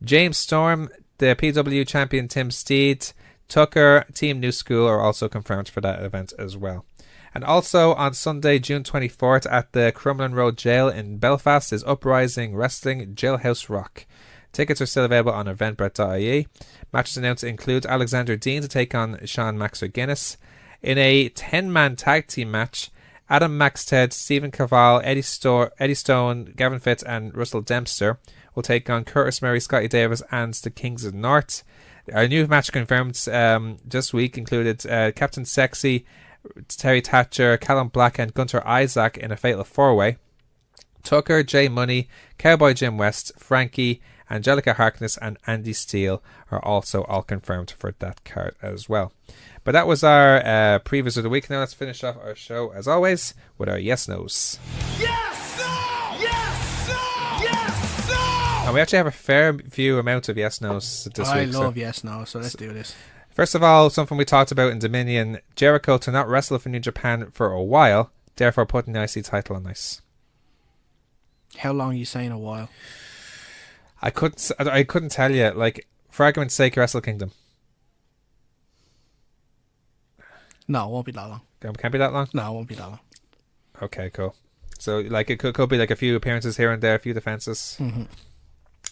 James Storm, the PW champion Tim Steed, Tucker, Team New School are also confirmed for that event as well. And also on Sunday, June 24th at the Crumlin Road Jail in Belfast is Uprising Wrestling Jailhouse Rock. Tickets are still available on eventbrite.ie. Matches announced include Alexander Dean to take on Sean Max Guinness. In a 10-man tag team match, Adam Maxted, Stephen Cavall, Eddie Stone, Gavin Fitz and Russell Dempster will take on Curtis Murray, Scotty Davis and the Kings of the North. Our new match confirmed this week included Captain Sexy, Terry Thatcher, Callum Black and Gunter Isaac in a fatal 4-way. Tucker, Jay Money, Cowboy Jim West, Frankie, Angelica Harkness and Andy Steele are also all confirmed for that card as well. But that was our previews of the week. Now let's finish off our show, as always, with our yes-nos. Yes, no! Yes, no! Yes, no! And we actually have a fair few amount of yes-nos this I week. love yes, no, so let's do this. First of all, something we talked about in Dominion, Jericho to not wrestle for New Japan for a while, therefore putting the IC title on ice. How long are you saying a while? I couldn't tell you. Like, for argument's sake, Wrestle Kingdom. No, it won't be that long. Can't be that long? No, it won't be that long. Okay, cool. So, like, it could be like a few appearances here and there, a few defenses. Mm-hmm.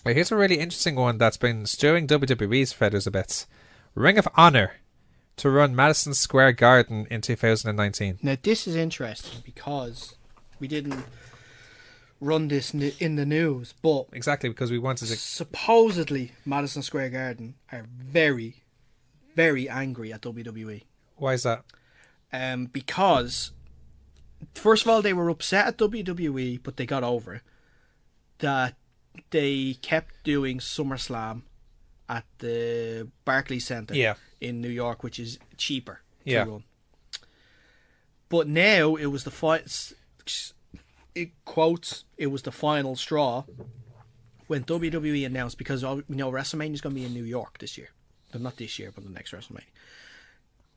Well, here's a really interesting one that's been stirring WWE's feathers a bit. Ring of Honor to run Madison Square Garden in 2019. Now, this is interesting because we didn't run this in the news, but Exactly, because we wanted to... supposedly Madison Square Garden are very, very angry at WWE. Why is that? Because, first of all, they were upset at WWE, but they got over it. That they kept doing SummerSlam at the Barclays Center in New York, which is cheaper to run. But now it was it was the final straw when WWE announced, because WrestleMania is going to be in New York this year. Well, not this year, but the next WrestleMania.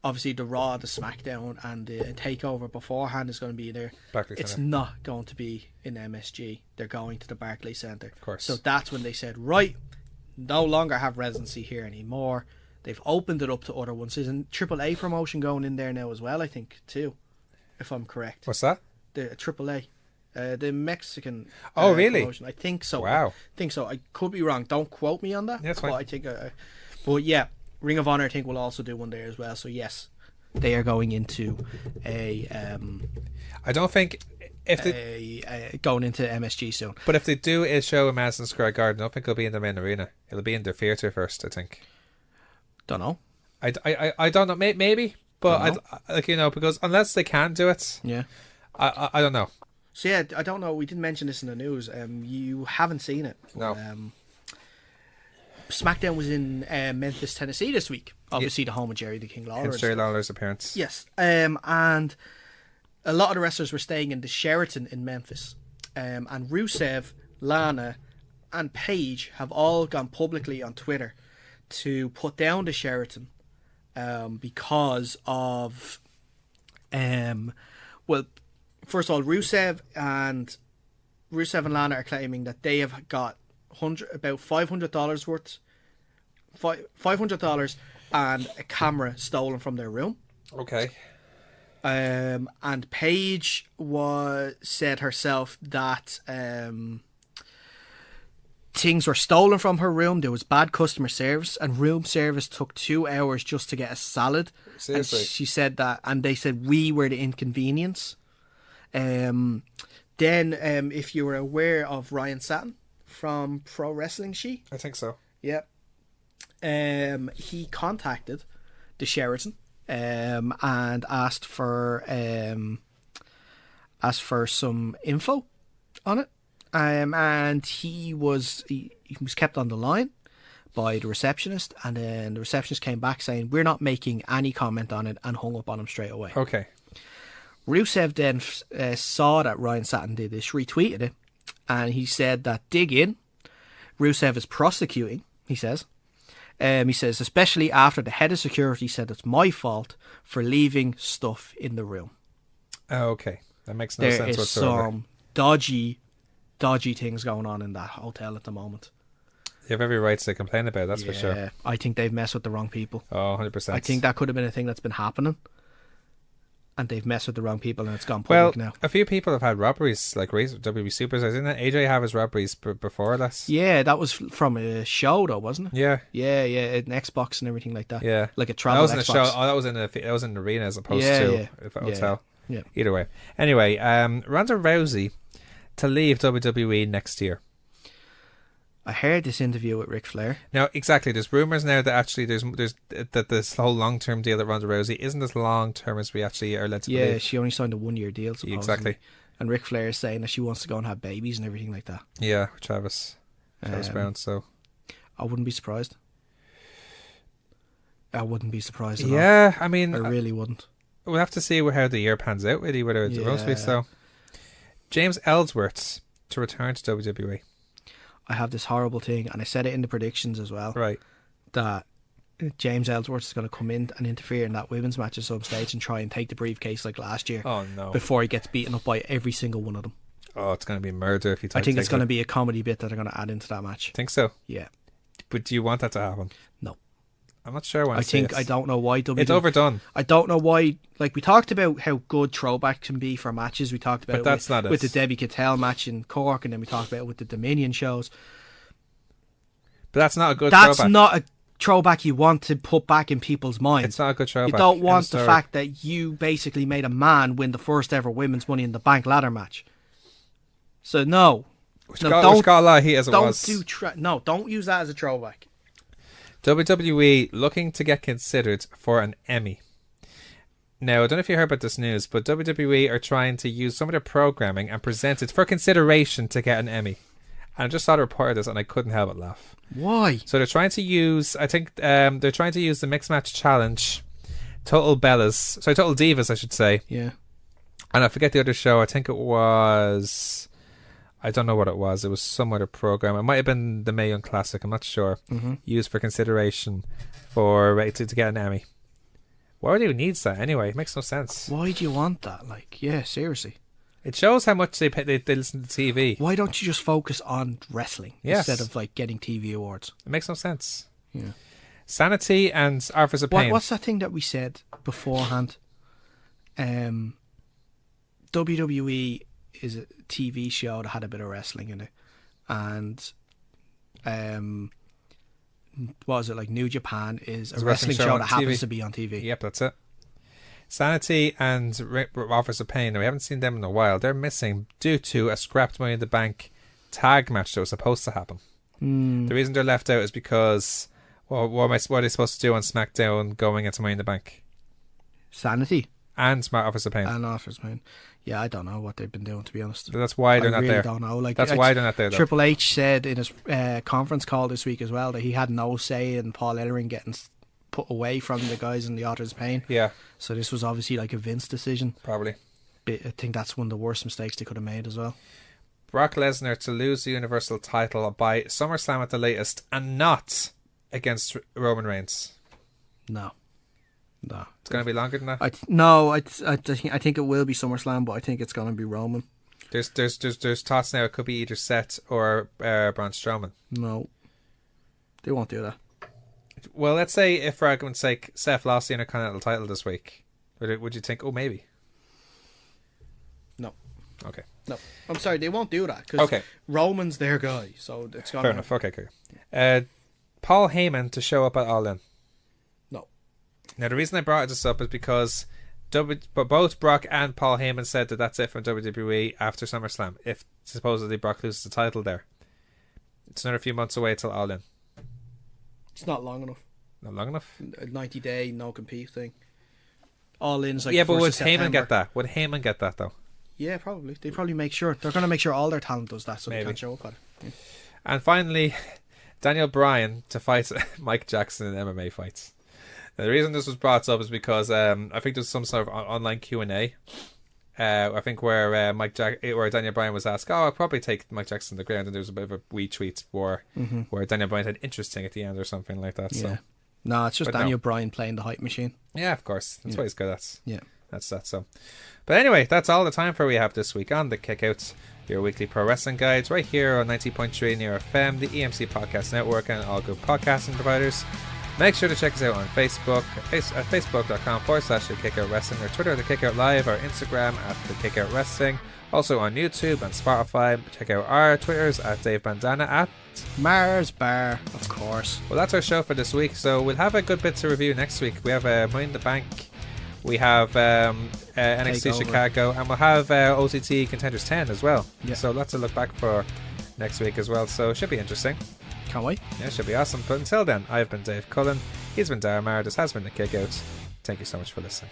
Obviously, the Raw, the SmackDown, and the Takeover beforehand is going to be there. It's not going to be in MSG. They're going to the Barclays Center. Of course. So that's when they said, right, no longer have residency here anymore. They've opened it up to other ones. There's a AAA promotion going in there now as well, I think, too, if I'm correct. What's that? The AAA. The Mexican really? promotion. I think so. Wow. I think so. I could be wrong. Don't quote me on that. Yeah, that's fine. But I think... but yeah, Ring of Honor, I think, will also do one there as well. So yes, they are going into a... I don't think... if they, going into MSG soon. But if they do a show in Madison Square Garden, I don't think it'll be in the main arena. It'll be in their theatre first, I think. Don't know. I don't know. Maybe. But, because unless they can do it... Yeah. I don't know. So yeah, I don't know. We didn't mention this in the news. You haven't seen it. No. SmackDown was in Memphis, Tennessee this week. Obviously, the home of Jerry the King Lawler. Hence Jerry Lawler's appearance. Yes. And a lot of the wrestlers were staying in the Sheraton in Memphis. And Rusev, Lana, and Paige have all gone publicly on Twitter to put down the Sheraton because of... first of all, Rusev and Lana are claiming that they have got about $500 worth, $500 and a camera stolen from their room. Okay. And Paige said herself that things were stolen from her room. There was bad customer service, and room service took 2 hours just to get a salad. Seriously? And she said that, and they said we were the inconvenience. Then, if you were aware of Ryan Satin from Pro Wrestling She, I think so. yeah, he contacted the Sheraton and asked for some info on it, and he was kept on the line by the receptionist, and then the receptionist came back saying we're not making any comment on it, and hung up on him straight away. Okay. Rusev then saw that Ryan Satin did this, retweeted it, and he said that dig in, Rusev is prosecuting, he says. He says, especially after the head of security said it's my fault for leaving stuff in the room. Oh, okay. That makes no sense There is whatsoever. some dodgy things going on in that hotel at the moment. You have every right to complain about it, that's for sure. Yeah, I think they've messed with the wrong people. Oh, 100%. I think that could have been a thing that's been happening. And they've messed with the wrong people, and it's gone public now. A few people have had robberies, like WWE superstars. Didn't AJ have his robberies before that? Yeah, that was from a show, though, wasn't it? Yeah. Yeah, an Xbox and everything like that. Yeah. Like a That travel wasn't Xbox. a show. Oh, that was in an arena as opposed to a hotel. Yeah. Either way. Anyway, Ronda Rousey to leave WWE next year. I heard this interview with Ric Flair. Now, exactly. There's rumors now that actually there's that this whole long-term deal that Ronda Rousey isn't as long-term as we actually are led to believe. Yeah, she only signed a 1-year deal, supposedly. Exactly. And Ric Flair is saying that she wants to go and have babies and everything like that. Yeah, Travis Brown. So I wouldn't be surprised. I wouldn't be surprised at all. Yeah, I mean, I really wouldn't. we'll have to see how the year pans out, really, whether it's roast week. Yeah. So, James Ellsworth to return to WWE. I have this horrible thing, and I said it in the predictions as well, Right. that James Ellsworth is going to come in and interfere in that women's match at some stage and try and take the briefcase like last year. Oh, no. Before he gets beaten up by every single one of them. Oh, it's going to be murder if you I think it's going to be a comedy bit that they're going to add into that match. Think so? Yeah. But do you want that to happen? No. I'm not sure. I don't know why It's overdone. I don't know why. Like, we talked about how good throwback can be for matches. We talked about But that's not with it. the Debbie Cattell match in Cork, and then we talked about it with the Dominion shows. But that's not a good That's throwback. not a throwback you want to put back in people's minds. It's not a good throwback. You don't End want of the story. fact that you basically made a man win the first ever women's Money in the Bank ladder match. So no, Which no, got a lot of heat as it don't was. don't use that as a throwback. WWE looking to get considered for an Emmy. Now, I don't know if you heard about this news, but WWE are trying to use some of their programming and present it for consideration to get an Emmy. And I just saw the report of this and I couldn't help but laugh. Why? So they're trying to use, I think, they're trying to use the Mixed Match Challenge, Total Divas, I should say. Yeah. And I forget the other show. I think it was, I don't know what it was. It was some other program. It might have been the Mae Young Classic. I'm not sure. Used for consideration to get an Emmy. Why would anyone needs that anyway? It makes no sense. Why do you want that? Like, yeah, seriously. It shows how much they listen to TV. Why don't you just focus on wrestling Yes. instead of like getting TV awards? It makes no sense. Yeah. Sanity and Authors of Pain. What's that thing that we said beforehand? WWE is a TV show that had a bit of wrestling in it, and what was it, like New Japan is a wrestling show on that TV. happens to be on TV. Yep, that's it. Sanity and Authors of Pain. Now, we haven't seen them in a while. They're missing due to a scrapped Money in the Bank tag match that was supposed to happen. The reason they're left out is because what are they supposed to do on SmackDown going into Money in the Bank? Sanity And Authors of Pain. and Authors Pain. Yeah, I don't know what they've been doing, to be honest. So that's why they're I not really there. don't know. Like, That's why they're not there, though. Triple H said in his conference call this week as well that he had no say in Paul Ellering getting put away from the guys in the Authors Pain. Yeah, So this was obviously like a Vince decision. probably. But I think that's one of the worst mistakes they could have made as well. Brock Lesnar to lose the Universal title by SummerSlam at the latest and not against Roman Reigns. No. It's going to be longer than that. I think it will be SummerSlam, but I think it's going to be Roman. There's thoughts now. It could be either Seth or Braun Strowman. No. They won't do that. Well, let's say if, for argument's sake, Seth lost the Intercontinental title this week, would you think? Oh, maybe. No. Okay. No. I'm sorry, they won't do that. Because Okay. Roman's their guy, so it's going Fair enough. Okay, cool. Paul Heyman to show up at All In. No. Now, the reason I brought this up is because both Brock and Paul Heyman said that that's it from WWE after SummerSlam. If supposedly Brock loses the title there, it's another few months away till All In. It's not long enough. Not long enough. A 90-day no-compete thing. All In's like Yeah, the but 1st would of September. Heyman get that? Would Heyman get that though? Yeah, probably. They probably make sure. They're going to make sure all their talent does that so Maybe. they can't show up at it. Yeah. And finally, Daniel Bryan to fight Mike Jackson in MMA fights. Now, the reason this was brought up is because I think there's some sort of online Q&A. I think where where Daniel Bryan was asked, I'll probably take Mike Jackson to the ground, and there was a bit of a wee tweet where Daniel Bryan had interesting at the end or something like that. Yeah. So No, it's just But Daniel no. Bryan playing the hype machine. yeah, of course, that's what he's good at. Yeah. That's that. So, but anyway, that's all the time for we have this week on the Kickouts, your weekly pro wrestling guides, right here on 90.3 Near FM, the EMC Podcast Network, and all good podcasting providers. Make sure to check us out on Facebook at facebook.com/The Kickout Wrestling, or Twitter at The Kickout Live, or Instagram at The Kickout Wrestling. Also on YouTube and Spotify. Check out our Twitters at Dave Bandana at Mahersbars, of course. Well, that's our show for this week. So we'll have a good bit to review next week. We have Money in the Bank. We have NXT Takeover. Chicago, and we'll have OCT Contenders 10 as well. Yeah. So lots to look back for next week as well. So it should be interesting. Can't wait. Yeah, it should be awesome. But until then, I've been Dave Cullen. He's been Daragh Maher. This has been the Kickout. Thank you so much for listening.